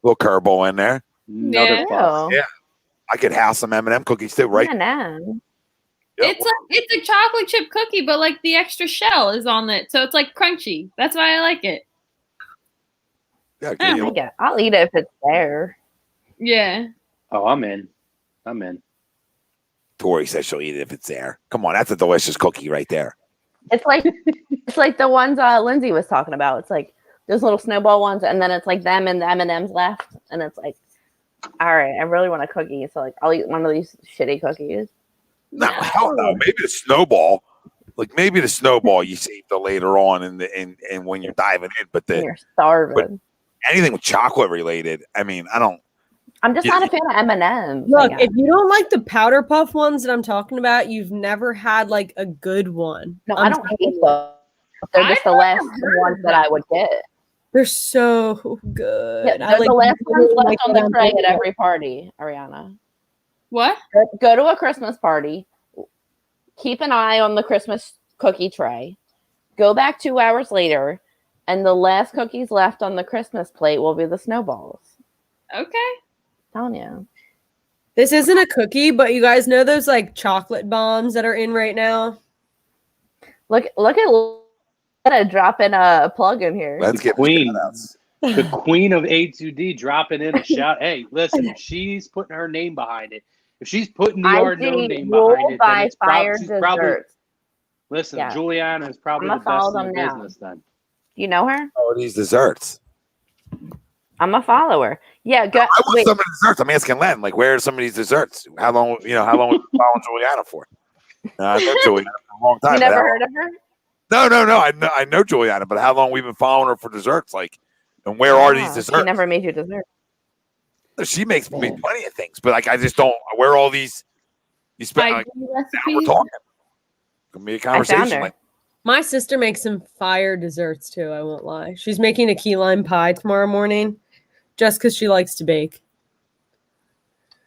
little curveball in there. Yeah. Yeah, I could have some M&M cookies too, right? M&M. It's a chocolate chip cookie, but like the extra shell is on it, so it's like crunchy. That's why I like it. Yeah, I'll eat it if it's there. Yeah. Oh, I'm in. Tori says she'll eat it if it's there. Come on, that's a delicious cookie right there. It's like the ones Lindsay was talking about. It's like those little snowball ones, and then it's like them and the M&Ms left, and it's like, all right, I really want a cookie, so like I'll eat one of these shitty cookies. No, hell no. Maybe the snowball. Like maybe the snowball you save till later on and when you're diving in, but you're starving. anything with chocolate related. I mean, I'm just not a fan of M&M's. Look, if you don't like the powder puff ones that I'm talking about, you've never had like a good one. No, I don't hate them. They're just the last ones that I would get. They're so good. Yeah, they're the last ones left on the tray at every party, Ariana. What? Go to a Christmas party. Keep an eye on the Christmas cookie tray. Go back 2 hours later, and the last cookies left on the Christmas plate will be the snowballs. Okay. Telling you. This isn't a cookie, but you guys know those like chocolate bombs that are in right now? Look at drop in a plug in here. Let's get Queen. The queen of A2D dropping in a shout. Hey, listen, if she's putting her name behind it, if she's putting the no name behind it, then it's probably. Listen, yeah. Juliana is probably the best in the business then. You know her? Oh, these desserts. I'm a follower. Yeah, go. I want some of the desserts. I'm asking Len, like, where are some of these desserts? How long was following Juliana for? I know Juliana for a long time. You never heard of her? No. I know Juliana, but how long we've been following her for desserts? Like, and where are these desserts? She never made you dessert. She makes me plenty of things, but like, I just don't. Where are all these? You spend like, now we're talking. Gonna be a conversation. Like, my sister makes some fire desserts too. I won't lie. She's making a key lime pie tomorrow morning, just because she likes to bake.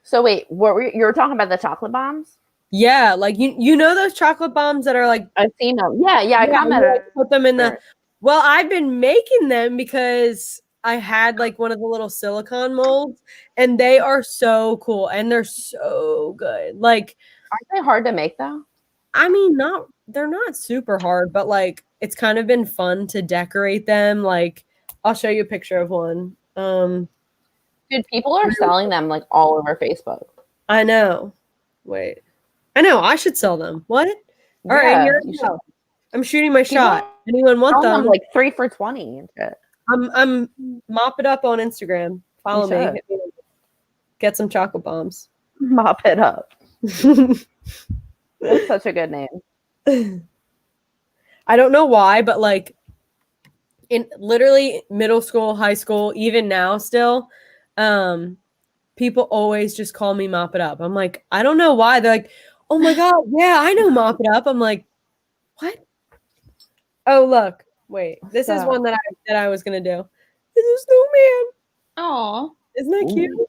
So wait, you were talking about the chocolate bombs? Yeah, like you know those chocolate bombs that are like I've seen them. Yeah, I commented. Like, put them in the. Well, I've been making them because I had like one of the little silicone molds, and they are so cool and they're so good. Like, aren't they hard to make though? I mean, they're not super hard, but like it's kind of been fun to decorate them. Like, I'll show you a picture of one. Dude, people are selling them like all over Facebook. I know. Wait. I know. I should sell them. What? All right, here we go. I'm shooting my shot. Anyone want them? Like 3 for $20 and shit. I'm mop it up on Instagram. Follow me. Get some chocolate bombs. Mop it up. That's such a good name. I don't know why, but like in literally middle school, high school, even now still, people always just call me Mop It Up. I'm like, I don't know why. They're like, oh my God, yeah, I know Mop It Up. I'm like, what? Oh, look. Wait, this is one that I was gonna do. It's a snowman. Oh, isn't that cute?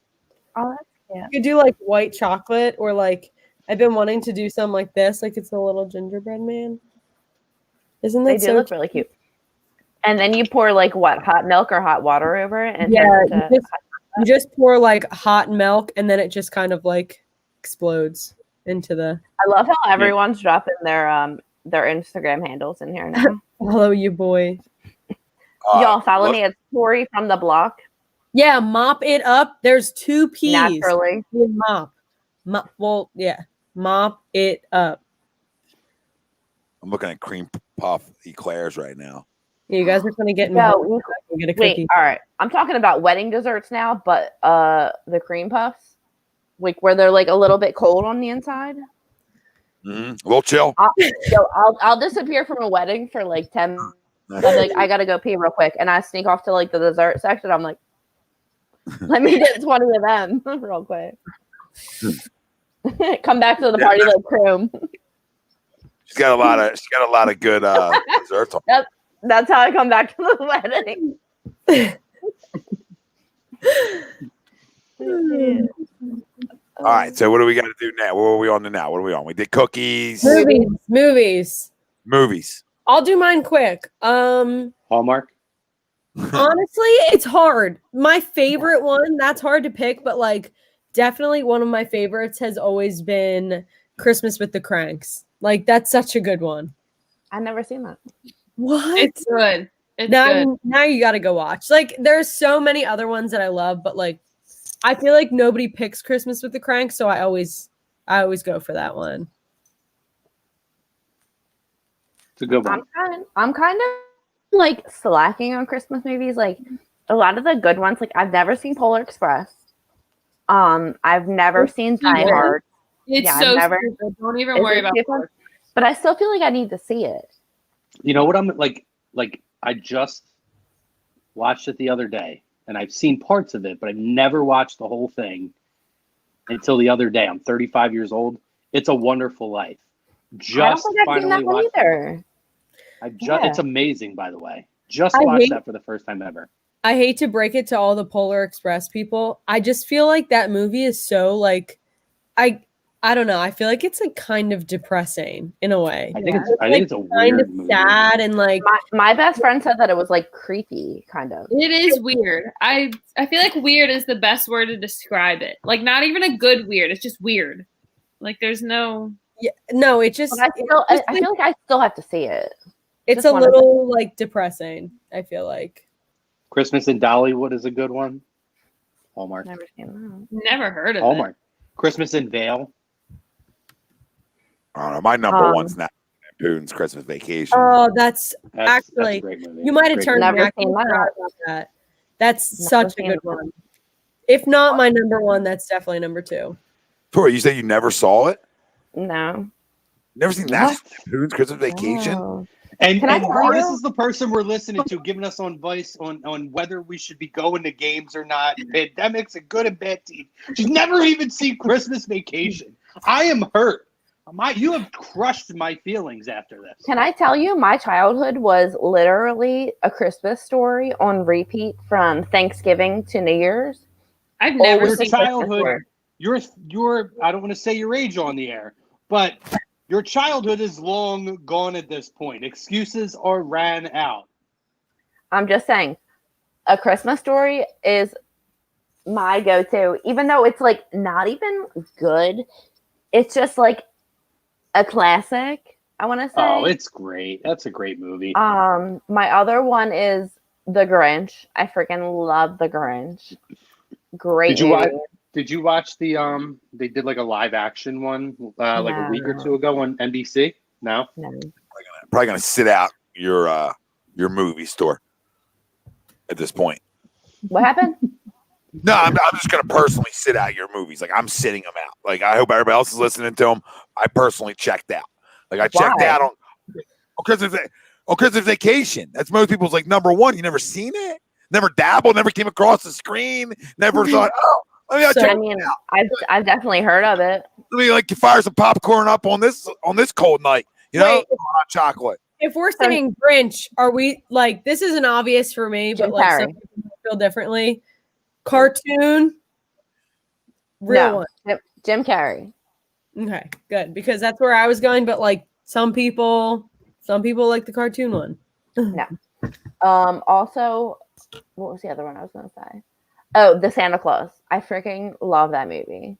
Oh, that's cute. You could do like white chocolate, or like I've been wanting to do something like this, like it's a little gingerbread man. Isn't that they do look really cute? And then you pour like what, hot milk or hot water over it, and you just pour like hot milk, and then it just kind of like explodes into the. I love how everyone's dropping their Instagram handles in here now. Follow you, boy. Y'all follow me. It's Tori from the block. Yeah, Mop It Up. There's 2 P's. Naturally. Mop. Well, yeah. Mop It Up. I'm looking at cream puff eclairs right now. Yeah, you guys are going to get get a cookie. Wait, all right. I'm talking about wedding desserts now, but the cream puffs, like where they're like a little bit cold on the inside. A little chill. I'll disappear from a wedding for like 10 minutes. I'm like, I gotta go pee real quick, and I sneak off to like the dessert section. I'm like, let me get 20 of them real quick. Come back to the party like Chrome. She's got a lot of good desserts. That's how I come back to the wedding. All right, so what do we got to do now? What are we on to now? What are we on? We did cookies. Movies. I'll do mine quick. Hallmark. Honestly, it's hard. My favorite one, that's hard to pick, but like definitely one of my favorites has always been Christmas with the Cranks. Like that's such a good one. I've never seen that. What? It's good. Now you got to go watch. Like there's so many other ones that I love, but like I feel like nobody picks Christmas with the Cranks, so I always go for that one. It's a good one. I'm kind of like slacking on Christmas movies. Like a lot of the good ones, like I've never seen Polar Express. I've never seen Die Hard. It's so stupid. Don't even worry about it. But I still feel like I need to see it. You know what I'm like I just watched it the other day, and I've seen parts of it, but I've never watched the whole thing until the other day. I'm 35 years old. It's a Wonderful Life. I don't think I've seen that one either. It's amazing, by the way. Just watched that for the first time ever. I hate to break it to all the Polar Express people. I just feel like that movie is so like, I don't know. I feel like it's like kind of depressing in a way. I think it's a weird movie. Sad and like my best friend said that it was like creepy, kind of. It is weird. I feel like weird is the best word to describe it. Like not even a good weird. It's just weird. Like there's no. Yeah, no, it just. I feel like I still have to see it. It's a little like depressing. I feel like. Christmas in Dollywood is a good one. Hallmark. Never seen that. Never heard of Hallmark. Christmas in Vale. I don't know. My number one's not Lampoon's Christmas Vacation. Oh, that's actually a great movie. You might have turned me back about that. That's such a good one. If not my number one, that's definitely number two. Tori, you said you never saw it? No. Never seen that? Lampoon's Christmas Vacation? Oh. And this is the person we're listening to, giving us advice on whether we should be going to games or not. Pandemic's a good and bad team. She's never even seen Christmas Vacation. I am hurt. You have crushed my feelings after this. Can I tell you, my childhood was literally A Christmas Story on repeat from Thanksgiving to New Year's. I've never your seen childhood. Your I don't want to say your age on the air, but your childhood is long gone at this point. Excuses are ran out. I'm just saying, A Christmas Story is my go-to, even though it's like not even good. It's just like a classic, I want to say. Oh, it's great. That's a great movie. My other one is The Grinch. I freaking love The Grinch. Great. Did you watch the they did like a live action one like a week or two ago on NBC? No. Probably gonna sit out your movie store at this point. What happened? No, I'm just gonna personally sit out your movies. Like I'm sitting them out. Like I hope everybody else is listening to them. I personally checked out. Like I checked out on Christmas Vacation. That's most people's like number one. You never seen it? Never dabbled? Never came across the screen? Never thought, I've definitely heard of it. Let me like fire some popcorn up on this cold night. You know, hot chocolate. If we're saying Grinch, are we like this isn't obvious for me, but like some people feel differently. Cartoon, real one. Jim Carrey. Okay, good, because that's where I was going. But like some people like the cartoon one. No. Also, what was the other one I was going to say? Oh, The Santa Claus. I freaking love that movie.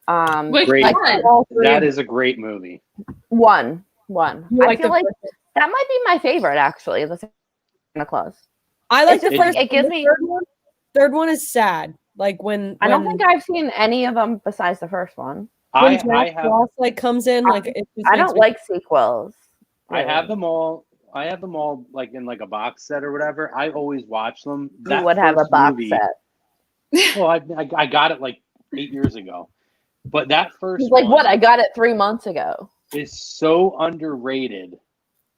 Great. That is a great movie. One. I feel like that might be my favorite, actually. The Santa Claus. I like the first. It gives me. Third one is sad. Like when I don't think I've seen any of them besides the first one. I have like comes in like I don't like sequels. Really. I have them all like in like a box set or whatever. I always watch them. You would have a box set. Well, I got it like 8 years ago, but that first like what I got it 3 months ago is so underrated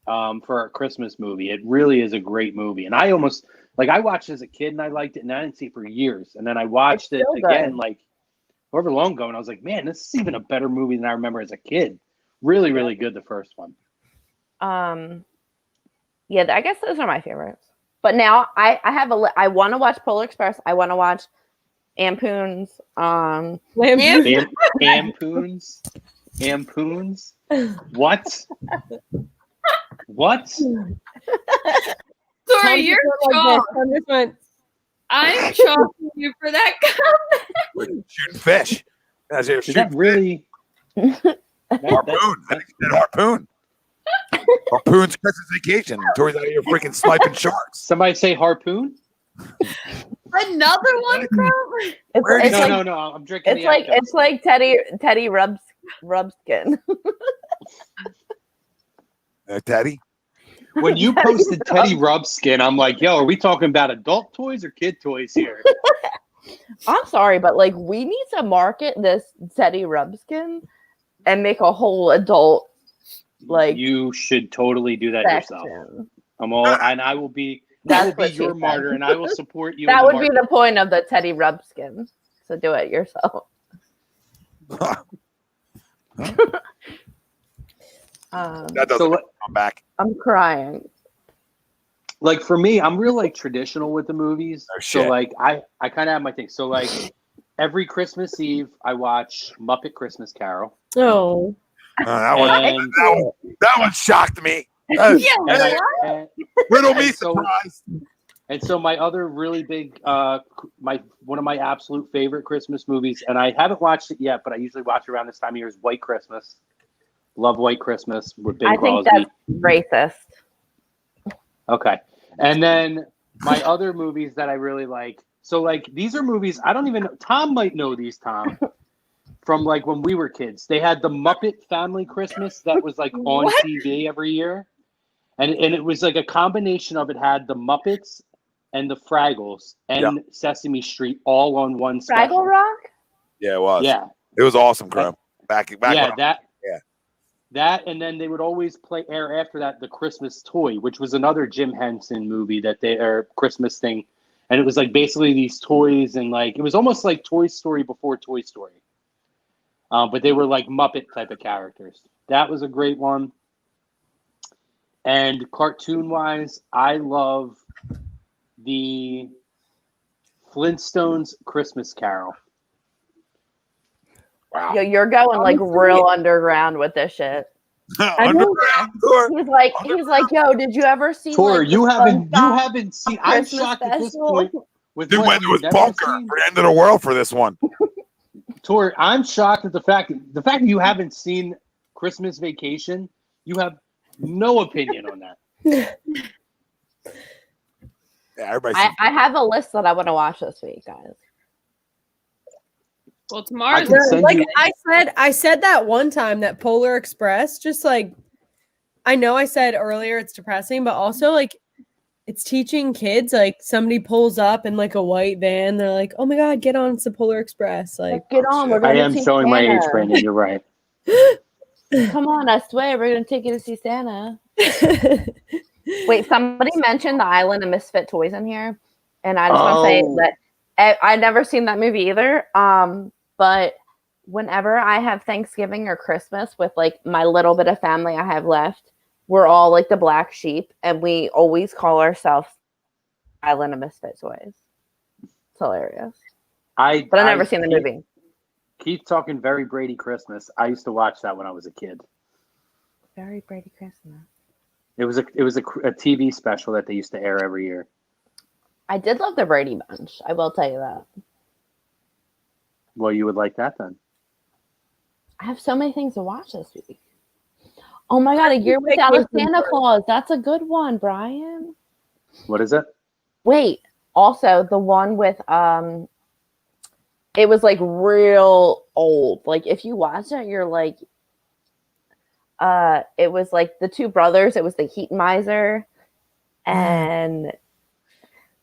for a Christmas movie. It really is a great movie, and I almost I watched it as a kid and I liked it, and I didn't see it for years, and then I watched it again like however long ago, and I was like, man, this is even a better movie than I remember as a kid. Really, really good. The first one. Yeah, I guess those are my favorites. But now I have I want to watch Polar Express. I want to watch Ampoons. Ampoons. What? What? Sorry, you're shocked. I'm shocking you for that comment. Shooting fish. Is that really? Harpoon. I think you said harpoon. Harpoon's Christmas Vacation. Tori's out here freaking sniping sharks. Somebody say harpoon? Another one, Crow? No. I'm drinking. It's like Teddy Rubskin. Teddy? When you posted Teddy Rubskin, I'm like, yo, are we talking about adult toys or kid toys here? I'm sorry, but like we need to market this Teddy Rubskin and make a whole adult. Like you should totally do that yourself. And I will be I will That's be what she your said. martyr, and I will support you. That in would the be the point of the Teddy Rubskin. So do it yourself. That doesn't so, come back. I'm crying. like for me, I'm real like traditional with the movies. Oh, so shit. like I kind of have my thing. So like every Christmas Eve, I watch Muppet Christmas Carol. Oh. That one shocked me. And Riddle me so, surprised. And so my other really big, one of my absolute favorite Christmas movies, and I haven't watched it yet, but I usually watch it around this time of year, is White Christmas. Love White Christmas with Bing Crosby. I think that's racist. Okay. And then my other movies that I really like. So like these are movies I don't even know. Tom might know these, Tom, from like when we were kids. They had the Muppet Family Christmas that was like on TV every year. And it was like a combination of it had the Muppets and the Fraggles and Sesame Street all on one special. Fraggle Rock? Yeah, it was. Yeah. It was awesome, Crow. Back yeah, when that, and then they would always air after that the Christmas Toy, which was another Jim Henson movie that Christmas thing, and it was like basically these toys and like it was almost like Toy Story before Toy Story, but they were like Muppet type of characters. That was a great one. And cartoon wise, I love the Flintstones Christmas Carol. Wow. Yo, you're going like real underground with this shit. Underground. He's like, yo, did you ever see? Tor, like, you haven't seen. I'm Christmas shocked at this special? point. Dude went to his bunker for the end of the world for this one. Tor, I'm shocked at the fact that you haven't seen Christmas Vacation. You have no opinion on that. Yeah, everybody. I have a list that I want to watch this week, guys. Well, tomorrow's I said that one time that Polar Express, just like I know I said earlier it's depressing, but also like it's teaching kids, like somebody pulls up in like a white van, they're like, oh my god, get on to Polar Express. Like get on. I am showing my age, Brandon. You're right. Come on, I swear we're gonna take you to see Santa. Wait, somebody mentioned the Island of Misfit Toys in here, and I just want to say that I've never seen that movie either. But whenever I have Thanksgiving or Christmas with like my little bit of family I have left, we're all like the black sheep, and we always call ourselves Island of Misfit Toys. It's hilarious. But I've never seen the movie. Keith talking Very Brady Christmas. I used to watch that when I was a kid. Very Brady Christmas. It was a TV special that they used to air every year. I did love the Brady Bunch. I will tell you that. Well, you would like that then. I have so many things to watch this week. Oh my god, A Year Without a Santa Claus. That's a good one, Brian. What is it? Wait, also the one with it was like real old. Like if you watch it, you're like it was like the two brothers, it was the Heat Miser, and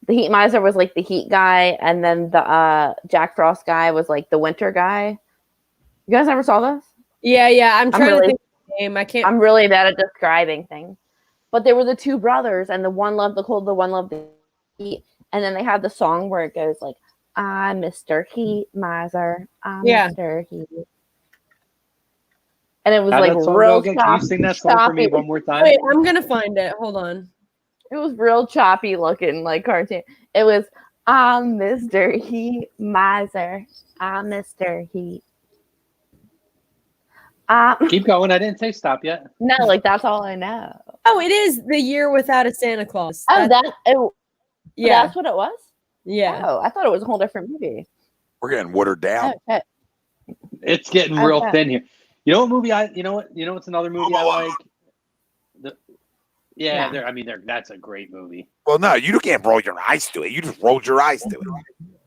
the Heat Miser was like the heat guy, and then the Jack Frost guy was like the winter guy. You guys ever saw this? Yeah. I'm trying to think of the name. I can't. I'm really bad at describing things. But they were the two brothers, and the one loved the cold, the one loved the heat. And then they have the song where it goes like, I'm Mr. Heat Miser. I'm Mr. Heat. And it was like real choppy. Can you sing that song for me one more time? Wait, I'm going to find it. Hold on. It was real choppy looking, like cartoon. It was, I'm Mr. Heat Miser. I'm Mr. Heat. Keep going. I didn't say stop yet. No, like that's all I know. Oh, it is The Year Without a Santa Claus. Oh, yeah, that's what it was. Yeah. Oh, I thought it was a whole different movie. We're getting watered down. Okay. It's getting real thin here. You know what movie you know what's another movie I like? That's a great movie. Well, no, you can't roll your eyes to it. You just rolled your eyes to it.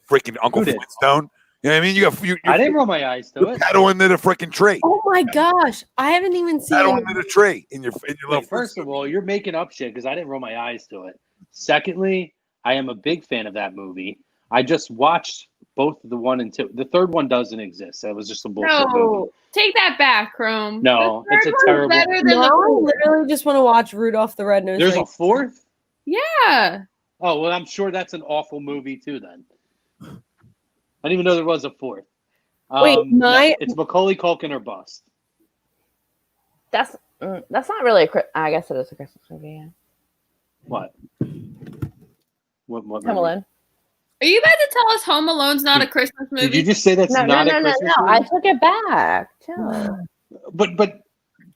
Freaking Uncle Flintstone. You know what I mean? I didn't roll my eyes to it. Pedal into the freaking tree. Oh my gosh, I haven't even seen. Pedal into the tree in your little. First of all, you're making up shit because I didn't roll my eyes to it. Secondly, I am a big fan of that movie. I just watched both the 1 and 2. The third one doesn't exist. That was just a bullshit movie. Take that back, Chrome. No, it's a terrible. I literally just want to watch Rudolph the Red-Nosed There's Reindeer. a fourth? Yeah. Oh, well, I'm sure that's an awful movie too then. I didn't even know there was a fourth. Wait, no, it's Macaulay Culkin or bust. That's not really I guess it is a Christmas movie. Yeah. What? What Home Alone. Are you about to tell us Home Alone's not a Christmas movie? Did you just say that's not a Christmas movie? I took it back. Chill. But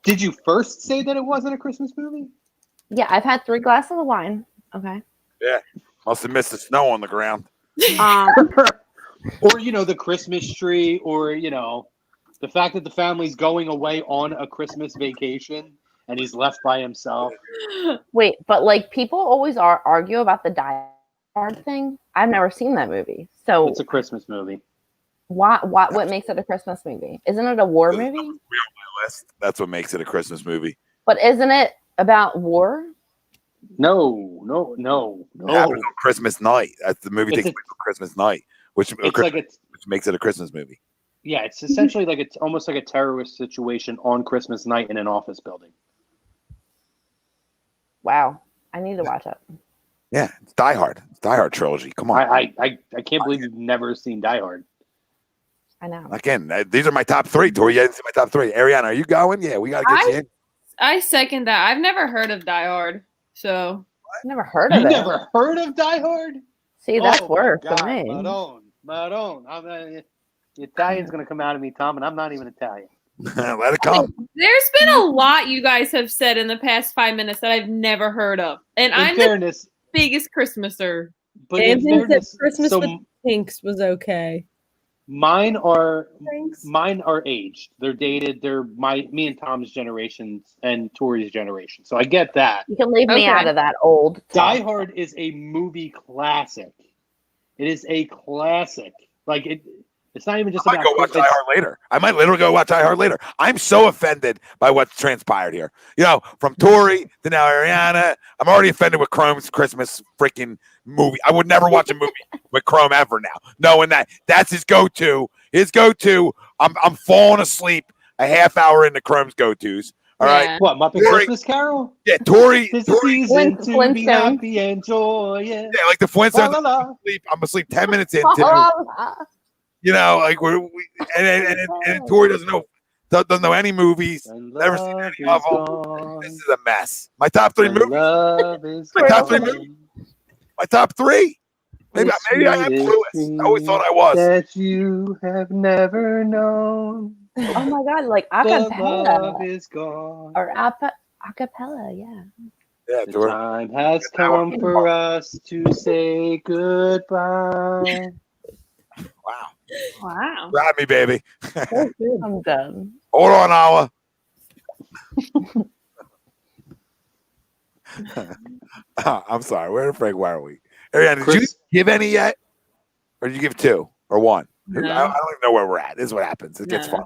did you first say that it wasn't a Christmas movie? Yeah, I've had 3 glasses of wine. Okay. Yeah, must have missed the snow on the ground. Or the Christmas tree, or the fact that the family's going away on a Christmas vacation and he's left by himself. Wait, but like people always argue about the Die Hard thing. I've never seen that movie, so it's a Christmas movie. What makes it a Christmas movie? Isn't it a war movie? On my list. That's what makes it a Christmas movie. But isn't it about war? No. It happens on Christmas night. That's the movie takes place on Christmas night, which makes it a Christmas movie. Yeah, it's essentially it's almost like a terrorist situation on Christmas night in an office building. Wow, I need to watch it. Yeah, it's Die Hard. It's Die Hard trilogy. Come on. I can't believe you've never seen Die Hard. I know. Again, these are my top 3. Tori, you didn't see my top 3. Ariana, are you going? Yeah, we got to get you in. I second that. I've never heard of Die Hard, so I've never heard of it. You never heard of Die Hard? See, that's worse for me. Madone. The Italian's going to come out of me, Tom, and I'm not even Italian. Let it come. There's been a lot you guys have said in the past 5 minutes that I've never heard of, and I'm the biggest Christmaser. But Anthony said Christmas with Pinks was okay. Mine are aged. They're dated. They're me and Tom's generations and Tori's generation. So I get that. You can leave me out of that old. Die Hard is a movie classic. It is a classic. Like it's not even just I might go watch Die Hard later. I might literally go watch Die Hard later. I'm so offended by what's transpired here. From Tori to now Ariana. I'm already offended with Chrome's Christmas freaking movie. I would never watch a movie with Chrome ever now, knowing that's his go-to. I'm falling asleep a half hour into Chrome's go-tos. All right. What, Muppet Christmas Carol? Yeah, Tori. This season to be happy and joy. Yeah, like the Flintstones. I'm asleep 10 minutes into. And Tori doesn't know any movies. Never seen any of them. This is a mess. My top 3 movies. My top 3. Maybe I am clueless. I always thought I was. That you have never known. Oh my God, like acapella. Love is gone. Or acapella, yeah. Yeah, the time has come for us to say goodbye. Wow. Grab me, baby. I'm done. Hold on, Awa. I'm sorry. Where the freak were we? Ariana, did you give any yet? Or did you give 2 or 1? No. I don't even know where we're at. This is what happens. It gets fun.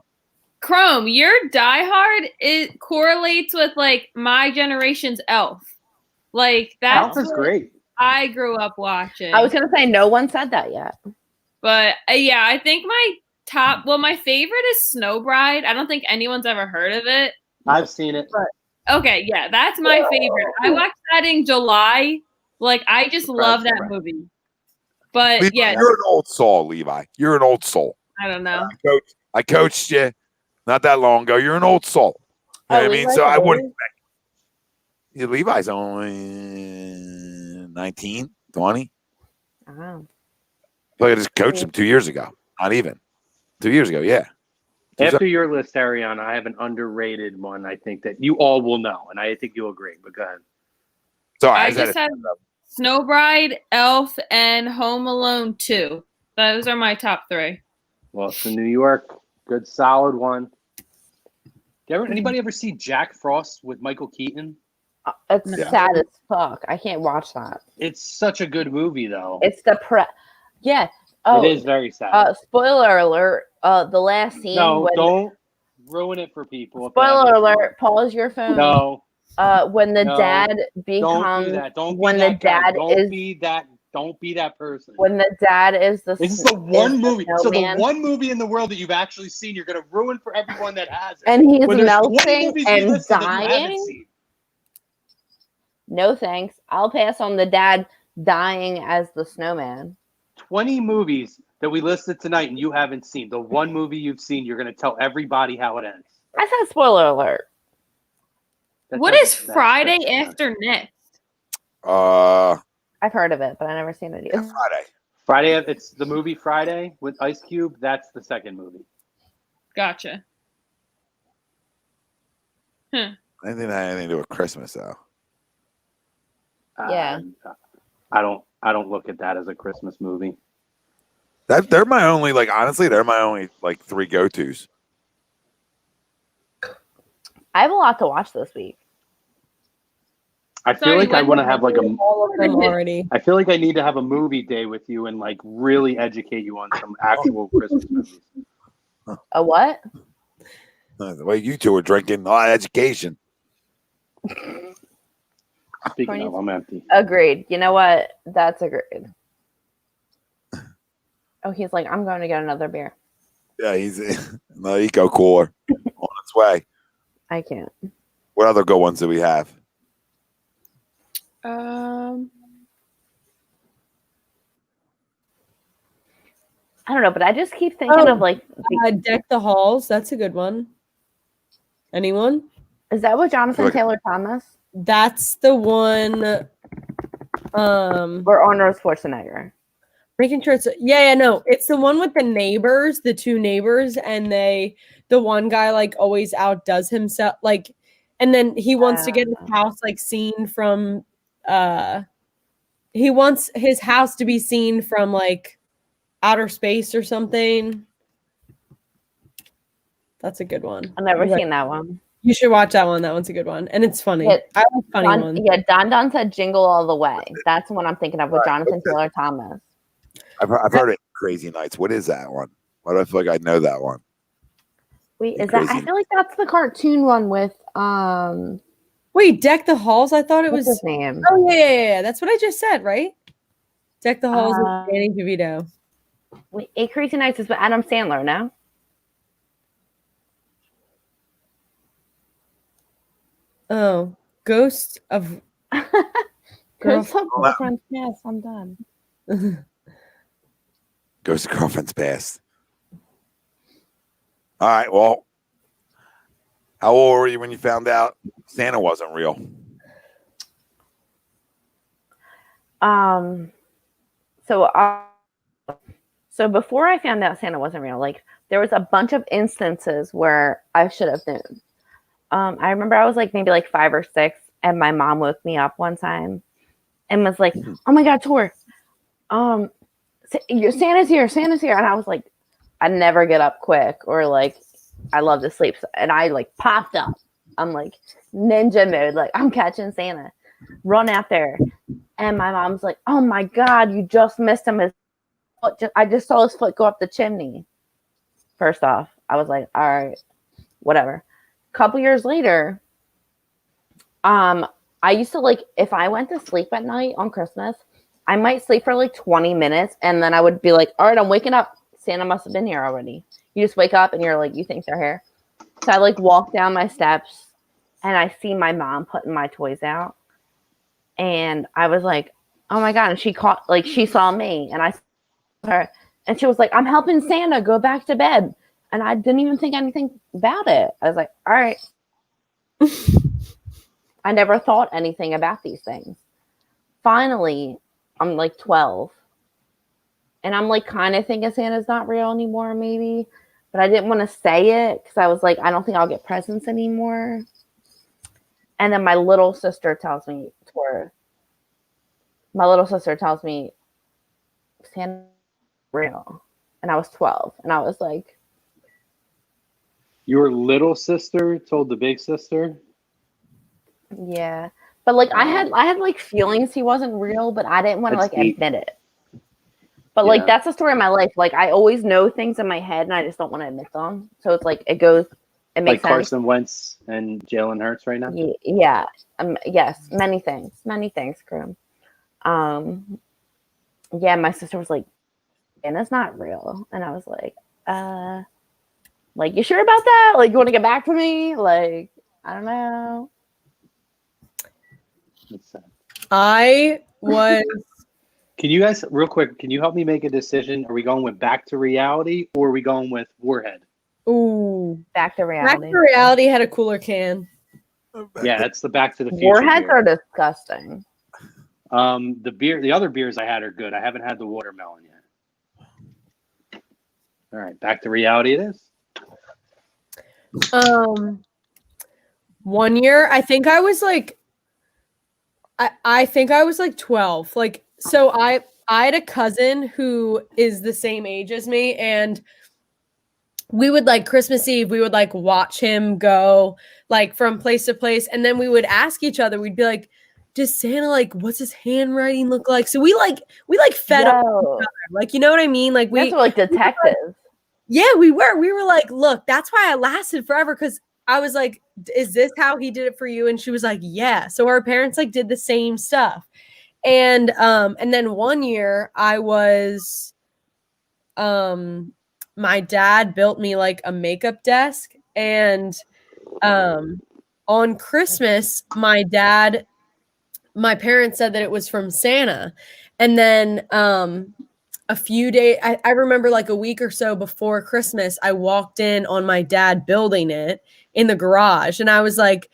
Chrome, your Die Hard, it correlates with my generation's Elf. That's Elf is great. I grew up watching. I was gonna say no one said that yet. But I think my favorite is Snow Bride. I don't think anyone's ever heard of it. I've seen it. Okay, yeah, that's my favorite. I watched that in July. I just love that movie. But Levi, you're an old soul, Levi. You're an old soul. I don't know. I coached you not that long ago. You're an old soul. You know what I mean? So I wouldn't. Levi's only 19, 20. Wow. But I just coached him 2 years ago. Not even. 2 years ago, yeah. After your list, Ariana, I have an underrated one I think that you all will know, and I think you'll agree. But go ahead. Sorry, I just have Snow Bride, Elf, and Home Alone 2. Those are my top 3. Well, it's in New York. Good, solid one. Anybody ever see Jack Frost with Michael Keaton? It's sad as fuck. I can't watch that. It's such a good movie, though. It's Yeah. Oh, it is very sad. Spoiler alert. The last scene. No, don't ruin it for people. Spoiler alert. Pause your phone. No. When the dad becomes. Don't do that. Don't when be the that guy. dad Don't is. be that. Don't be that person. When the dad is the. This is the one movie. So the one movie in the world that you've actually seen, you're going to ruin for everyone that has it. And he's melting and dying. No thanks. I'll pass on the dad dying as the snowman. 20 movies that we listed tonight and you haven't seen. The one movie you've seen, you're going to tell everybody how it ends. I said spoiler alert. What is Friday after next? I've heard of it, but I've never seen it either. Friday, it's the movie Friday with Ice Cube. That's the second movie. Gotcha. I didn't think that had anything to do with Christmas, though. Yeah. I don't look at that as a Christmas movie. They're my only, like, honestly, they're my only, like, 3 go-tos. I have a lot to watch this week. I feel like I want to have like all of them already. I feel like I need to have a movie day with you and like really educate you on some actual Christmas movies. A what? The way you two are drinking, a lot of education. Speaking of, I'm empty. Agreed. You know what? That's agreed. Oh, he's like, I'm going to get another beer. Yeah, he's no eco cooler on its way. I can't. What other good ones do we have? I don't know, but I just keep thinking of like Deck the Halls. That's a good one. Anyone? Is that what Jonathan Taylor Thomas? That's the one. Or Arnold Schwarzenegger. Making sure it's no, it's the one with the neighbors, the 2 neighbors, and the one guy like always outdoes himself, like, and then he wants to get his house like seen from. He wants his house to be seen from like outer space or something. That's a good one. I've never seen that one. You should watch that one. That one's a good one. And it's funny. Yeah, I like funny ones. Yeah, Don said Jingle All the Way. That's the one I'm thinking of with Jonathan Taylor Thomas. I've heard it. Crazy Nights. What is that one? Why do I feel like I know that one? Wait, is that? I feel like that's the cartoon one with Wait, Deck the Halls? I thought it was his name. Oh yeah. That's what I just said, right? Deck the Halls with Danny DeVito. Wait, 8 Crazy Nights is with Adam Sandler, no? Oh, Ghost of Girlfriend's Past. I'm done. Ghost of Girlfriend's Past. All right, well, how old were you when you found out Santa wasn't real? So before I found out Santa wasn't real, like there was a bunch of instances where I should have known. I remember I was like maybe like 5 or 6, and my mom woke me up one time and was like, "Oh my God, Tor, Santa's here, Santa's here," and I was like, I never get up quick, or like I love to sleep, and I like popped up. I'm like ninja mode, like I'm catching Santa. Run out there, and my mom's like, "Oh my God, you just missed him. I just saw his foot go up the chimney." First off, I was like, all right, whatever. A couple years later, I used to like, if I went to sleep at night on Christmas, I might sleep for like 20 minutes, and then I would be like, all right, I'm waking up. Santa must have been here already. You just wake up and you're like, you think they're here. So I like walk down my steps, and I see my mom putting my toys out. And I was like, oh my God. And she saw me, and I saw her, and she was like, I'm helping Santa go back to bed. And I didn't even think anything about it. I was like, all right. I never thought anything about these things. Finally, I'm like 12. And I'm like kind of thinking Santa's not real anymore, maybe. But I didn't want to say it because I was like, I don't think I'll get presents anymore. And then my little sister tells me, Santa's real. And I was 12. And I was like, your little sister told the big sister? Yeah. But like I had like feelings he wasn't real, but I didn't want to like admit it. But like that's the story of my life. Like I always know things in my head, and I just don't want to admit them. So it's like it makes like sense. Carson Wentz and Jalen Hurts right now. Yeah. Yes. Many things, Groom. Yeah. My sister was like, "Santa's not real," and I was like, like, you sure about that? Like, you want to get back to me? Like, I don't know. I was Can you guys, real quick, can you help me make a decision? Are we going with Back to Reality or are we going with Warhead? Ooh, Back to Reality. Back to Reality had a cooler can. Yeah, that's the Back to the Future. Warheads beer. are disgusting. The other beers I had are good. I haven't had the watermelon yet. All right, Back to Reality it is. 1 year, I think I was like, I think I was like 12. Like, so I had a cousin who is the same age as me, and we would like Christmas Eve, we would like watch him go like from place to place, and then we would ask each other, we'd be like, does Santa, like, what's his handwriting look like? So we fed up each other. Like, you know what I mean? Like we like detectives. Yeah, we were like, look, that's why I lasted forever, because I was like, is this how he did it for you? And she was like, yeah. So our parents like did the same stuff. And then 1 year I was my dad built me like a makeup desk, and on Christmas my parents said that it was from Santa. And then a few days, I remember like a week or so before Christmas, I walked in on my dad building it in the garage. And I was like,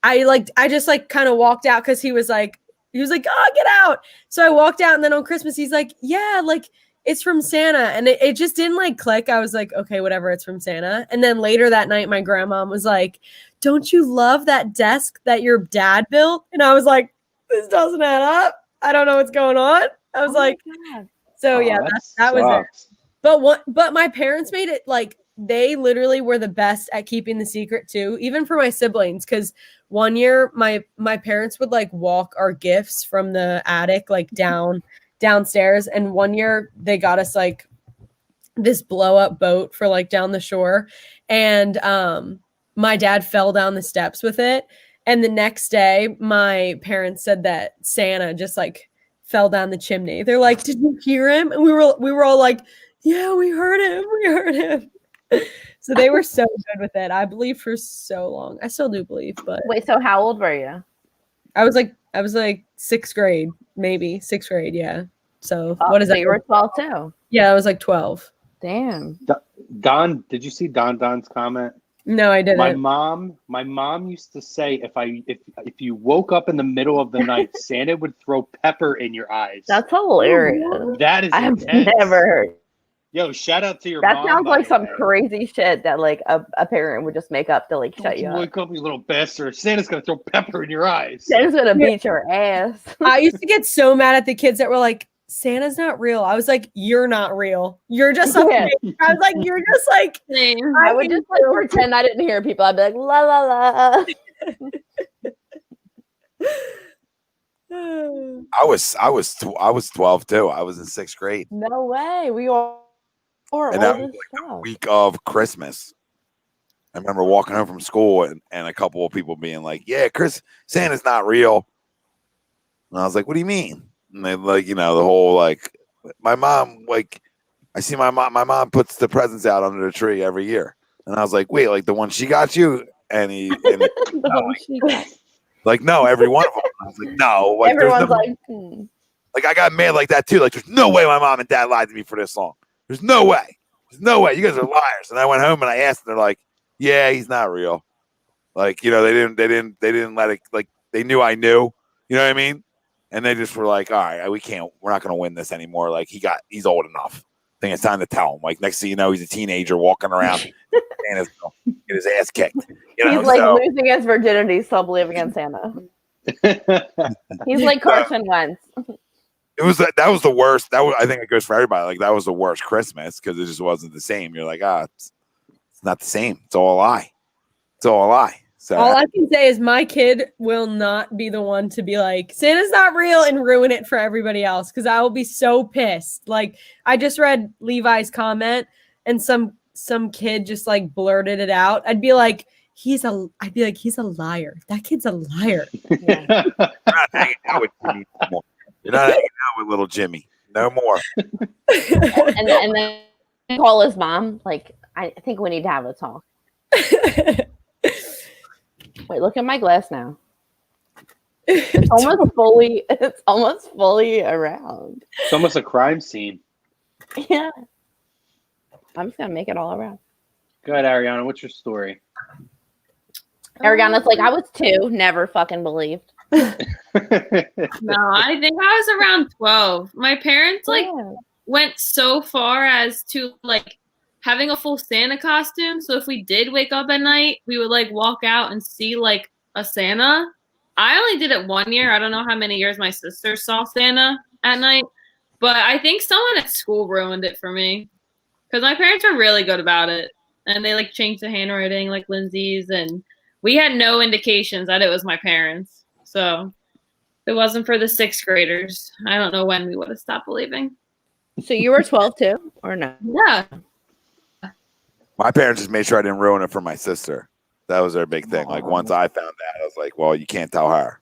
I just like kind of walked out because he was like, oh, get out. So I walked out, and then on Christmas, he's like, yeah, like it's from Santa. And it just didn't like click. I was like, okay, whatever, it's from Santa. And then later that night, my grandma was like, don't you love that desk that your dad built? And I was like, this doesn't add up. I don't know what's going on. I was like, so yeah, that was it. But my parents made it like, they literally were the best at keeping the secret too, even for my siblings. Cause 1 year my parents would like walk our gifts from the attic, like downstairs. And 1 year they got us like this blow up boat for like down the shore. And my dad fell down the steps with it. And the next day, my parents said that Santa just like fell down the chimney. They're like, "Did you hear him?" And we were all like, "Yeah, we heard him. We heard him." So they were so good with it. I believed for so long. I still do believe, but wait. So how old were you? I was like sixth grade, maybe sixth grade. Yeah. So what is so that? You were 12 too. Yeah, I was like 12. Damn. Don, did you see Don's comment? No, I didn't. My mom used to say if you woke up in the middle of the night, Santa would throw pepper in your eyes. That's hilarious. That is I've intense. never heard. Yo, shout out to your mom. That mom, sounds like some crazy shit that like a parent would just make up to like shut you up. Wake up, you little bastard. Santa's gonna throw pepper in your eyes. Santa's gonna beat your ass. I used to get so mad at the kids that were like, Santa's not real. I was like, you're not real. You're just I was like, you're just like I would just like pretend I didn't hear people. I'd be like, la la la. I was 12 too. I was in sixth grade. No way. We all were. And that was like the week of Christmas. I remember walking home from school and a couple of people being like, "Yeah, Santa's not real." And I was like, "What do you mean?" And they like, the whole like, my mom, like, I see my mom puts the presents out under the tree every year. And I was like, wait, like the one she got you? And like, no, every one of them. I was like, no. Like, everyone's like, I got mad like that too. Like, there's no way my mom and dad lied to me for this long. There's no way. There's no way. You guys are liars. And I went home and I asked them, they're like, yeah, he's not real. Like, they didn't let it, like, they knew I knew, you know what I mean? And they just were like, all right, we're not going to win this anymore. Like, he's old enough. I think it's time to tell him. Like, next thing you know, he's a teenager walking around and get his ass kicked. He's like losing his virginity, still believing in Santa. He's like Carson Wentz. That was the worst. I think it goes for everybody. Like, that was the worst Christmas because it just wasn't the same. You're like, it's not the same. It's all a lie. It's all a lie. So all I can say is my kid will not be the one to be like, Santa's not real and ruin it for everybody else, because I will be so pissed. Like, I just read Levi's comment and some kid just like blurted it out. I'd be like, he's a liar. That kid's a liar. Yeah. You're not hanging out with Jimmy anymore. You're not hanging out with little Jimmy. No more. and then call his mom. Like, I think we need to have a talk. Wait, look at my glass now. It's almost fully around. It's almost a crime scene. Yeah. I'm just gonna make it all around. Go ahead, Ariana. What's your story? Ariana's like, I was 2, never fucking believed. No, I think I was around 12. My parents went so far as to like having a full Santa costume. So if we did wake up at night, we would like walk out and see like a Santa. I only did it 1 year. I don't know how many years my sister saw Santa at night, but I think someone at school ruined it for me because my parents are really good about it. And they like changed the handwriting like Lindsay's, and we had no indications that it was my parents. So if it wasn't for the 6th graders, I don't know when we would have stopped believing. So you were 12 too, or no? Yeah. My parents just made sure I didn't ruin it for my sister. That was their big thing. Like once I found that, I was like, well, you can't tell her.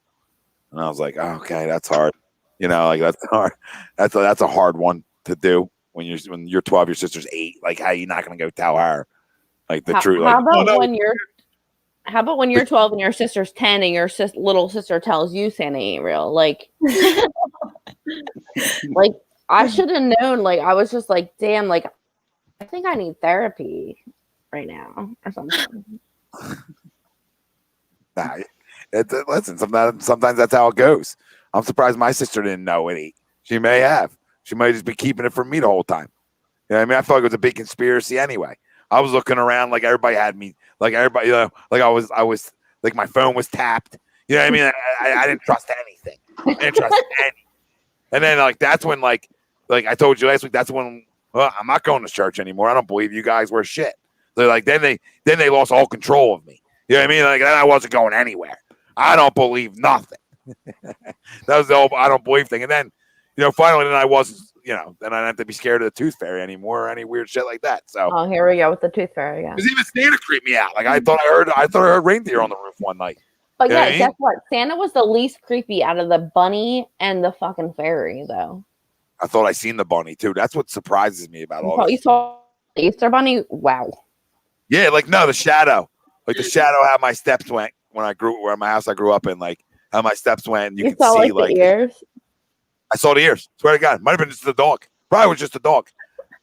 And I was like, oh, okay, that's hard. You know, like that's hard. That's a hard one to do when you're 12, your sister's 8. Like, how you not gonna go tell her like the truth? How Like, about when you're 12 and your sister's 10 and your little sister tells you Santa ain't real? Like, like I should have known. Like, I was just like, damn. Like, I think I need therapy right now or something. Nah, listen, sometimes that's how it goes. I'm surprised my sister didn't know it. She may have. She might have just been keeping it from me the whole time. You know what I mean? I felt like it was a big conspiracy anyway. I was looking around like everybody had me, like everybody, you know, like I was like my phone was tapped. You know what I mean? I didn't trust anything. I didn't trust anything. And then like that's when like I told you last week, that's when I'm not going to church anymore. I don't believe you guys were shit. They're like then they lost all control of me. You know what I mean? Like then I wasn't going anywhere. I don't believe nothing. That was the whole I don't believe thing. And then, you know, finally then I wasn't, you know, then I didn't have to be scared of the tooth fairy anymore or any weird shit like that. So here we go with the tooth fairy again. Because even Santa creeped me out. Like I thought I heard reindeer on the roof one night. But yeah, guess what? Santa was the least creepy out of the bunny and the fucking fairy, though. I thought I seen the bunny too. That's what surprises me about all this. You saw the Easter bunny? Wow. Yeah, like no, the shadow. Like the shadow how my steps went when I grew where my house I grew up in, like how my steps went. And you could saw see like the ears. I saw the ears. Swear to God, might have been just the dog. Probably was just a dog.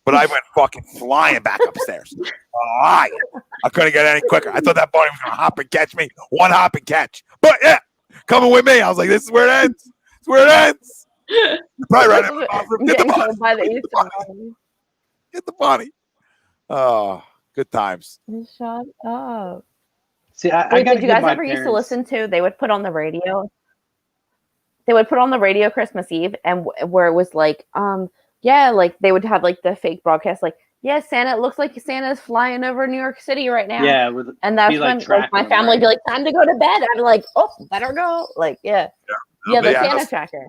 But I went fucking flying back upstairs. Flying. I couldn't get any quicker. I thought that bunny was gonna hop and catch me. One hop and catch. But yeah, coming with me. I was like, this is where it ends. It's where it ends. Probably right in the bathroom. Get the bunny. By the Easter bunny. Get the bunny. Oh, good times. Shut up. See, Wait, did you guys ever used to listen to? They would put on the radio. They would put on the radio Christmas Eve, and where it was like, yeah, like they would have like the fake broadcast, like, yeah, Santa. It looks like Santa's flying over New York City right now. Yeah, and that's when like, my family would be like, time to go to bed. I'd be like, oh, better go. Like, yeah, the Santa tracker.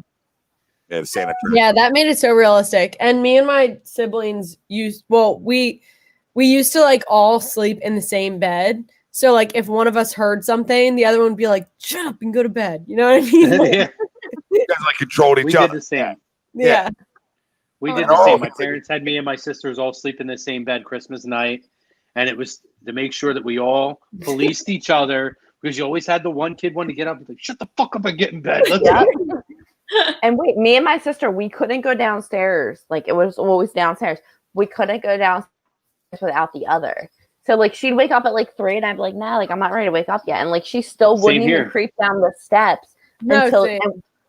Yeah, the Santa tracker. Yeah, that made it so realistic. And me and my siblings we used to like all sleep in the same bed. So like if one of us heard something, the other one would be like, shut up and go to bed. You know what I mean? Yeah. You guys like controlled each other. We did the same. Yeah. We did the same. My parents had me and my sisters all sleep in the same bed Christmas night. And it was to make sure that we all policed each other because you always had the one kid want to get up and like, shut the fuck up and get in bed. Let's go. And wait, me and my sister, we couldn't go downstairs. Like it was always downstairs. We couldn't go downstairs without the other. So like she'd wake up at like 3 and I'd be like, nah, like I'm not ready to wake up yet. And like she still wouldn't even creep down the steps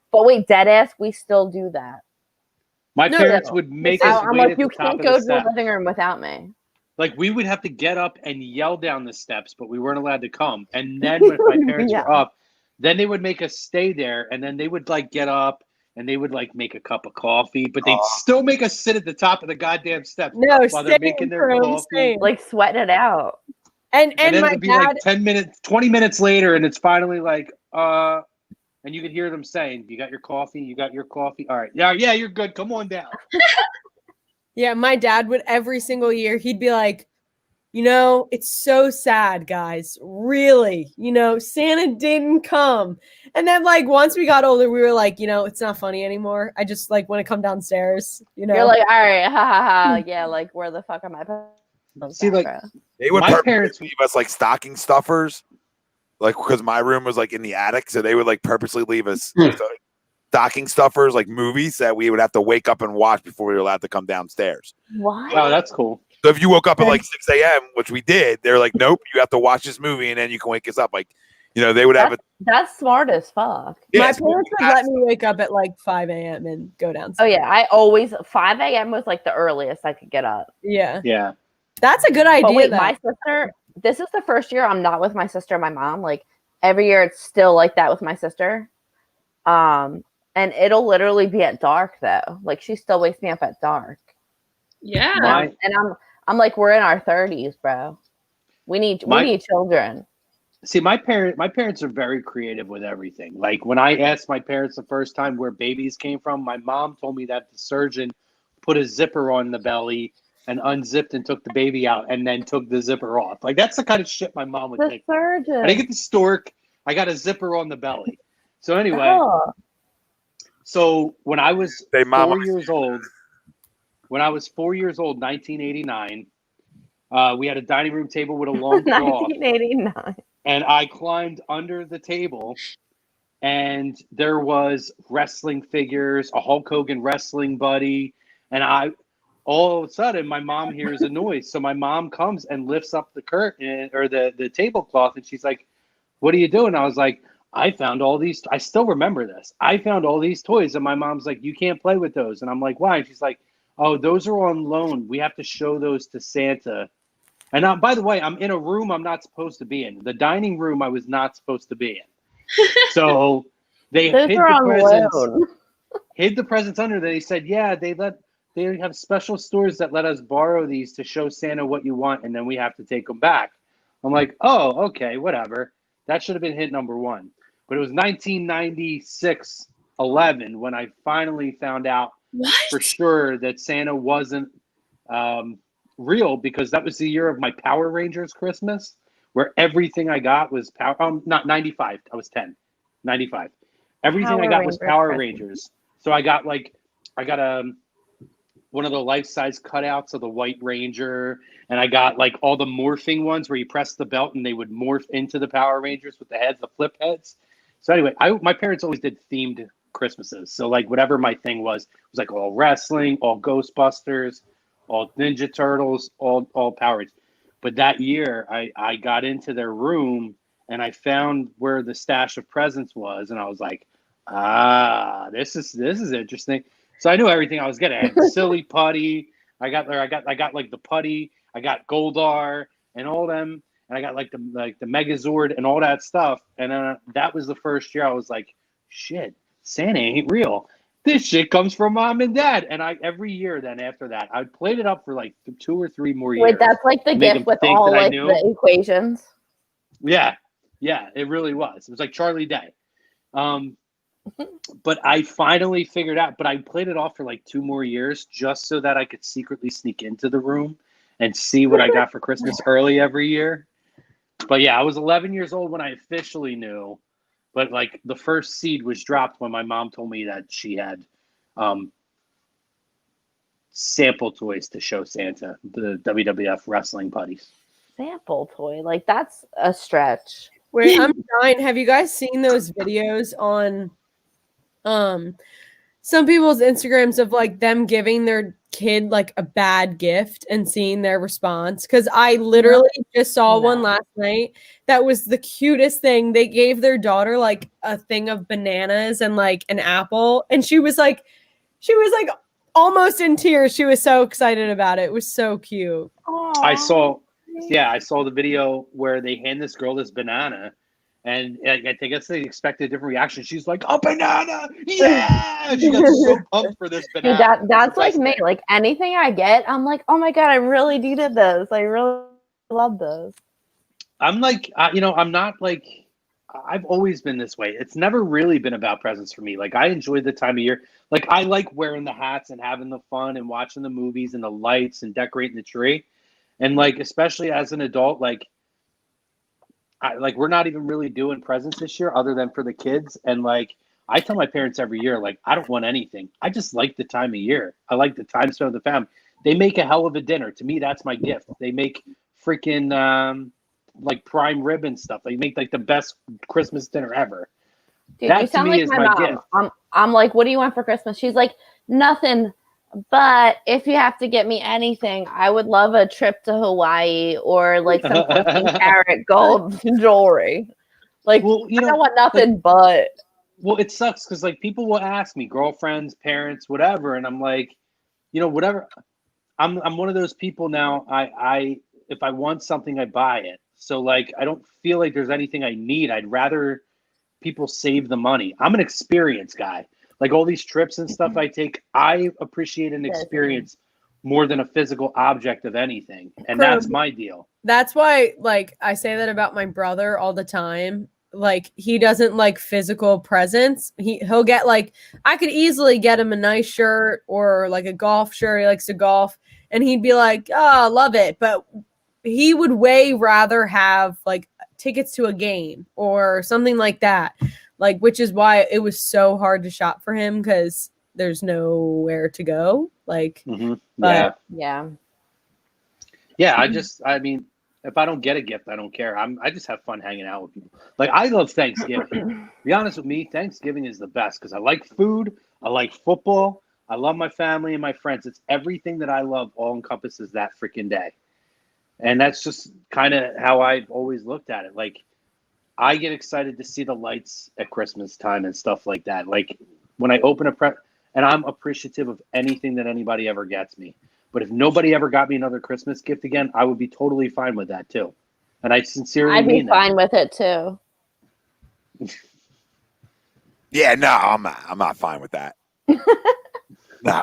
but wait, dead ass, we still do that. My parents would make us I'm like, you can't go to the living room without me. Like we would have to get up and yell down the steps, but we weren't allowed to come. And then when my parents were up, then they would make us stay there, and then they would like get up and they would like make a cup of coffee, but they'd still make us sit at the top of the goddamn steps while they're making their coffee, like sweating it out. And then my it'd be dad, like 10 minutes, 20 minutes later, and it's finally like, and you could hear them saying, "You got your coffee? You got your coffee? All right, yeah, you're good. Come on down." Yeah, my dad would every single year. He'd be like, you know, it's so sad, guys. Really, you know, Santa didn't come. And then, like, once we got older, we were like, you know, it's not funny anymore. I just like want to come downstairs. You know, you're like, all right, ha ha ha. Yeah, like, where the fuck am I? See, like, they would my parents give us like stocking stuffers. like because my room was like in the attic, so they would like purposely leave us stocking stuffers, like movies that we would have to wake up and watch before we were allowed to come downstairs. What? Oh, that's cool. So if you woke up at like 6 a.m., which we did, they're like, nope, you have to watch this movie and then you can wake us up. Like, you know, they would have That's smart as fuck. Yeah, My it's- parents would let me wake up at like 5 a.m. and go downstairs. Oh yeah, I always 5 a.m. was like the earliest I could get up. Yeah. Yeah. That's a good idea. But wait, though. my sister, this is the first year I'm not with my sister and my mom. Like every year it's still like that with my sister. And it'll literally be at dark though. Like she still wakes me up at dark. Yeah. And I'm like, we're in our 30s, bro. We need children. See, my parents are very creative with everything. Like when I asked my parents the first time where babies came from, my mom told me that the surgeon put a zipper on the belly and unzipped and took the baby out and then took the zipper off. Like that's the kind of shit my mom would The think. surgeon. I didn't get the stork. I got a zipper on the belly. So anyway, Oh. so when I was Hey, Mama. 4 years old, 1989, we had a dining room table with a long cloth. 1989. And I climbed under the table, and there was wrestling figures, a Hulk Hogan wrestling buddy, and all of a sudden, my mom hears a noise. So my mom comes and lifts up the curtain or the tablecloth, and she's like, "What are you doing?" I was like, "I found all these." I still remember this. I found all these toys, and my mom's like, "You can't play with those." And I'm like, "Why?" And she's like, "Oh, those are on loan. We have to show those to Santa." And by the way, I'm in a room I'm not supposed to be in. The dining room I was not supposed to be in. So they Those hid are on the presents under. They said, yeah, they have special stores that let us borrow these to show Santa what you want, and then we have to take them back. I'm like, oh, okay, whatever. That should have been hit number one. But it was 1996-11 when I finally found out for sure that Santa wasn't real, because that was the year of my Power Rangers Christmas, where everything I got was not 95. I was 10. 95. Everything I got was Power Rangers. So I got one of the life-size cutouts of the White Ranger, and I got like all the morphing ones where you press the belt and they would morph into the Power Rangers with the heads, the flip heads. So anyway, my parents always did themed Christmases. So like whatever my thing was like all wrestling, all Ghostbusters, all Ninja Turtles, all Power Rangers. But that year, I got into their room and I found where the stash of presents was, and I was like, this is interesting. So I knew everything I was getting. I had the silly putty. I got like the putty. I got Goldar and all them, and I got like the Megazord and all that stuff. And that was the first year I was like, shit, Santa ain't real. This shit comes from mom and dad. And every year then after that, I played it up for like 2 or 3 more years. Wait, that's like the gift with all like the equations. Yeah, it really was. It was like Charlie Day. But I finally figured out, but I played it off for like 2 more years just so that I could secretly sneak into the room and see what I got for Christmas early every year. But yeah, I was 11 years old when I officially knew. But like the first seed was dropped when my mom told me that she had sample toys to show Santa, the WWF wrestling putties. Sample toy? Like that's a stretch. Wait, I'm dying. Have you guys seen those videos on some people's Instagrams of like them giving their kid like a bad gift and seeing their response? Because I literally just saw one last night that was the cutest thing. They gave their daughter like a thing of bananas and like an apple, and she was like almost in tears. She was so excited about it. It was so cute. Aww. I saw the video where they hand this girl this banana, and I guess they expected a different reaction. She's like, "A banana, yeah!" She got so pumped for this banana. That's like me. Like anything I get, I'm like, "Oh my god, I really needed this. I really love this." I'm like, I'm not like, I've always been this way. It's never really been about presents for me. Like I enjoy the time of year. Like I like wearing the hats and having the fun and watching the movies and the lights and decorating the tree. And like, especially as an adult, like we're not even really doing presents this year other than for the kids. And like, I tell my parents every year, like, I don't want anything. I just like the time of year. I like the time spent with the family. They make a hell of a dinner. To me, that's my gift. They make freaking like prime rib and stuff. They make like the best Christmas dinner ever. Dude, That you to sound me like is my my mom. gift. I'm like, what do you want for Christmas? She's like, nothing. But if you have to get me anything, I would love a trip to Hawaii or like some 14-karat gold jewelry. Like, Well, you I know, don't want nothing but. Well, it sucks because like people will ask me, girlfriends, parents, whatever, and I'm like, you know, whatever. I'm one of those people now. I if I want something, I buy it. So like I don't feel like there's anything I need. I'd rather people save the money. I'm an experience guy. Like all these trips and stuff I take, I appreciate an experience more than a physical object of anything. And that's my deal. That's why, like, I say that about my brother all the time. Like, he doesn't like physical presents. He'll get like, I could easily get him a nice shirt or like a golf shirt. He likes to golf, and he'd be like, "Oh, love it," but he would way rather have like tickets to a game or something like that. Like, which is why it was so hard to shop for him because there's nowhere to go. Like, Yeah. I mean, if I don't get a gift, I don't care. I just have fun hanging out with people. Like I love Thanksgiving. Be honest with me, Thanksgiving is the best because I like food, I like football, I love my family and my friends. It's everything that I love all encompasses that freaking day. And that's just kind of how I've always looked at it. Like I get excited to see the lights at Christmas time and stuff like that. Like when I open and I'm appreciative of anything that anybody ever gets me. But if nobody ever got me another Christmas gift again, I would be totally fine with that too. And I sincerely mean that. I'd be fine with it too. Yeah, no, I'm not fine with that. No,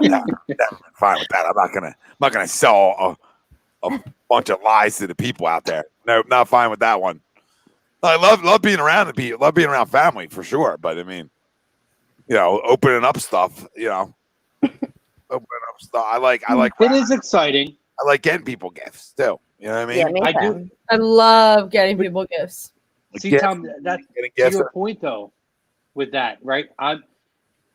fine with that. I'm not gonna sell a bunch of lies to the people out there. No, not fine with that one. I love being around the people, love being around family for sure. But I mean, you know, opening up stuff, you know, opening up stuff. I like. It is exciting. I like getting people gifts too. You know what I mean? Yeah, me I too. do. I love getting people gifts. See, Tom, that's to your point though. With that, right?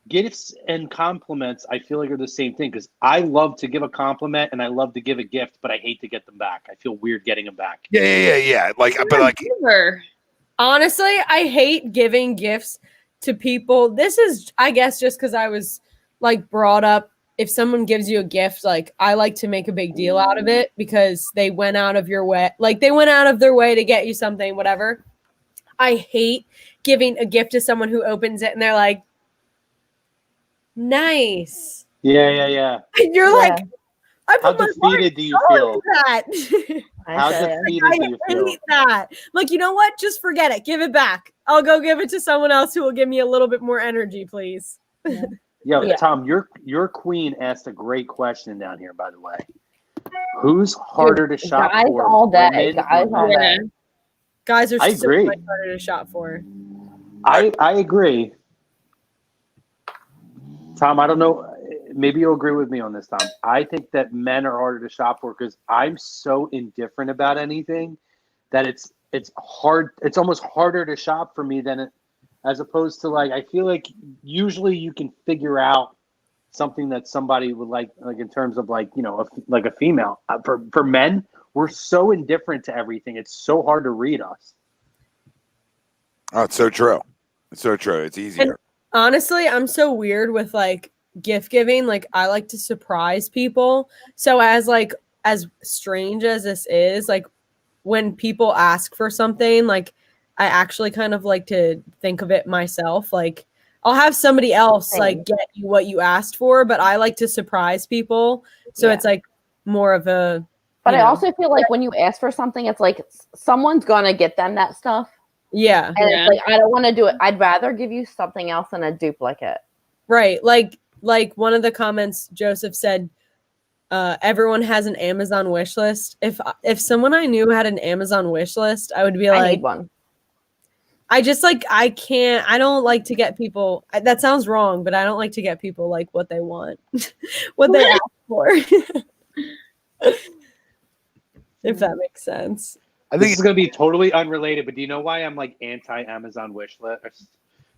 Gifts and compliments, I feel like are the same thing because I love to give a compliment and I love to give a gift, but I hate to get them back. I feel weird getting them back. Yeah. Like, but like, honestly, I hate giving gifts to people. This is, I guess, just because I was like brought up. If someone gives you a gift, like I like to make a big deal out of it because they went out of your way, like they went out of their way to get you something, whatever. I hate giving a gift to someone who opens it and they're like, nice. Yeah. And you're like, how defeated do you feel? That. How defeated do you feel? I hate that. Like, you know what? Just forget it. Give it back. I'll go give it to someone else who will give me a little bit more energy, please. Yeah. Tom, your queen asked a great question down here, by the way. Who's harder to shop guys for? All day. Guys all day. Guys are I so agree. much harder to shop for. I agree. Tom, I don't know. Maybe you'll agree with me on this, Tom. I think that men are harder to shop for because I'm so indifferent about anything that it's hard. It's almost harder to shop for me than as opposed to like I feel like usually you can figure out something that somebody would like in terms of like you know like a female. For men, we're so indifferent to everything. It's so hard to read us. Oh, it's so true. It's so true. It's easier. And honestly, I'm so weird with like gift giving. Like I like to surprise people. So as strange as this is, like when people ask for something, like I actually kind of like to think of it myself. Like I'll have somebody else like get you what you asked for, but I like to surprise people. So it's like more of a. But I also feel like when you ask for something, it's like someone's gonna get them that stuff. Yeah. And it's like I don't want to do it. I'd rather give you something else than a duplicate. Right. Like one of the comments Joseph said, everyone has an Amazon wish list. If someone I knew had an Amazon wish list, I would be like, I need one. I just like I don't like to get people. That sounds wrong, but I don't like to get people like what they want, what they ask for. If that makes sense. I think it's going to be totally unrelated, but do you know why I'm like anti-Amazon wish list?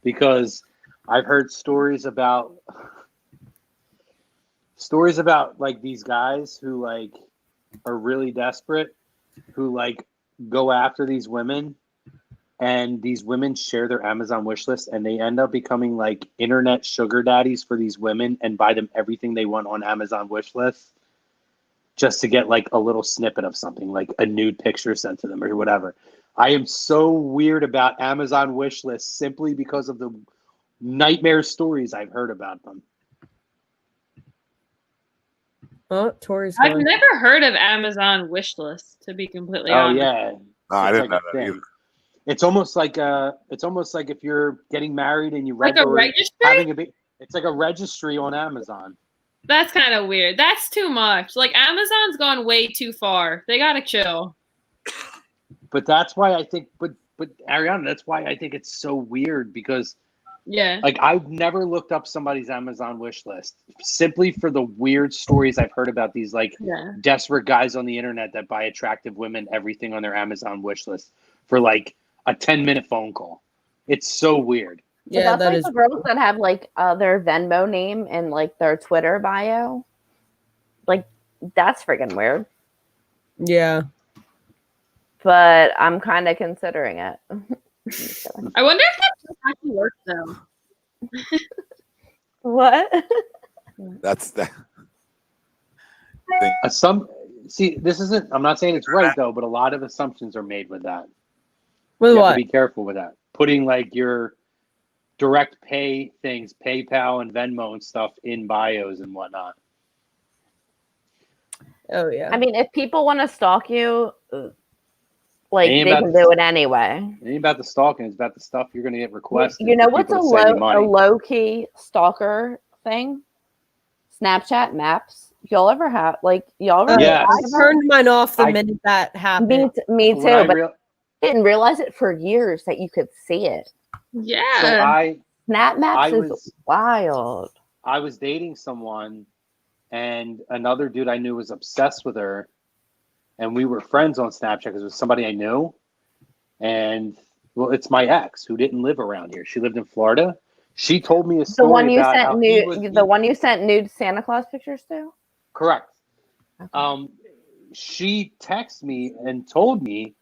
Because I've heard stories about like these guys who like are really desperate, who like go after these women, and these women share their Amazon wish list, and they end up becoming like internet sugar daddies for these women and buy them everything they want on Amazon wish list just to get like a little snippet of something, like a nude picture sent to them or whatever. I am so weird about Amazon wish lists simply because of the nightmare stories I've heard about them. Oh, Tori's I've going. never heard of Amazon wish list, to be completely honest. Yeah. No, I didn't like know that either. It's almost like if you're getting married and you Like a registry? It's like a registry on Amazon. That's kind of weird. That's too much. Like Amazon's gone way too far. They gotta chill. But that's why I think, but Ariana, that's why I think it's so weird because, like I've never looked up somebody's Amazon wish list simply for the weird stories I've heard about these like desperate guys on the internet that buy attractive women everything on their Amazon wish list for like a 10-minute phone call. It's so weird. Yeah, that's like the girls that have like their Venmo name and like their Twitter bio. Like that's freaking weird. Yeah. But I'm kind of considering it. I wonder if that actually works though. What? That's the this isn't. I'm not saying it's right though, but a lot of assumptions are made with that. With you what? have to be careful with that. Putting like your direct pay things, PayPal and Venmo and stuff in bios and whatnot. Oh yeah. I mean, if people want to stalk you, like they can do it anyway. It ain't about the stalking; it's about the stuff you're going to get requested. You know what's a low key stalker thing? Snapchat maps. Y'all ever have like y'all ever? I turned mine off the minute that happened. Me too, but I didn't realize it for years that you could see it. Yeah. So Snap Maps is wild. I was dating someone, and another dude I knew was obsessed with her, and we were friends on Snapchat because it was somebody I knew. And well, it's my ex who didn't live around here. She lived in Florida. She told me a story the one you about sent the one you sent nude Santa Claus pictures to? Correct. Okay. She texted me and told me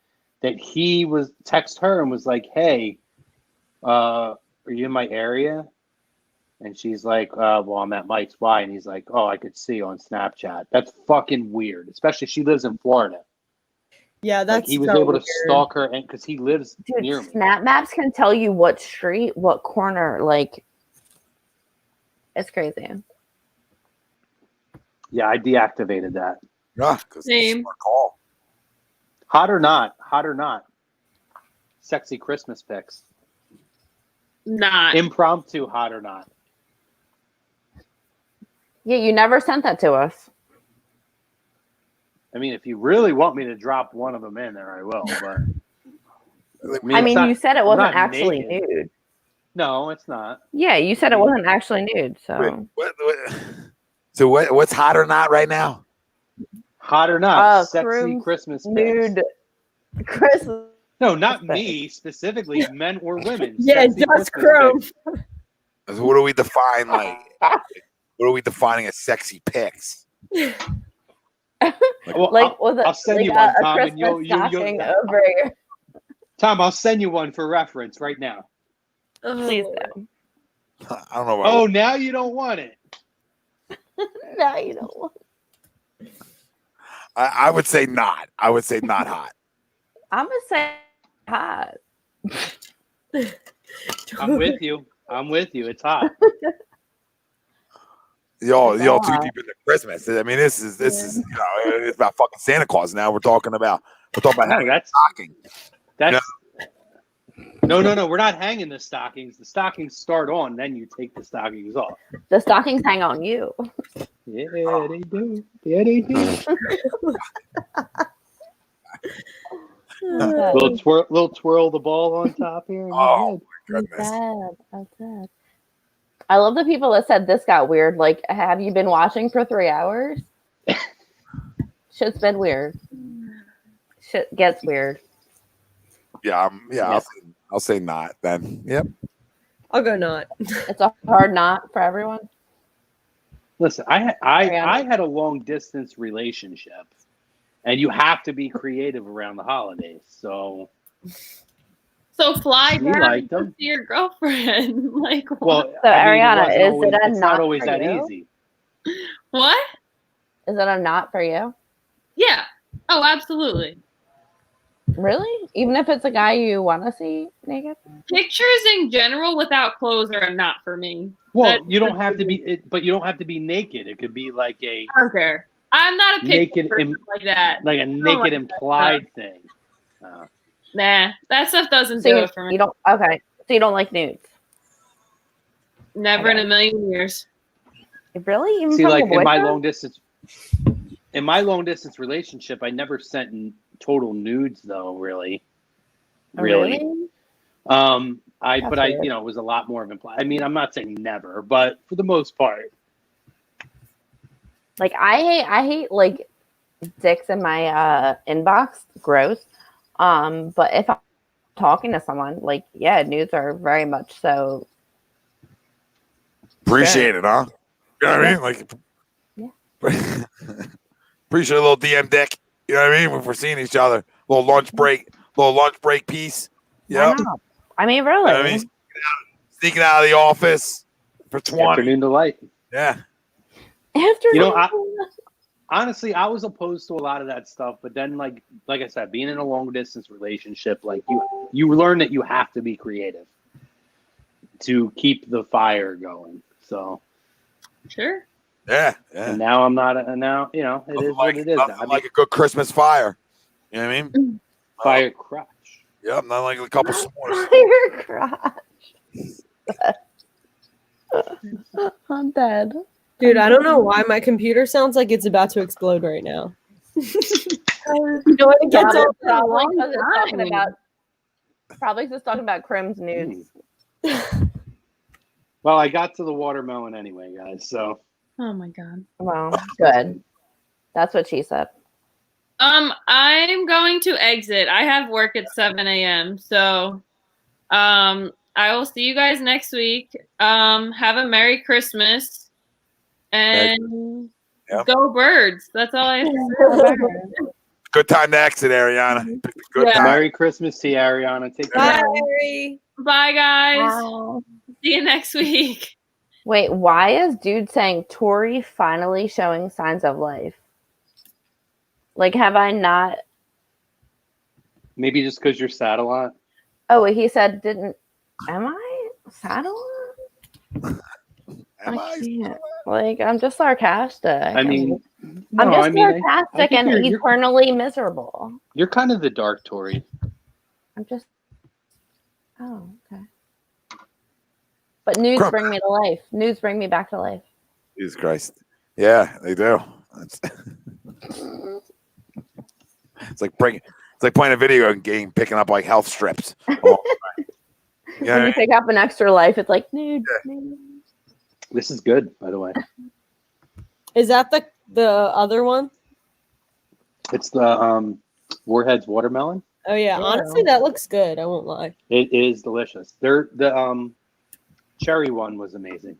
that he was text her and was like, "Hey, are you in my area?" And she's like, well, I'm at Mike's. Why? And he's like, oh, I could see you on Snapchat. That's fucking weird, especially she lives in Florida. Yeah, that's like he was able to stalk her, and because he lives near me. Snap Maps can tell you what street, what corner, like it's crazy. Yeah, I deactivated that. Yeah, same. Hot or not? Sexy Christmas pics. Not impromptu. Hot or not? Yeah, you never sent that to us. I mean, if you really want me to drop one of them in there, I will. But I mean, you said it wasn't actually nude. No, it's not. Yeah, you said it wasn't actually nude. So, what's hot or not right now? Hot or not? Sexy Christmas nude Christmas. No, not me specifically, men or women. Yeah, just Chrome. So what do we define like? What are we defining as sexy pics? I'll send you one, Tom, and you'll over here. Tom, I'll send you one for reference right now. Please do. I don't know. Oh, now you don't want it. Now you don't want it. I would say not. I would say not hot. I'm gonna say hot. I'm with you. It's hot. Y'all too deep into Christmas. I mean, this is it's about fucking Santa Claus now. We're talking about hanging stocking. No, we're not hanging the stockings. The stockings start on, then you take the stockings off. The stockings hang on you. Yeah, they do. Yeah, they do. little twirl the ball on top here. Oh my goodness. That's sad. I love the people that said this got weird. Like, have you been watching for 3 hours? Shit's been weird. Shit gets weird. Yeah, I'll say not then. Yep. I'll go not. It's a hard not for everyone. Listen, I had a long distance relationship, And you have to be creative around the holidays. So fly you down like to them. see your girlfriend. Like what? Well, So I mean, Ariana, it's not always that easy. What? Is it a not for you? Yeah. Oh, absolutely. Really? Even if it's a guy you want to see naked? Pictures in general without clothes are not for me. Well, you don't have to be, but you don't have to be naked. It could be like a I don't care. I'm not a picture person like that. like a naked implied thing. Nah, that stuff doesn't So do you, it for me. you don't. Okay, so you don't like nudes? Never in a million years. Really? Even See, from like your in my boyfriend? long distance relationship, I never sent total nudes though. Really. Oh, really? But I, you know, it was a lot more of implied. I mean, I'm not saying never, but for the most part. Like I hate like dicks in my inbox. Gross. But if I'm talking to someone, like, yeah, nudes are very much so Appreciate it, huh? You know what I mean? Like, appreciate a little DM dick. You know what I mean? If we're seeing each other, little lunch break piece. Yeah. I mean, really. You know what I mean? Sneaking out of the office for 20. Afternoon delight. Yeah. Afternoon. You know, honestly, I was opposed to a lot of that stuff, but then, like I said, being in a long distance relationship, like you learn that you have to be creative to keep the fire going. So, sure. Yeah. And now I'm not. Now you know it is what it is. Nothing like a good Christmas fire. You know what I mean? Fire crotch. Yep. Not like a couple s'mores. Fire crotch. I'm dead. Dude, I don't know why my computer sounds like it's about to explode right now. You know what? It gets all Probably just talking about Crim's nudes. Well, I got to the watermelon anyway, guys. So. Oh my god. Well, good. That's what she said. I'm going to exit. I have work at 7 a.m. So, I will see you guys next week. Have a Merry Christmas and go Birds. That's all I have to say. Good time to exit, Ariana. Good time. Merry Christmas to you, Ariana. Take care. Bye. Bye, guys. Wow. See you next week. Wait, why is dude saying Tori finally showing signs of life? Like, have I not? Maybe just because you're sad a lot. Oh, he said, am I sad a lot? Like, I'm just sarcastic. I mean, I'm just sarcastic and eternally miserable. You're kind of the dark Tory. I'm just. Oh, okay. But nudes bring me to life. Nudes bring me back to life. Jesus Christ. Yeah, they do. It's like playing a video game, picking up like health strips. When you pick up an extra life, it's like nude. This is good, by the way. Is that the other one? It's the Warhead's watermelon. Oh yeah, honestly, that looks good. I won't lie. It is delicious. The cherry one was amazing.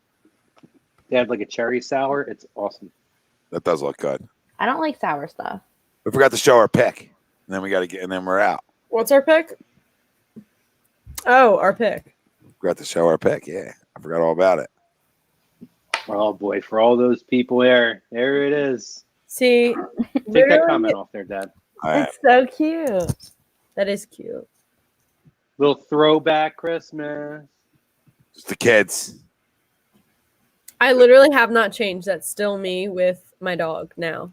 They had like a cherry sour. It's awesome. That does look good. I don't like sour stuff. We forgot to show our pick, and then we got to get, and then we're out. What's our pick? Oh, our pick. Forgot to show our pick. Yeah, I forgot all about it. Oh boy, for all those people there it is. See, take that comment off there, Dad. It's so cute. That is cute. Little throwback Christmas. Just the kids. I literally have not changed. That's still me with my dog now.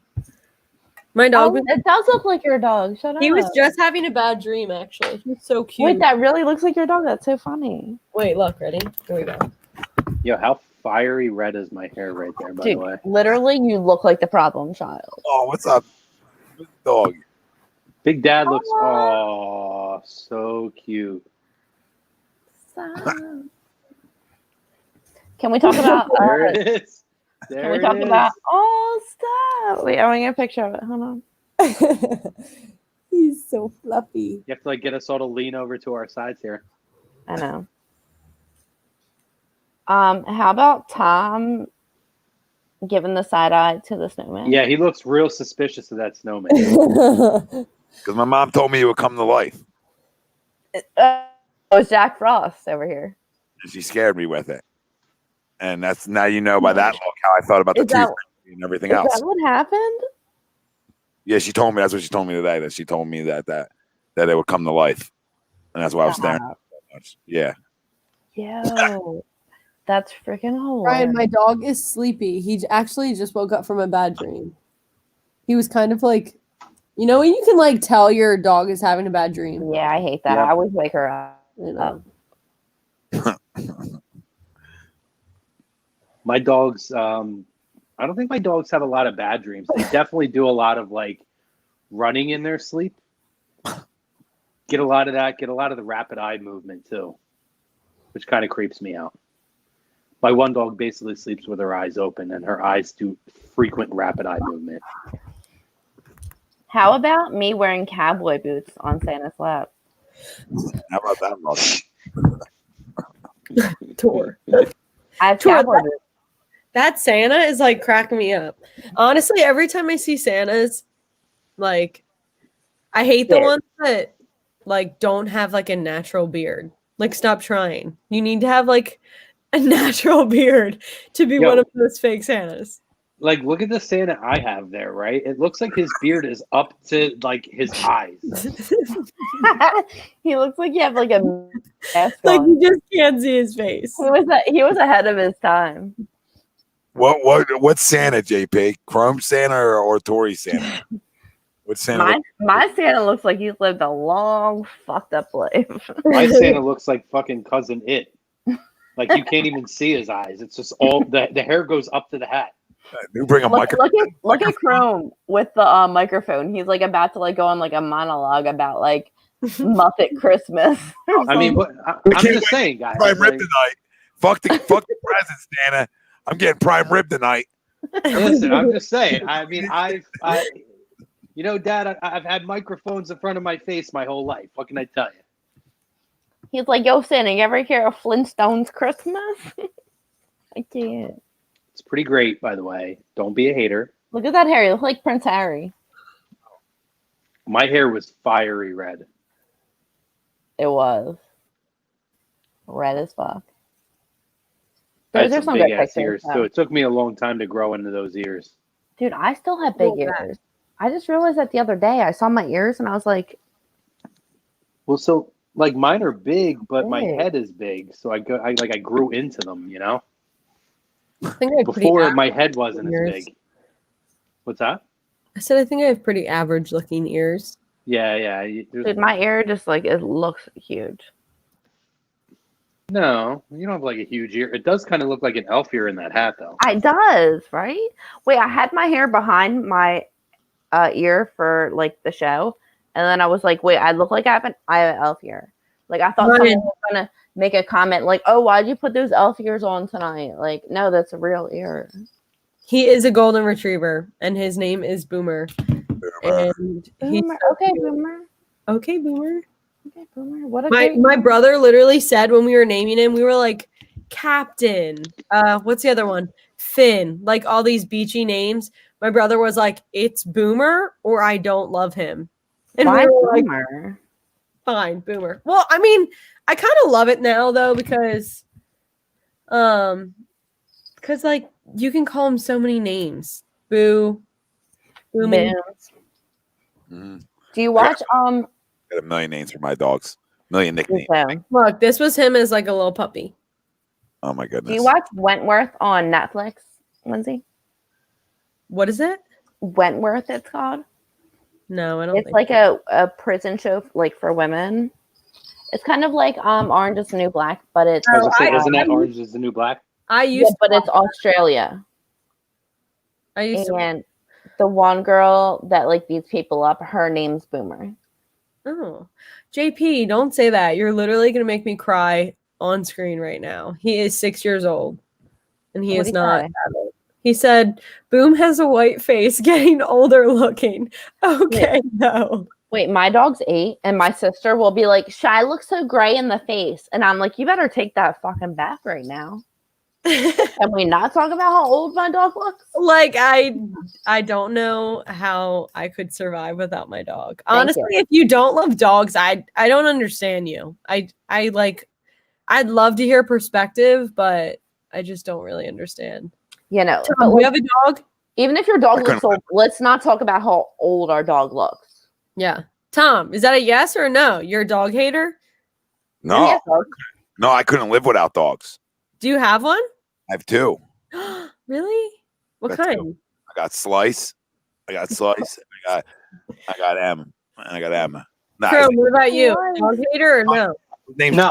My dog. It does look like your dog. Shut up. He was just having a bad dream, actually. He's so cute. Wait, that really looks like your dog. That's so funny. Wait, look, ready? Here we go. Yo, how fiery red is my hair right there, by the way? Literally, you look like the problem child. Oh, what's up, dog? Big Dad looks so cute. Can we talk about? There it is. Can we talk about? Oh, stop! Wait, I want to get a picture of it. Hold on. He's so fluffy. You have to get us all to lean over to our sides here. I know. How about Tom Giving the side eye to the snowman. Yeah, he looks real suspicious of that snowman. Because my mom told me it would come to life. It's Jack Frost over here. She scared me with it. And that's now you know by that look how I thought about the tooth and everything else. Is that what happened? Yeah, she told me. That's what she told me today. That she told me that it would come to life, and that's why I was staring at it so much. Yeah. Yo, that's freaking hilarious. Brian, my dog is sleepy. He actually just woke up from a bad dream. He was kind of like, you know, when you can like tell your dog is having a bad dream. Yeah, I hate that. Yep. I always wake her up. You know. My dogs, I don't think my dogs have a lot of bad dreams. They definitely do a lot of like running in their sleep. Get a lot of that. Get a lot of the rapid eye movement too, which kind of creeps me out. My one dog basically sleeps with her eyes open, and her eyes do frequent rapid eye movement. How about me wearing cowboy boots on Santa's lap? How about that, mother? Tour. I have Tour, cowboy boots. That Santa is like cracking me up. Honestly, every time I see Santas, like, I hate the ones that like don't have like a natural beard. Like, stop trying. You need to have like a natural beard to be one of those fake Santas. Like, look at the Santa I have there, right? It looks like his beard is up to like his eyes. He looks like you have like a mask like on. you just can't see his face. He was ahead of his time. What's Santa, JP? Chrome Santa or Tory Santa? What's Santa? My Santa looks like he's lived a long, fucked up life. My Santa looks like fucking Cousin It. Like, you can't even see his eyes. It's just all the hair goes up to the hat. You bring a microphone. Look at Chrome with the microphone. He's like about to like go on like a monologue about like Muppet Christmas. I mean, I'm just saying, guys. Prime rib tonight. Fuck the presents, Santa. I'm getting prime rib tonight. Listen, I'm just saying. I mean, you know, Dad, I've had microphones in front of my face my whole life. What can I tell you? He's like, yo, Santa, you ever hear of Flintstones Christmas? I can't. It's pretty great, by the way. Don't be a hater. Look at that hair. You look like Prince Harry. My hair was fiery red. It was. Red as fuck. I had some big ass ears, too. It took me a long time to grow into those ears. Dude, I still have big ears. I just realized that the other day. I saw my ears and I was like, well, so like mine are big, but my head is big. So I grew into them, you know? I think I have before my head wasn't as big. What's that? I said I think I have pretty average looking ears. Yeah. Dude, my ear just like it looks huge. No, you don't have like a huge ear. It does kind of look like an elf ear in that hat, though. It does, right? Wait, I had my hair behind my ear for like the show, and then I was like, wait, I look like I have an elf ear. Like I thought someone was gonna make a comment like, oh, why'd you put those elf ears on tonight? Like, no, that's a real ear. He is a golden retriever, and his name is Boomer. And Boomer. Okay, Boomer. Okay, Boomer. Okay, Boomer. What a my brother literally said when we were naming him, we were like, Captain. What's the other one? Finn. Like all these beachy names. My brother was like, it's Boomer or I don't love him. And why we were Boomer? Like, fine, Boomer. Well, I mean, I kind of love it now though because like you can call him so many names. Boo. Boomy. Mm-hmm. Do you watch Got a million names for my dogs. A million nicknames. Look, this was him as like a little puppy. Oh my goodness. Do you watch Wentworth on Netflix, Lindsay? What is it? Wentworth, it's called. No, I don't. It's like a prison show like for women. It's kind of like Orange is the New Black, but it's isn't that Orange is the New Black? But it's Australia. And the one girl that like beats people up, her name's Boomer. Oh, JP, don't say that. You're literally gonna make me cry on screen right now. He is 6 years old, and he is not. He said, "Boom has a white face, getting older looking." Okay, no. Wait, my dog's 8, and my sister will be like, "Shy looks so gray in the face," and I'm like, "You better take that fucking bath right now." Can we not talk about how old my dog looks? Like I don't know how I could survive without my dog. Honestly, if you don't love dogs, I don't understand you. I like I'd love to hear perspective, but I just don't really understand. You know, Tom, we have a dog. Even if your dog looks old, let's not talk about how old our dog looks. Yeah. Tom, is that a yes or a no? You're a dog hater? No. No, I couldn't live without dogs. Do you have one? I have 2. Really? What kind? 2. I got Slice. I got I got Emma. Nah, Crow, what about you? Dog hater or no? No, and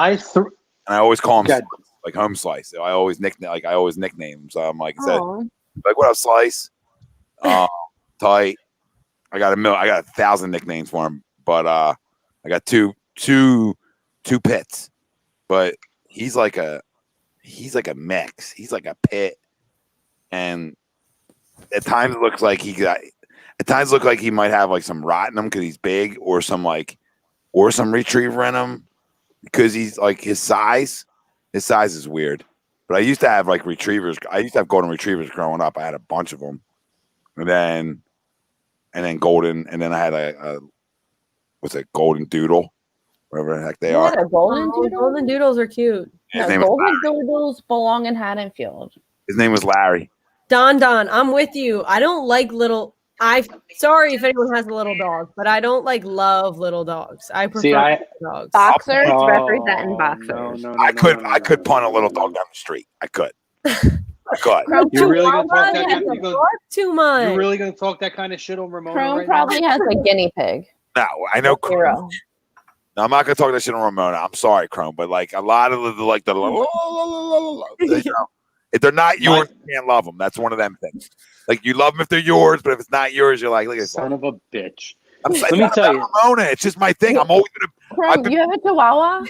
I always call him like Home Slice. I always nickname him. So I'm like, like what up, Slice? Tight. I got 1,000 nicknames for him, but I got two pits. But he's like a mix. He's like a pit, and at times it looks like he might have like some rot in him because he's big, or some retriever in him because he's like his size. His size is weird. But I used to have like retrievers. I used to have golden retrievers growing up. I had a bunch of them, and then golden, and then I had a golden doodle, whatever the heck they are. A golden doodle? Golden doodles are cute. No, golden doodles belong in Haddonfield. His name was Larry. Don, I'm with you. I don't like little. Sorry if anyone has a little dog, but I don't love little dogs. I prefer dogs. Boxers representing boxers. No, I could punt a little dog down the street. I could. You're really gonna talk that? Too much. You're really gonna talk that kind of shit on Ramona? Chrome right probably now? has a guinea pig. No, I know Chrome. No, I'm not gonna talk that shit on Ramona. I'm sorry, Chrome, but like a lot of if they're not yours, you can't love them. That's one of them things. Like you love them if they're yours, but if it's not yours, you're like, look at son of a bitch. Let me tell you, Ramona. It's just my thing. I'm always gonna. You have a Chihuahua?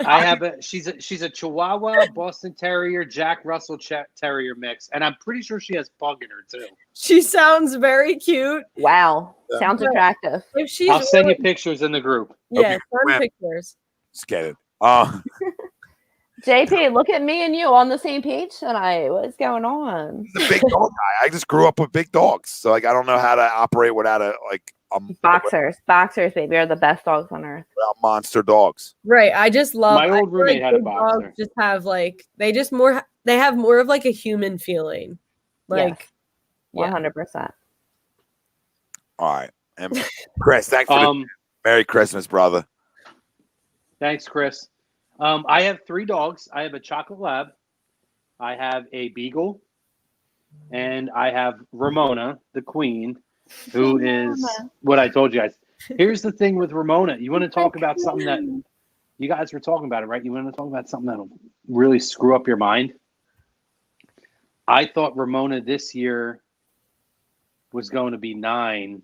I have she's a Chihuahua, Boston Terrier, Jack Russell Terrier mix, and I'm pretty sure she has pug in her too. She sounds very cute. Wow, sounds attractive. If I'll send you pictures in the group. Yeah, send pictures. Just get it. JP, look at me and you on the same page tonight. What's going on? The big dog guy. I just grew up with big dogs, so like I don't know how to operate without boxers, baby, are the best dogs on earth. Without monster dogs. Right. I just love. My old roommate had a boxer. Dogs just have they have more of like a human feeling. Like 100%. All right, and Chris, thanks for the Merry Christmas, brother. Thanks, Chris. I have 3 dogs. I have a chocolate lab, I have a beagle, and I have Ramona, the queen, who is what I told you guys. Here's the thing with Ramona. You want to talk about something that you guys were talking about it, right? You want to talk about something that'll really screw up your mind? I thought Ramona this year was going to be 9,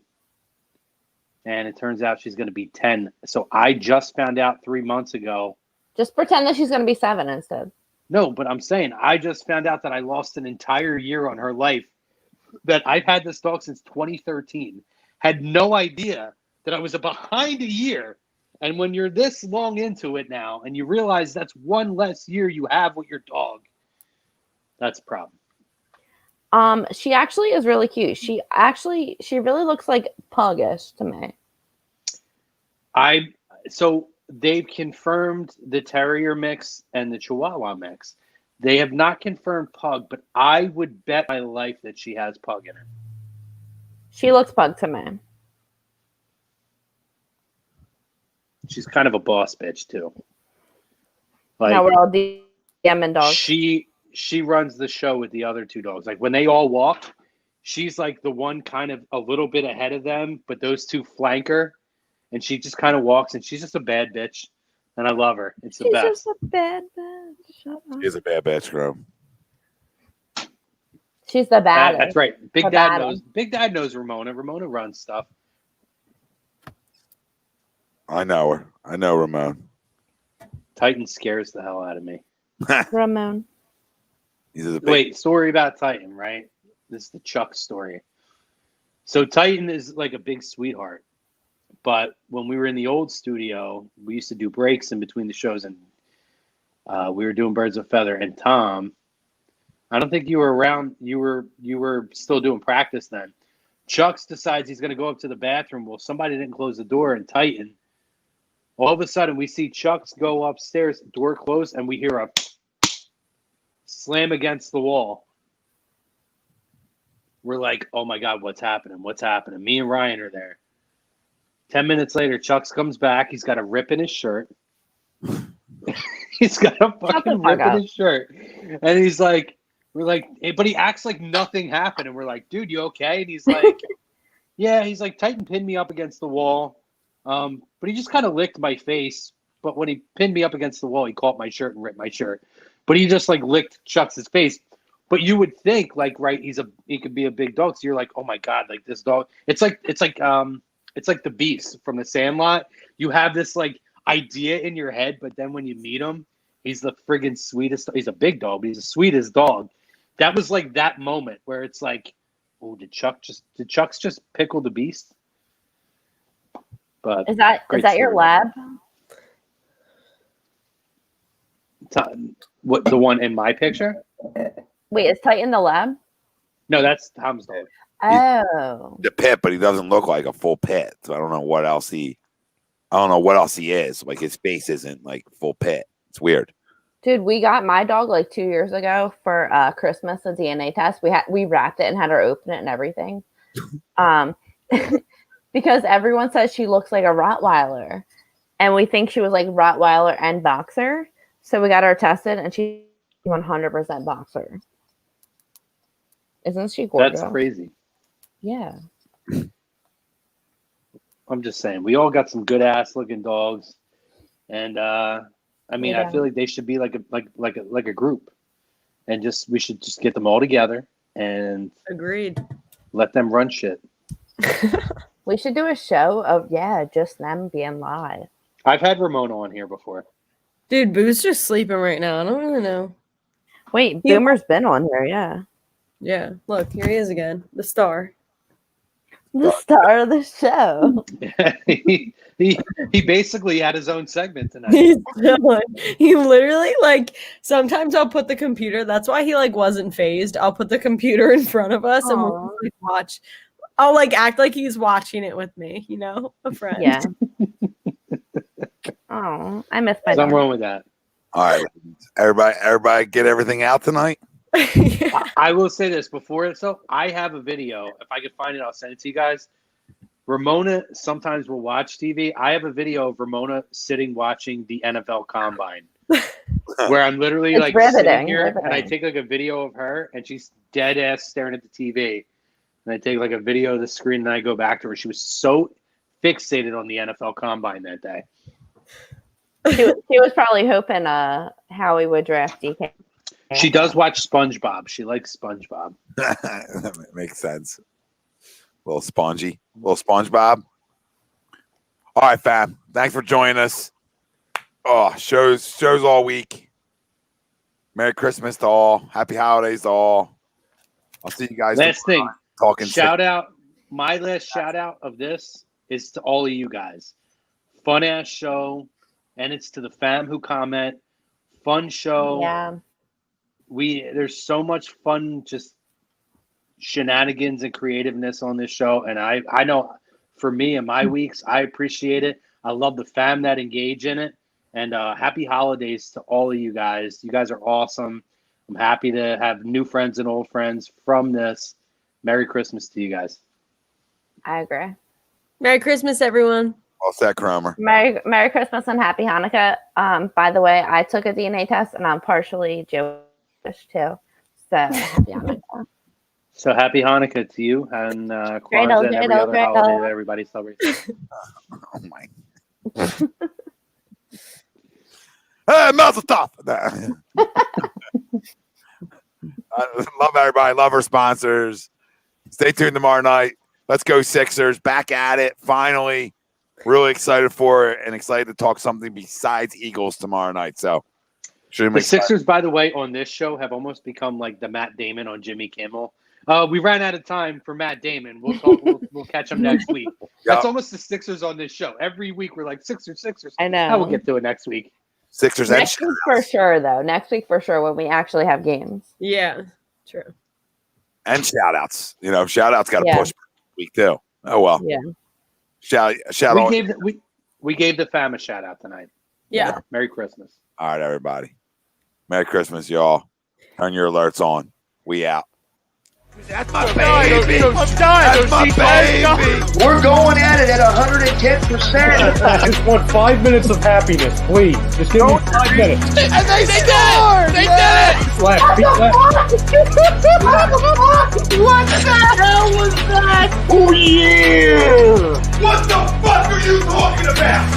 and it turns out she's going to be 10. So I just found out 3 months ago. Just pretend that she's going to be 7 instead. No, but I'm saying I just found out that I lost an entire year on her life. That I've had this dog since 2013. Had no idea that I was behind a year. And when you're this long into it now and you realize that's one less year you have with your dog, that's a problem. She actually is really cute. She really looks like puggish to me. So they've confirmed the Terrier mix and the Chihuahua mix. They have not confirmed pug, but I would bet my life that she has pug in her. She looks pug to me. She's kind of a boss bitch too. Like, now we're all DMing dogs. She runs the show with the other 2 dogs. Like when they all walk, she's like the one kind of a little bit ahead of them, but those 2 flank her, and she just kind of walks, and she's just a bad bitch, and I love her. It's the best. She's just a bad bitch. She's a bad bitch, girl. She's the baddest. That's right. Big Dad knows Ramona. Ramona runs stuff. I know her. I know Ramon. Titan scares the hell out of me. Ramon. Wait, story about Titan, right? This is the Chuck story. So Titan is like a big sweetheart. But when we were in the old studio, we used to do breaks in between the shows, and we were doing Birds of Feather. And Tom I don't think you were around. You were still doing practice then. Chucks decides he's going to go up to the bathroom. Well, somebody didn't close the door and tighten. All of a sudden, we see Chucks go upstairs, door closed, and we hear a slam against the wall. We're like, oh my God, what's happening? What's happening? Me and Ryan are there. 10 minutes later, Chucks comes back. He's got a rip in his shirt. He's got a fucking rip in his shirt. And he's like, we're like, hey, but he acts like nothing happened. And we're like, dude, you okay? And he's like, yeah, he's like, Titan pinned me up against the wall. But he just kind of licked my face. But when he pinned me up against the wall, he caught my shirt and ripped my shirt. But he just like licked Chucks' face. But you would think like, right, he could be a big dog. So you're like, oh my God, like this dog. It's like the Beast from the Sandlot. You have this like idea in your head, but then when you meet him, he's the friggin' sweetest. He's a big dog, but he's the sweetest dog. That was like that moment where it's like, oh, did Chucks just pickle the Beast? But is that your lab? What, the one in my picture? Wait, is Titan the lab? No, that's Tom's dog. Oh, The pet, but he doesn't look like a full pet. So I don't know what else he is. Like his face isn't like full pet. It's weird. dude, we got my dog like 2 years ago for Christmas, a DNA test. We wrapped it and had her open it and everything. Because everyone says she looks like a Rottweiler, and we think she was like Rottweiler and boxer. So we got her tested, and she's 100% boxer. Isn't she gorgeous? That's crazy. Yeah. I'm just saying, we all got some good ass looking dogs, and I mean, I feel like they should be like a group, and we should just get them all together and agreed. Let them run shit. We should do a show of just them being live. I've had Ramona on here before. Dude, Boo's just sleeping right now. I don't really know. Wait, Boomer's been on here, yeah. Yeah, look, here he is again, the star. The star of the show. he basically had his own segment tonight. He literally, like, sometimes I'll put the computer, that's why he like wasn't phased. I'll put the computer in front of us and we'll like, watch. I'll like act like he's watching it with me, you know, a friend. Yeah. Oh, I miss my dog. Nothing wrong with that. All right, everybody, get everything out tonight. I will say this before, so I have a video. If I could find it, I'll send it to you guys. Ramona sometimes will watch TV. I have a video of Ramona sitting watching the NFL Combine, where I'm literally like sitting here and I take like a video of her and she's dead ass staring at the TV, and I take like a video of the screen and I go back to her. She was so fixated on the NFL Combine that day. She was probably hoping Howie would draft DK. She does watch SpongeBob. She likes SpongeBob. That makes sense. A little spongy. A little SpongeBob. All right, fam. Thanks for joining us. Oh, shows all week. Merry Christmas to all. Happy holidays to all. I'll see you guys. Last thing. Talking shout out. My last shout out of this is to all of you guys. Fun ass show. And it's to the fam who comment. Fun show. Yeah. There's so much fun, just shenanigans and creativeness on this show. And I know for me and my weeks, I appreciate it. I love the fam that engage in it. And happy holidays to all of you guys. You guys are awesome. I'm happy to have new friends and old friends from this. Merry Christmas to you guys. I agree. Merry Christmas, everyone. All set, Cromer. Merry Christmas and Happy Hanukkah. By the way, I took a DNA test and I'm partially Jewish too. So happy Hanukkah. So happy Hanukkah to you and Kwanzaa and every other holiday that everybody celebrates. Oh my. Hey, Mazel Tov. I love everybody. Love our sponsors. Stay tuned tomorrow night. Let's go Sixers. Back at it. Finally. Really excited for it and excited to talk something besides Eagles tomorrow night. So, the Sixers, by the way, on this show have almost become like the Matt Damon on Jimmy Kimmel. We ran out of time for Matt Damon. We'll talk. We'll catch him next week. That's almost the Sixers on this show. Every week we're like Sixers. I know. We'll get to it next week. Sixers next week for sure, though. Next week for sure when we actually have games. Yeah. True. And shout outs. You know, shout outs got to Yeah. push week too. Oh well. Yeah. Shout out. We gave the fam a shout out tonight. Yeah. Merry Christmas. All right, everybody. Merry Christmas, y'all. Turn your alerts on. We out. That's my baby. That's my baby. We're going at it at 110%. I just want 5 minutes of happiness, please. Just give me 5 minutes. And they scored. They did it. Left, feet left. What the hell was that? Oh yeah! What the fuck are you talking about?